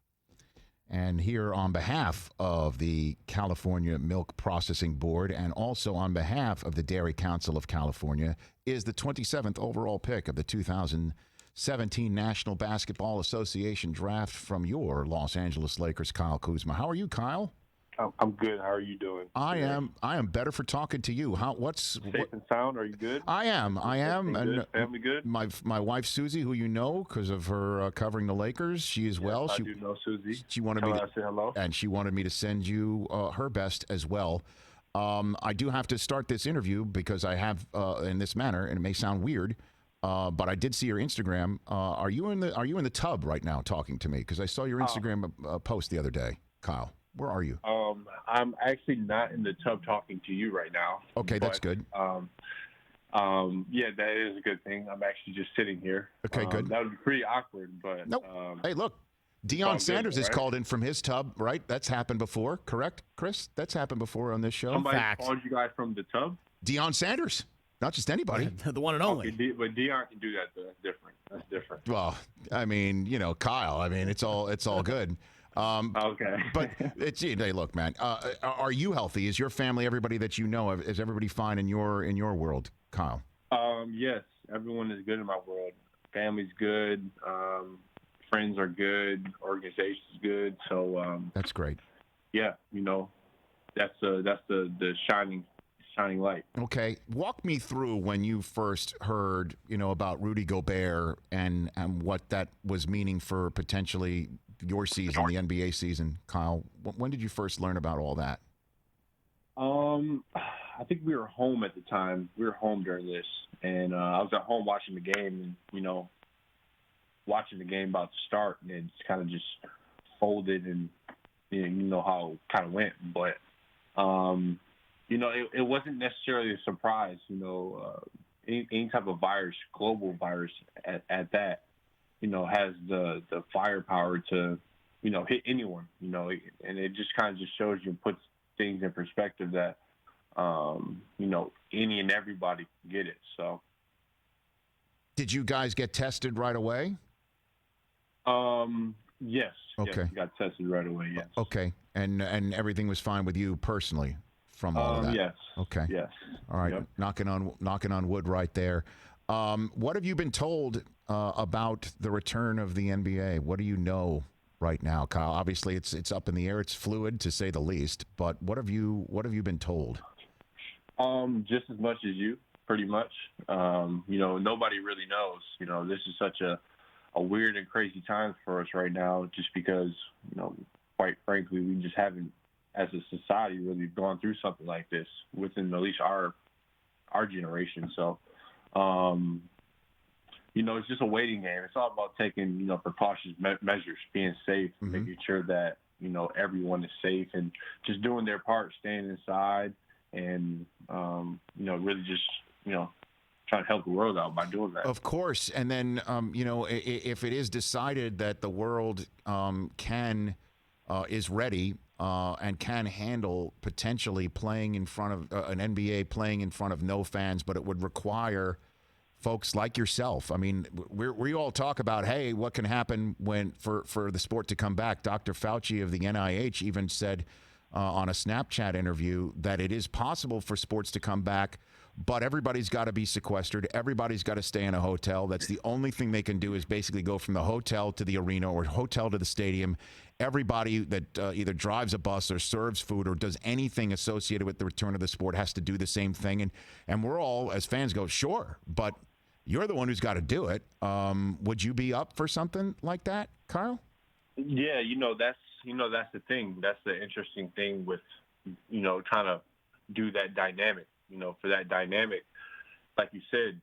And here on behalf of the California Milk Processing Board and also on behalf of the Dairy Council of California is the 27th overall pick of the 2017 National Basketball Association Draft from your Los Angeles Lakers, Kyle Kuzma. How are you, Kyle? I'm good. How are you doing? I am better for talking to you. Safe and sound? Are you good? I am. Good? Family good? My wife Susie, who you know because of her covering the Lakers, she is well. I do know Susie. She wanted me to say hello, and she wanted me to send you her best as well. I do have to start this interview because I have in this manner, and it may sound weird, but I did see your Instagram. Are you in the tub right now talking to me? Because I saw your Instagram post the other day, Kyle. Where are you? I'm actually not in the tub talking to you right now. Okay, that's good. Yeah, that is a good thing. I'm actually just sitting here. Okay, good. That would be pretty awkward, but nope. Hey, look, Deion Sanders is called in from his tub, right? That's happened before, correct, Chris? That's happened before on this show. Somebody called you guys from the tub? Deion Sanders, not just anybody. The one and only. Okay, but Deion can do that. That's different. That's different. Well, I mean, Kyle. I mean, it's all good. Okay. But hey, look, man. Are you healthy? Is your family, everybody that you know, is everybody fine in your world, Kyle? Yes, everyone is good in my world. Family's good. Friends are good. Organization's good. So that's great. Yeah, that's the shining light. Okay, walk me through when you first heard, about Rudy Gobert and what that was meaning for potentially your season, the NBA season, Kyle. When did you first learn about all that? I think we were home at the time. We were home during this, and I was at home watching the game, and watching the game about to start, and it's kind of just folded, and you know how it kind of went. But it wasn't necessarily a surprise. Any type of virus, global virus at that, has the firepower to, hit anyone, and it just kind of just shows you and puts things in perspective that, any and everybody can get it. So. Did you guys get tested right away? Yes. Okay. Yes, got tested right away. Yes. Okay. And everything was fine with you personally from all of that? Yes. Okay. Yes. All right. Yep. Knocking on wood right there. What have you been told about the return of the NBA? What do you know right now, Kyle? Obviously, it's up in the air. It's fluid, to say the least. But what have you been told? Just as much as you, pretty much. Nobody really knows. This is such a weird and crazy time for us right now, just because, quite frankly, we just haven't, as a society, really gone through something like this within at least our generation. So, it's just a waiting game. It's all about taking, precautions, measures, being safe, making sure that, everyone is safe, and just doing their part, staying inside, and, really just, trying to help the world out by doing that. Of course. And then, if it is decided that the world is ready and can handle potentially playing in front of an NBA, playing in front of no fans, but it would require folks like yourself. I mean, we all talk about, hey, what can happen for the sport to come back. Dr. Fauci of the NIH even said on a Snapchat interview that it is possible for sports to come back, but everybody's got to be sequestered. Everybody's got to stay in a hotel. That's the only thing they can do, is basically go from the hotel to the arena or hotel to the stadium. Everybody that either drives a bus or serves food or does anything associated with the return of the sport has to do the same thing. And we're all, as fans, go, sure, but you're the one who's got to do it. Would you be up for something like that, Kyle? Yeah, that's the thing. That's the interesting thing with, trying to do that dynamic. For that dynamic, like you said,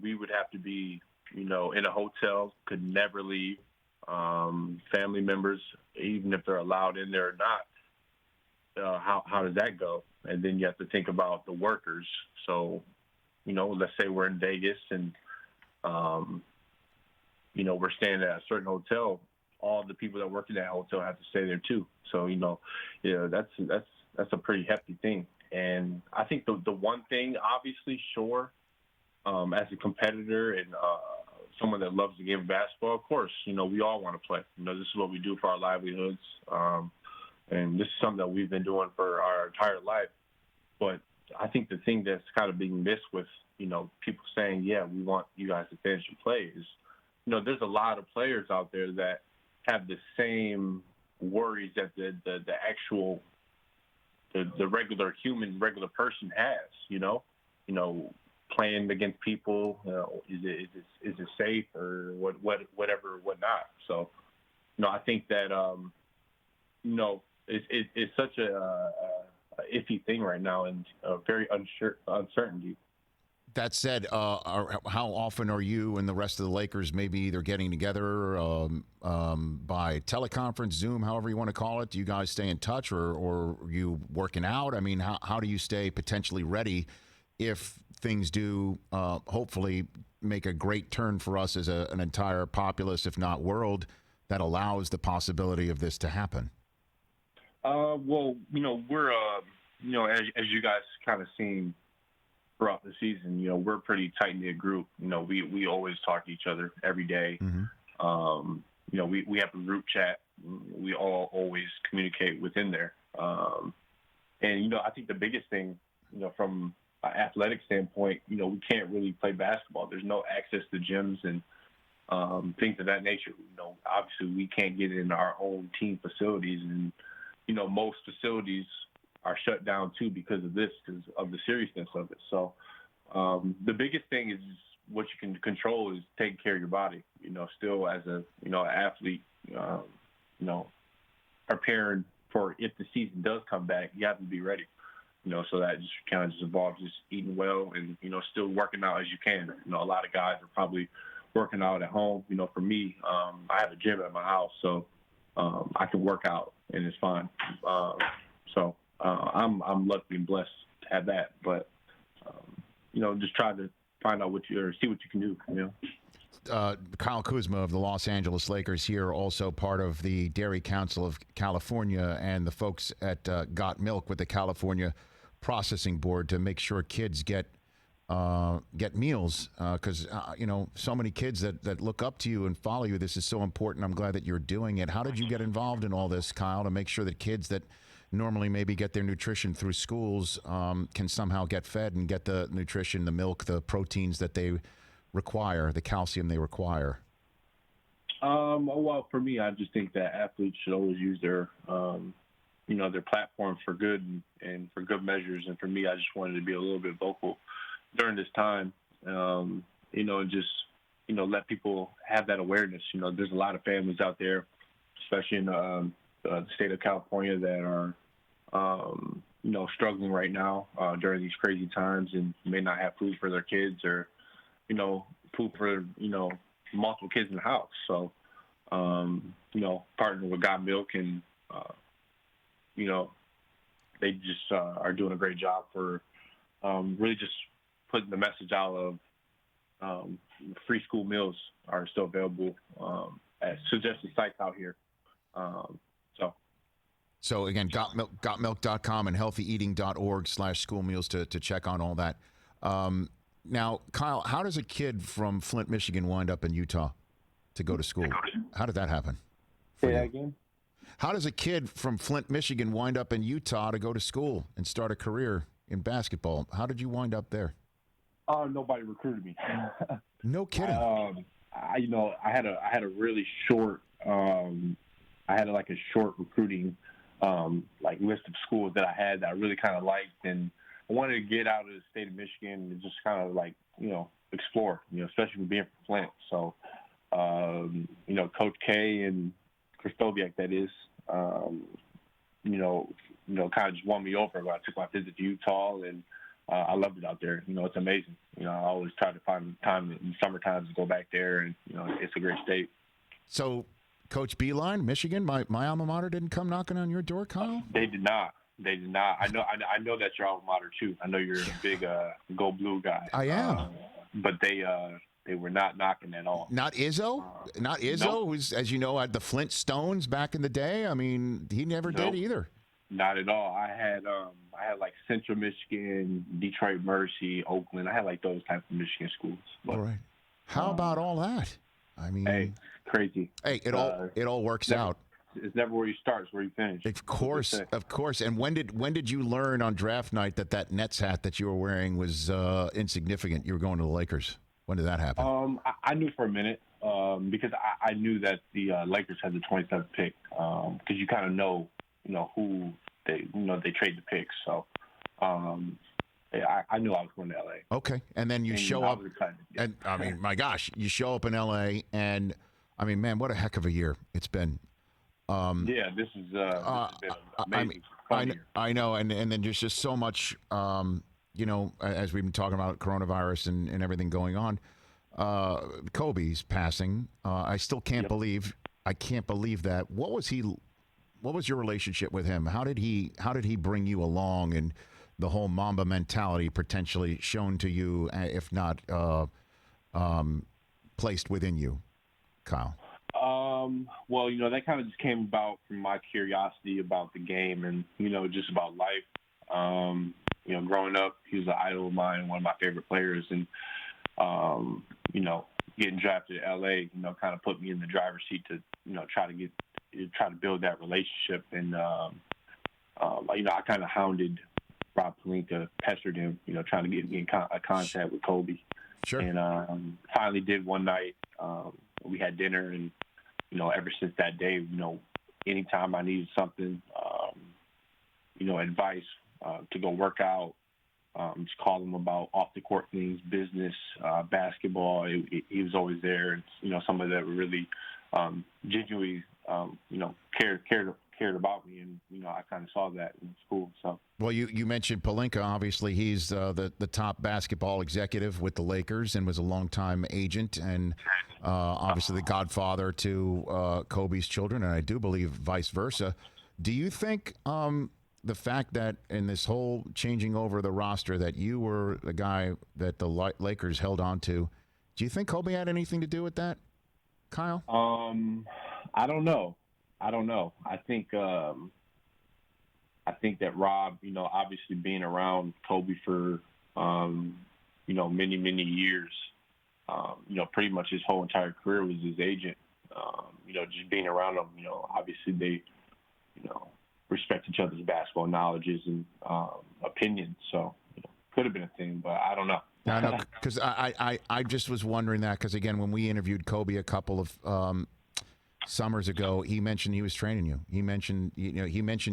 we would have to be, in a hotel, could never leave. Family members, even if they're allowed in there or not, how does that go? And then you have to think about the workers. So, let's say we're in Vegas and, we're staying at a certain hotel. All the people that work in that hotel have to stay there too. So, that's a pretty hefty thing. And I think the one thing, obviously, sure, as a competitor and someone that loves the game of basketball, of course, we all want to play. This is what we do for our livelihoods. And this is something that we've been doing for our entire life. But I think the thing that's kind of being missed with, people saying, yeah, we want you guys to finish and play is, there's a lot of players out there that have the same worries that the actual the regular person has, playing against people, is it safe or whatever, whatnot. So, I think that, it's such a iffy thing right now, and very uncertainty. That said, how often are you and the rest of the Lakers maybe either getting together by teleconference, Zoom, however you want to call it? Do you guys stay in touch, or are you working out? I mean, how do you stay potentially ready if things do hopefully make a great turn for us as an entire populace, if not world, that allows the possibility of this to happen? Well, we're, as you guys kind of seen throughout the season, we're a pretty tight-knit group. We always talk to each other every day. Mm-hmm. We have a group chat. We all always communicate within there. And, I think the biggest thing, from an athletic standpoint, we can't really play basketball. There's no access to gyms and things of that nature. Obviously we can't get in our own team facilities, and, most facilities are shut down too because of this, because of the seriousness of it. So the biggest thing is what you can control is taking care of your body. Still as a athlete, preparing for if the season does come back, you have to be ready. So that just kind of just involves just eating well and still working out as you can. A lot of guys are probably working out at home. For me, I have a gym at my house, so I can work out and it's fine. I'm lucky and blessed to have that. But just try to find out see what you can do. Kyle Kuzma of the Los Angeles Lakers here, also part of the Dairy Council of California and the folks at Got Milk with the California Processing Board to make sure kids get meals because so many kids that look up to you and follow you. This is so important. I'm glad that you're doing it. How did you get involved in all this, Kyle, to make sure that kids that normally maybe get their nutrition through schools can somehow get fed and get the nutrition, the milk, the proteins that they require, the calcium they require? Well, for me, I just think that athletes should always use their their platform for good and for good measures. And for me, I just wanted to be a little bit vocal during this time, and just let people have that awareness. There's a lot of families out there, especially in the state of California, that are struggling right now during these crazy times and may not have food for their kids or food for multiple kids in the house. So partnering with Got Milk and they just are doing a great job for really just putting the message out of free school meals are still available at suggested sites out here. So again, gotmilk.com and healthyeating.org/school meals to check on all that. Now, Kyle, how does a kid from Flint, Michigan wind up in Utah to go to school? How did that happen? Say that again? How does a kid from Flint, Michigan wind up in Utah to go to school and start a career in basketball? How did you wind up there? Nobody recruited me. No kidding. I had a really short, I had a short recruiting list of schools that I had that I really kind of liked, and I wanted to get out of the state of Michigan and just kind of explore, especially being from Flint. So, Coach K and Kristoviak, that is, kind of just won me over when I took my visit to Utah, and I loved it out there. It's amazing. I always try to find time in summertime to go back there, and it's a great state. So, Coach Beeline, Michigan, my alma mater, didn't come knocking on your door, Kyle? They did not. I know that's your alma mater too. I know you're a big Go Blue guy. I am. But they were not knocking at all. Not Izzo? Not Izzo, nope. Who's, as you know, had the Flint Stones back in the day. I mean, he never did either. Not at all. I had Central Michigan, Detroit Mercy, Oakland. I had those types of Michigan schools. But, all right. How about all that? I mean, hey, crazy. Hey, it all works out. It's never where you start; it's where you finish. Of course. And when did you learn on draft night that Nets hat that you were wearing was insignificant? You were going to the Lakers. When did that happen? I knew for a minute because I knew that the Lakers had the 27th pick because you kind of know who they trade the picks. So I knew I was going to LA. Okay, and then you show up, and I mean, my gosh, you show up in LA, and I mean, man, what a heck of a year it's been. This has been amazing. I know, and then there's just so much, as we've been talking about coronavirus and everything going on. Kobe's passing. I still can't believe. I can't believe that. What was your relationship with him? How did he bring you along, and the whole Mamba mentality potentially shown to you, if not placed within you, Kyle? Well, that kind of just came about from my curiosity about the game and, just about life. Growing up, he was an idol of mine, one of my favorite players. And, getting drafted to LA, kind of put me in the driver's seat to, try to build that relationship. And, I kind of hounded Rob Pelinka, pestered him, trying to get in contact with Kobe. Sure. And finally did one night. We had dinner, and ever since that day, anytime I needed something, advice to go work out, just call him about off the court things, business, basketball. He was always there. And, somebody that really genuinely, cared about me, and I kind of saw that in school. So. Well, you mentioned Pelinka. Obviously, he's the top basketball executive with the Lakers and was a longtime agent, and obviously the godfather to Kobe's children, and I do believe vice versa. Do you think the fact that in this whole changing over the roster that you were the guy that the Lakers held on to, do you think Kobe had anything to do with that, Kyle? I don't know. I think that Rob, obviously being around Kobe for, many, many years, pretty much his whole entire career was his agent. Just being around him, obviously they, respect each other's basketball knowledges and opinions. So could have been a thing, but I don't know. No, because I just was wondering that because, again, when we interviewed Kobe a couple of summers ago, he mentioned he was training you. He mentioned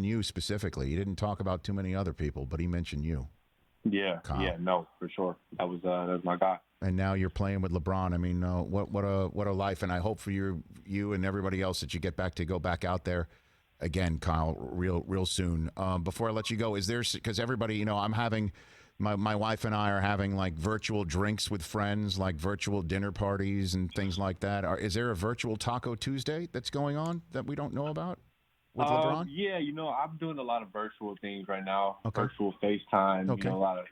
you specifically. He didn't talk about too many other people, but he mentioned you. Yeah, Kyle. Yeah, no, for sure. That was my guy. And now you're playing with LeBron. I mean, what a life! And I hope for you and everybody else that you get back to go back out there again, Kyle, real soon. Before I let you go, is there, because everybody, I'm having. My wife and I are having like virtual drinks with friends, like virtual dinner parties and things like that. Is there a virtual Taco Tuesday that's going on that we don't know about with LeBron? Yeah, I'm doing a lot of virtual things right now. Okay. Virtual FaceTime, Okay. a lot of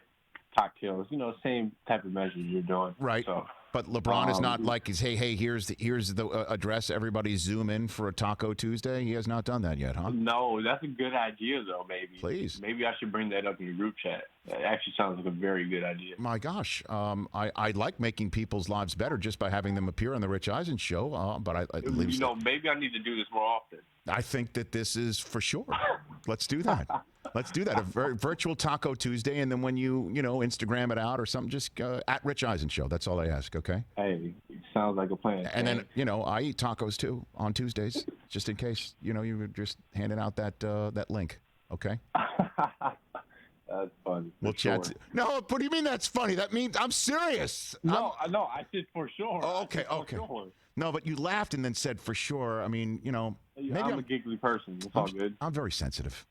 cocktails, same type of measures you're doing. Right. So, but LeBron is not like, hey, here's the address. Everybody zoom in for a Taco Tuesday. He has not done that yet, huh? No, that's a good idea, though, maybe. Please. Maybe I should bring that up in your group chat. That actually sounds like a very good idea. My gosh. I like making people's lives better just by having them appear on the Rich Eisen show. But maybe I need to do this more often. I think that this is for sure. Let's do that. Let's do that. A virtual Taco Tuesday, and then when you Instagram it out or something, just at Rich Eisen Show. That's all I ask. Okay. Hey, it sounds like a plan. And then I eat tacos too on Tuesdays, just in case you were just handing out that link. Okay. That's funny. We'll chat. No, what do you mean that's funny? That means I'm serious. No, I said for sure. Oh, okay. Sure. No, but you laughed and then said for sure. I mean, maybe I'm a giggly person. It's all good. I'm very sensitive.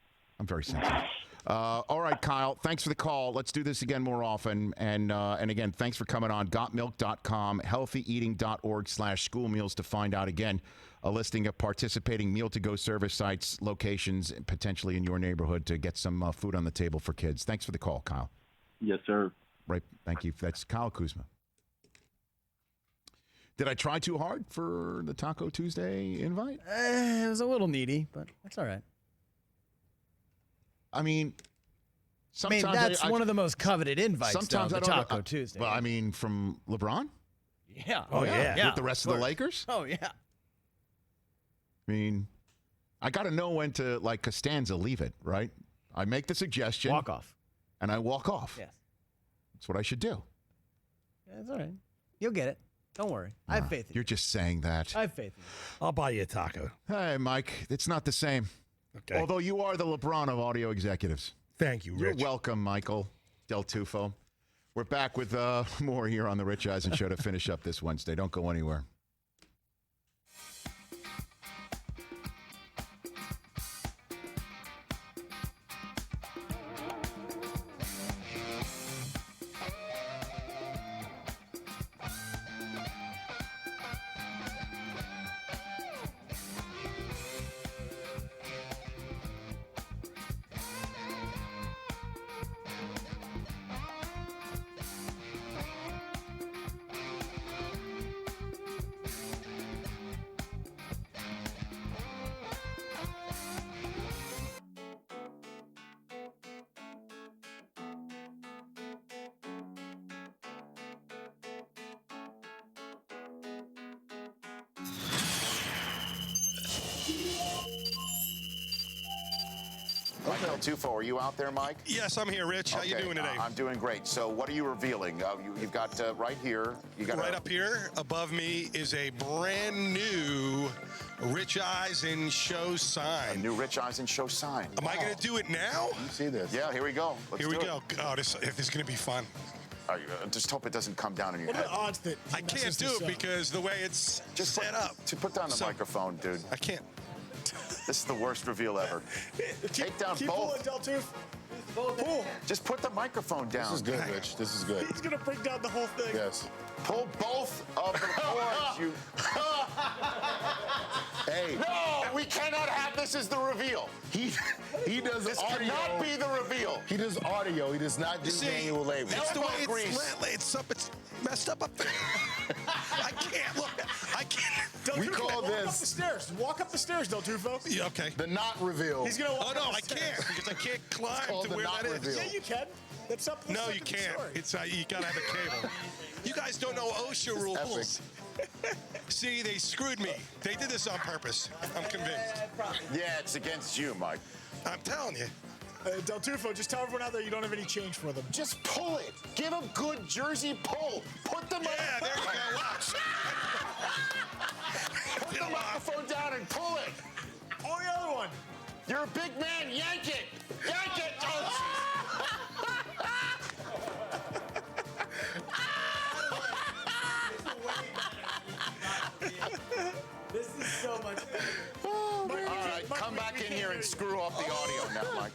All right, Kyle, thanks for the call. Let's do this again more often. And again, thanks for coming on. Gotmilk.com, healthyeating.org/school meals to find out, again, a listing of participating meal-to-go service sites, locations, potentially in your neighborhood to get some food on the table for kids. Thanks for the call, Kyle. Yes, sir. Right. Thank you. That's Kyle Kuzma. Did I try too hard for the Taco Tuesday invite? It was a little needy, but that's all right. I mean, sometimes that's one of the most coveted invites. Sometimes the Taco Tuesday. Well, I mean, from LeBron. Yeah. Oh yeah. With the rest of the Lakers. Oh yeah. I mean, I got to know when to, like Costanza, leave it. Right. I make the suggestion. Walk off. And I walk off. Yes. That's what I should do. Yeah, it's all right. You'll get it. Don't worry. I have faith in you. You're just saying that. I have faith in you. I'll buy you a taco. Hey, Mike. It's not the same. Okay. Although you are the LeBron of audio executives. Thank you, Rich. You're welcome, Michael Del Tufo. We're back with more here on the Rich Eisen Show to finish up this Wednesday. Don't go anywhere. Del Tufo, are you out there, Mike? Yes, I'm here, Rich. How you doing today? I'm doing great. So what are you revealing? You've got right here. You got right up here above me is a brand new Rich Eisen Show sign. A new Rich Eisen Show sign. Am I going to do it now? You see this? Yeah, here we go. Here we go. Oh, this is going to be fun. Just hope it doesn't come down in your What head. are the odds that I can't do it because the way it's set up. Put down the microphone, dude. I can't. This is the worst reveal ever. Take down keep both. pulling, Del Tufo. Just put the microphone down. This is good, Rich. This is good. He's going to bring down the whole thing. Yes. Pull both of the cords, you. Hey. No, we cannot have this as the reveal. He does This audio. cannot be the reveal. He does audio. He does not do manual labor. That's the way Grease. it's messed up there. I can't. Look, I can't. We call Walk up the this stairs. Walk up the stairs, Del Tufo. Yeah, okay. the not reveal. He's going to Oh, walk no, up the I stairs. can't because I can't climb called to the where not that is. reveal. Yeah, you can. That's up. No, you can't. It's you gotta have a cable. You guys don't know OSHA rules. See, they screwed me. They did this on purpose. I'm convinced. Yeah, it's against you, Mike. I'm telling you. Del Tufo, just tell everyone out there you don't have any change for them. Just pull it. Give a good jersey pull. Put the Yeah, there you go. Watch. Put the microphone down and pull it. Oh, the other one. You're a big man. Yank it. Yank it. Oh, This is so much. all right, come back in here and screw up the audio now, Mike.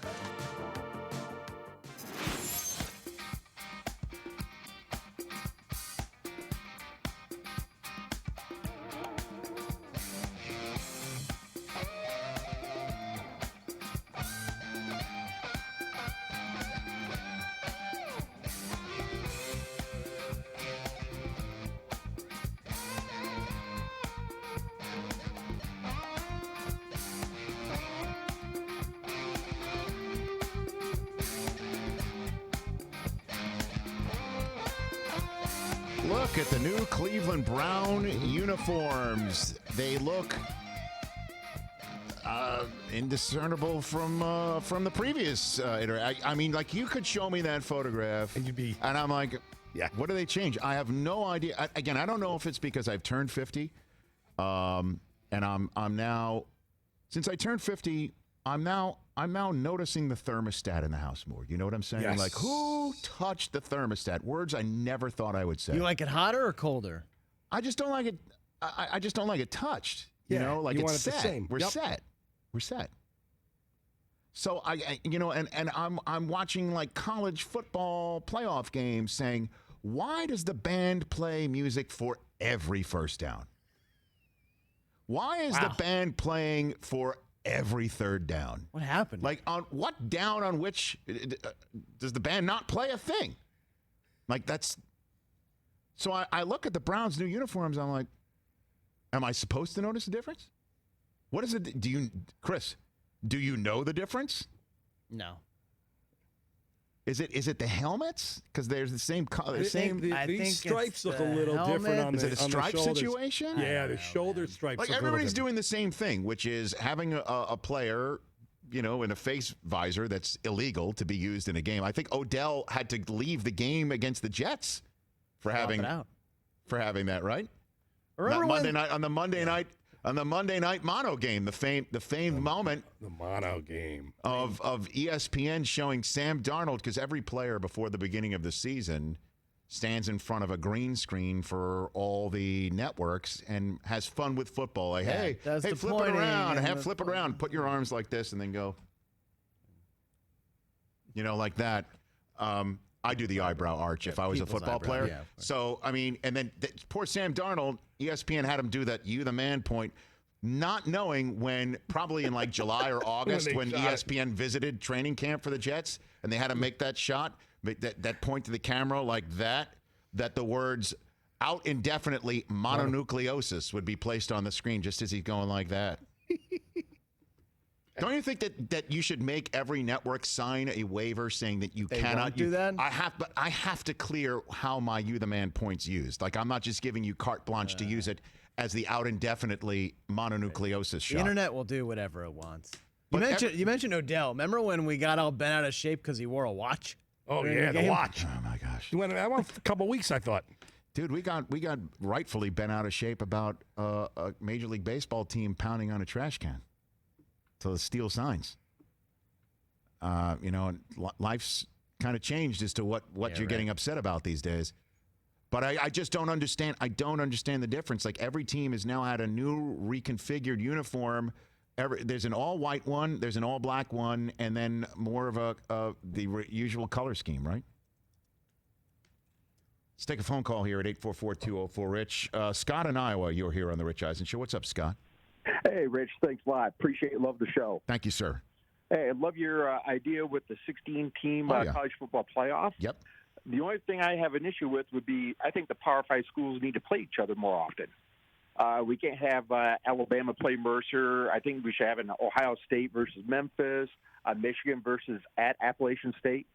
Look at the new Cleveland Brown uniforms. They look indiscernible from the previous iteration. I mean, like, you could show me that photograph, and I'm like, yeah, what do they change? I have no idea. Again, I don't know if it's because I've turned 50, and I'm now, since I turned 50, I'm now noticing the thermostat in the house more. You know what I'm saying? Yes. Like, who touched the thermostat? Words I never thought I would say. You like it hotter or colder? I just don't like it. I just don't like it touched. You Yeah, know, like you it's want it set. the same. We're Yep. set. We're set. So I'm watching like college football playoff games, saying, why does the band play music for every first down? Why is the band playing for every third down? What happened? Like, on what down on which does the band not play a thing? Like, that's. So I look at the Browns' new uniforms. I'm like, am I supposed to notice the difference? What is it? Chris, do you know the difference? No. Is it the helmets? Because there's the same color. These stripes look a little different on Is it a stripe situation? Yeah, the shoulder stripes. Like, look a little everybody's different. doing the same thing, which is having a player, in a face visor that's illegal to be used in a game. I think Odell had to leave the game against the Jets for having that, right? Remember Monday night on the Monday night mono game, the famed moment, the mono game of ESPN showing Sam Darnold, because every player before the beginning of the season stands in front of a green screen for all the networks and has fun with football. Like, hey, does the flip it pointing around, and flip it around, put your arms like this, and then go, like that. I do the eyebrow arch if I was a football player. Yeah, so, I mean, and then poor Sam Darnold, ESPN had him do that you the man point, not knowing when, probably in like July or August, when ESPN visited training camp for the Jets, and they had to make that shot, that point to the camera like that the words out indefinitely mononucleosis would be placed on the screen just as he's going like that. Don't you think that you should make every network sign a waiver saying that you cannot do that? I have to clear how my you the man point's used. Like, I'm not just giving you carte blanche to use it as the out indefinitely mononucleosis shot. The internet will do whatever it wants. You mentioned Odell. Remember when we got all bent out of shape because he wore a watch? Oh yeah, the watch. Oh my gosh. I went a couple weeks, I thought. Dude, we got rightfully bent out of shape about a Major League Baseball team pounding on a trash can to steal signs. And life's kind of changed as to what you're getting upset about these days. But I just don't understand. I don't understand the difference. Like, every team has now had a new reconfigured uniform, There's an all-white one, there's an all-black one, and then more of the usual color scheme, right? Let's take a phone call here at 844-204-RICH. Scott in Iowa, you're here on the Rich Eisen Show. What's up, Scott? Hey, Rich. Thanks a lot. Appreciate it. Love the show. Thank you, sir. Hey, I love your idea with the 16-team college football playoff. Yep. The only thing I have an issue with would be I think the Power 5 schools need to play each other more often. We can't have Alabama play Mercer. I think we should have an Ohio State versus Memphis, Michigan versus at Appalachian State.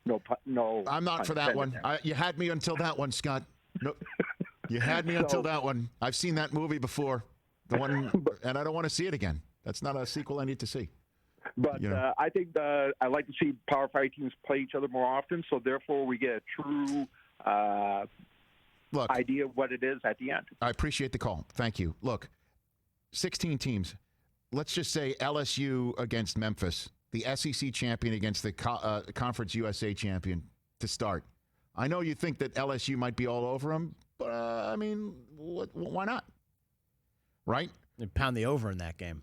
No. I'm not for that one. You had me until that one, Scott. No, you had me until that one. I've seen that movie before, the one, and I don't want to see it again. That's not a sequel I need to see. But I think I like to see Power 5 teams play each other more often, so therefore we get a true idea of what it is at the end. I appreciate the call. Thank you. Look, 16 teams. Let's just say LSU against Memphis, the SEC champion against the Conference USA champion to start. I know you think that LSU might be all over them, but, I mean, why not? Right? They pound the over in that game.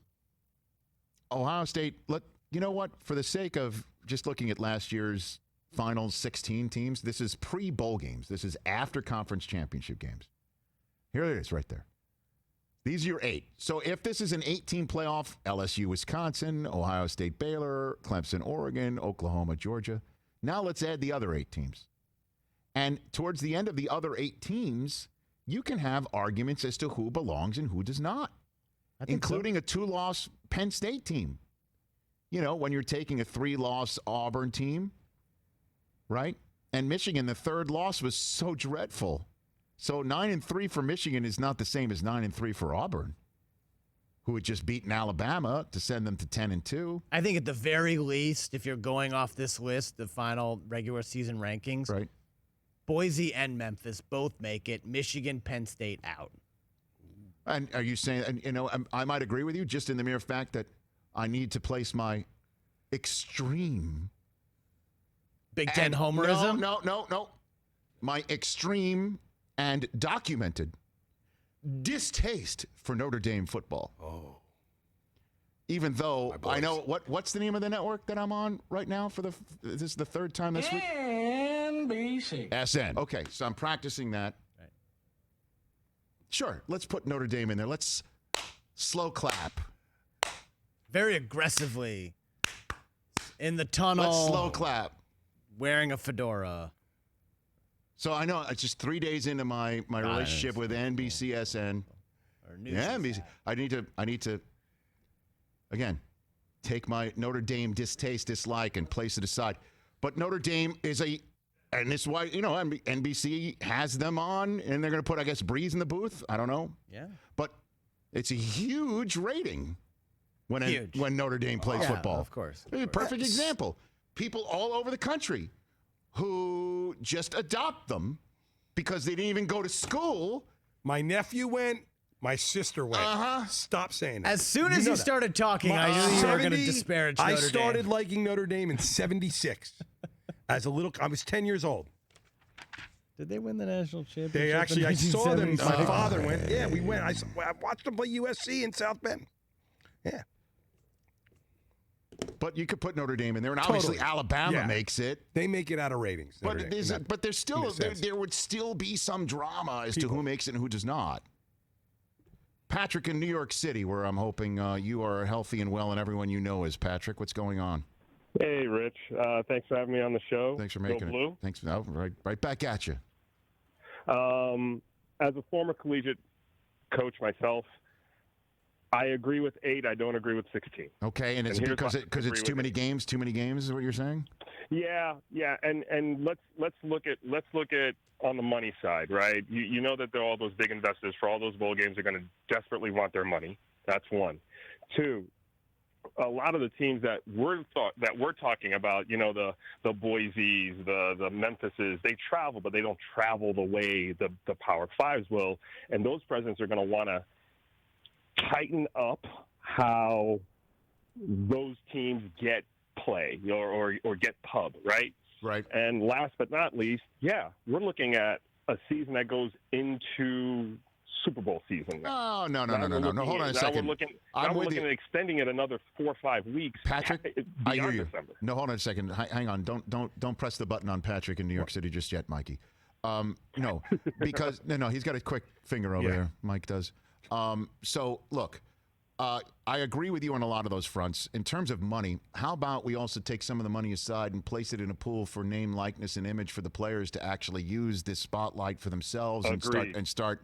Ohio State, look, you know what? For the sake of just looking at last year's finals 16 teams, this is pre-bowl games. This is after conference championship games. Here it is right there. These are your 8. So if this is an 8-team playoff, LSU, Wisconsin, Ohio State, Baylor, Clemson, Oregon, Oklahoma, Georgia. Now let's add the other 8 teams. And towards the end of the other 8 teams, you can have arguments as to who belongs and who does not, including a 2-loss Penn State team. You know, when you're taking a 3-loss Auburn team, right? And Michigan, the 3rd loss was so dreadful. So 9-3 for Michigan is not the same as 9-3 for Auburn, who had just beaten Alabama to send them to 10-2. I think at the very least, if you're going off this list, the final regular season rankings, right? Boise and Memphis both make it. Michigan, Penn State out. And are you saying, you know, I might agree with you just in the mere fact that I need to place my extreme Big Ten homerism? No. My extreme and documented distaste for Notre Dame football. Oh. Even though I know what's the name of the network that I'm on right now this is the 3rd time this week? NBC. SN. Okay, so I'm practicing that. Right. Sure, let's put Notre Dame in there. Let's slow clap. Very aggressively in the tunnel. Let's slow clap. Wearing a fedora. So I know it's just 3 days into my relationship with NBCSN. Yeah, NBC. I need to again take my Notre Dame dislike and place it aside. But Notre Dame is and this is why, you know, NBC has them on, and they're going to put, I guess, Breeze in the booth. I don't know. Yeah. But it's a huge rating when Notre Dame plays football. Of course. A perfect example. People all over the country who just adopt them because they didn't even go to school. My nephew went. My sister went. Stop saying that. As soon as you started talking, I knew you were going to disparage Notre Dame. I started liking Notre Dame in 76. I was 10 years old. Did they win the national championship? They actually, I saw them. My father went. Yeah, we went. I watched them play USC in South Bend. Yeah. But you could put Notre Dame in there, and obviously Alabama makes it. They make it out of ratings. But there's still there would still be some drama as to who makes it and who does not. Patrick in New York City, where I'm hoping you are healthy and well, and everyone you know is. Patrick, what's going on? Hey, Rich. Thanks for having me on the show. Thanks for making it. Thanks. No, right back at you. As a former collegiate coach myself, I agree with 8. I don't agree with 16. Okay, and it's because it's too many games. Too many games is what you're saying? Yeah, and let's look at on the money side, right? You know that all those big investors for all those bowl games are going to desperately want their money. That's one. 2, a lot of the teams that we're talking about, you know, the Boise's, the Memphis's, they travel, but they don't travel the way the Power Fives will, and those presidents are going to want to tighten up how those teams get play or get pub, right? Right. And last but not least, we're looking at a season that goes into Super Bowl season now. Oh, no. Hold on a second. We're looking at extending it another 4 or 5 weeks. Patrick, I hear you. December. No, hold on a second. Hang on. Don't press the button on Patrick in New York City just yet, Mikey. No, because no, he's got a quick finger over there. Mike does. So look, I agree with you on a lot of those fronts. In terms of money, how about we also take some of the money aside and place it in a pool for name, likeness, and image for the players to actually use this spotlight for themselves and start.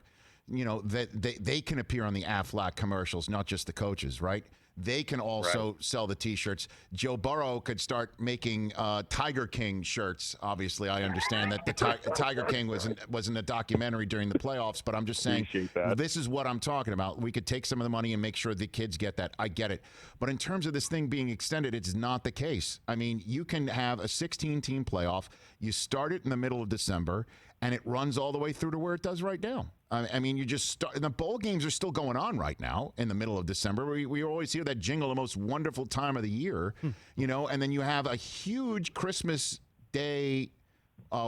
You know, that they can appear on the Aflac commercials, not just the coaches, right? They can also sell the T-shirts. Joe Burrow could start making Tiger King shirts. Obviously, I understand that the Tiger King wasn't a documentary during the playoffs, but I'm just saying this is what I'm talking about. We could take some of the money and make sure the kids get that. I get it. But in terms of this thing being extended, it's not the case. I mean, you can have a 16-team playoff. You start it in the middle of December, and it runs all the way through to where it does right now. I mean, you just start. The bowl games are still going on right now in the middle of December. We always hear that jingle, the most wonderful time of the year, you know, and then you have a huge Christmas Day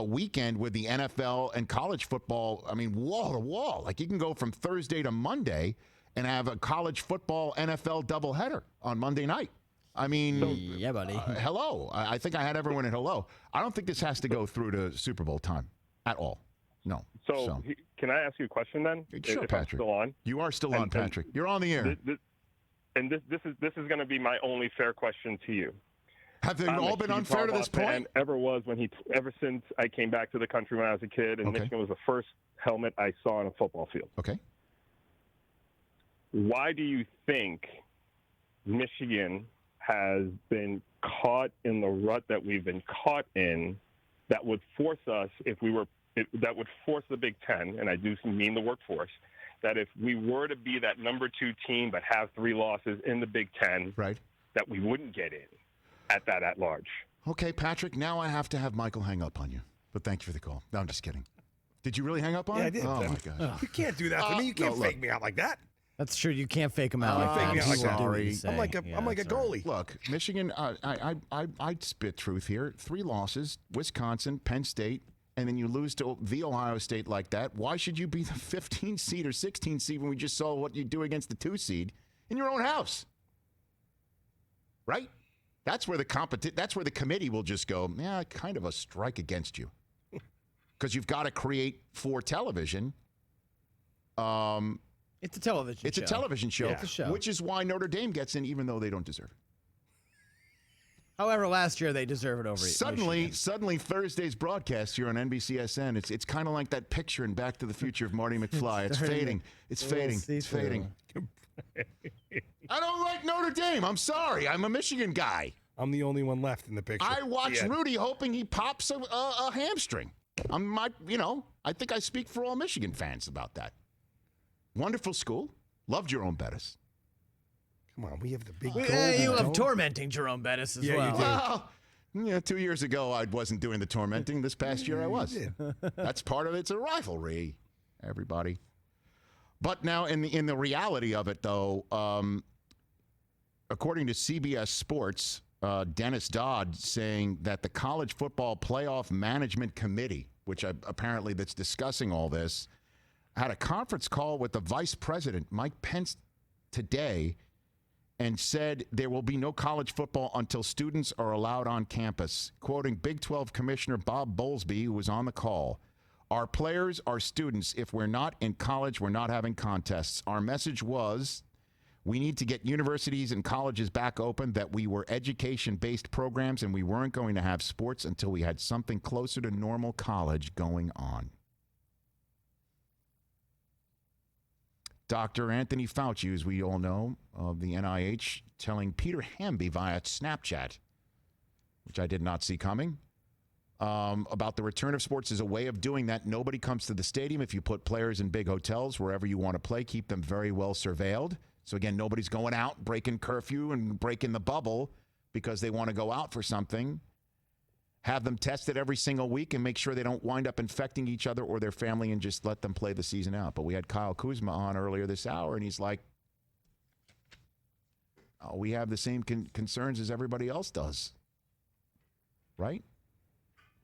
weekend with the NFL and college football. I mean, wall to wall. Like you can go from Thursday to Monday and have a college football NFL doubleheader on Monday night. I mean, yeah, buddy. Hello. I think I had everyone at hello. I don't think this has to go through to Super Bowl time at all. No. So can I ask you a question then? Sure, if Patrick. I'm still on? You are still on, Patrick. You're on the air. This is going to be my only fair question to you. Have they all been unfair to this point? Ever since I came back to the country when I was a kid, and Michigan was the first helmet I saw on a football field. Okay. Why do you think Michigan has been caught in the rut that we've been caught in that would force us, that would force the Big Ten, and I do mean the workforce, that if we were to be that number 2 team but have 3 losses in the Big Ten, that we wouldn't get in at large. Okay, Patrick, now I have to have Michael hang up on you. But thank you for the call. No, I'm just kidding. Did you really hang up on him? I did. Oh, my gosh. You can't do that for me. You can't fake me out like that. That's true. You can't fake them out like that. Fake me out like that. Sorry. I'm like a goalie. Look, Michigan, I'd spit truth here. 3 losses, Wisconsin, Penn State, and then you lose to the Ohio State like that. Why should you be the 15 seed or 16 seed when we just saw what you do against the 2 seed in your own house? Right? That's where the committee will just go, yeah, kind of a strike against you. Because you've got to create for television. It's a television show. It's a television show, It's a show. Which is why Notre Dame gets in, even though they don't deserve it. However, last year they deserve it over Suddenly Thursday's broadcast here on NBCSN, it's kind of like that picture in Back to the Future of Marty McFly. It's fading. It's fading. It's fading. I don't like Notre Dame. I'm sorry. I'm a Michigan guy. I'm the only one left in the picture. I watch Rudy hoping he pops a hamstring. I think I speak for all Michigan fans about that. Wonderful school. Loved Jerome Bettis. Come on, we have the big you love tormenting Jerome Bettis as well. You do. 2 years ago, I wasn't doing the tormenting. This past year, I was. That's part of it. It's a rivalry, everybody. But now, in the reality of it, though, according to CBS Sports, Dennis Dodd saying that the College Football Playoff Management Committee, which apparently that's discussing all this, had a conference call with the Vice President, Mike Pence, today, and said there will be no college football until students are allowed on campus. Quoting Big 12 Commissioner Bob Bowlesby, who was on the call, "Our players are students. If we're not in college, we're not having contests." Our message was, we need to get universities and colleges back open, that we were education-based programs, and we weren't going to have sports until we had something closer to normal college going on. Dr. Anthony Fauci, as we all know, of the NIH, telling Peter Hamby via Snapchat, which I did not see coming, about the return of sports as a way of doing that. Nobody comes to the stadium. If you put players in big hotels, wherever you want to play, keep them very well surveilled. So, again, nobody's going out, breaking curfew and breaking the bubble because they want to go out for something. Have them tested every single week and make sure they don't wind up infecting each other or their family, and just let them play the season out. But we had Kyle Kuzma on earlier this hour, and he's like, oh, we have the same concerns as everybody else does. Right?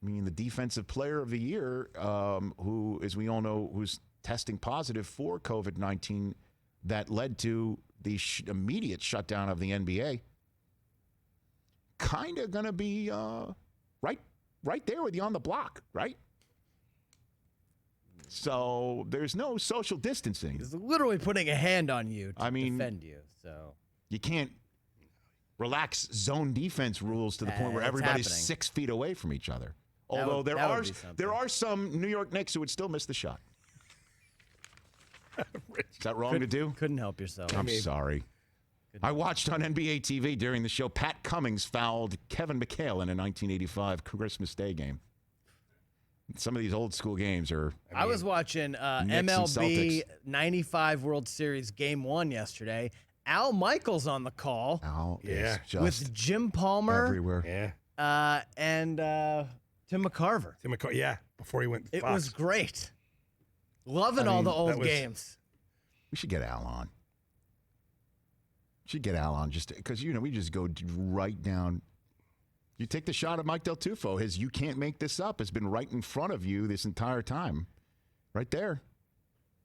I mean, the defensive player of the year, who, as we all know, who's testing positive for COVID-19 that led to the immediate shutdown of the NBA. Kind of going to be right there with you on the block, right? So there's no social distancing. He's literally putting a hand on you to defend you. So you can't relax zone defense rules to the point where everybody's happening. 6 feet away from each other. That Although would- there that would are be something. there are some New York Knicks who would still miss the shot. Is that wrong to do? Couldn't help yourself. I'm sorry. I watched on NBA TV during the show, Pat Cummings fouled Kevin McHale in a 1985 Christmas Day game. Some of these old school games are... I was watching Knicks and MLB Celtics. 95 World Series Game 1 yesterday. Al Michaels on the call. Al Yeah. is just with Jim Palmer. everywhere. Yeah. And Tim McCarver. Yeah, before he went to It Fox. was great. Loving all the old games. We should get Al on. Should get Al on just because, we just go right down. You take the shot at Mike Del Tufo. His "you can't make this up" has been right in front of you this entire time. Right there.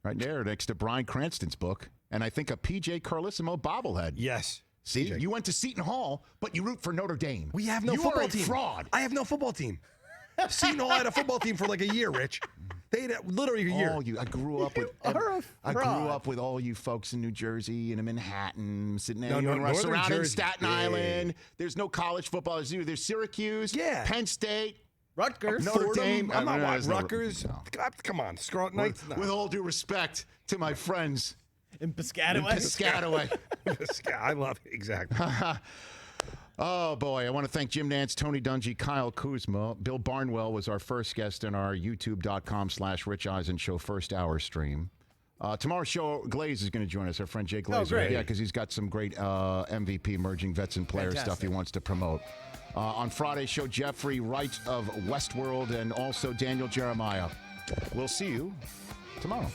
Right there next to Bryan Cranston's book. And I think a PJ Carlissimo bobblehead. Yes. See, you went to Seton Hall, but you root for Notre Dame. We have no you football are a team. fraud. I have no football team. Seton Hall had a football team for like a year, Rich. They had literally a year. I grew up with. I grew up with all you folks in New Jersey and in Manhattan, sitting there, Northern surrounding Jersey. Staten Island. There's no college football. There's Syracuse, Penn State, Rutgers, Notre Fordham. Dame. I'm not watching no- Rutgers. no. Come on, Scranton Knights. No. With all due respect to my friends in Piscataway. I love it. Exactly. Oh, boy. I want to thank Jim Nantz, Tony Dungy, Kyle Kuzma. Bill Barnwell was our first guest in our youtube.com/Rich Eisen show first hour stream. Tomorrow's show, Glaze is going to join us, our friend Jay Glazer. great. Yeah, because he's got some great MVP emerging vets and players stuff he wants to promote. On Friday's show, Jeffrey Wright of Westworld and also Daniel Jeremiah. We'll see you tomorrow.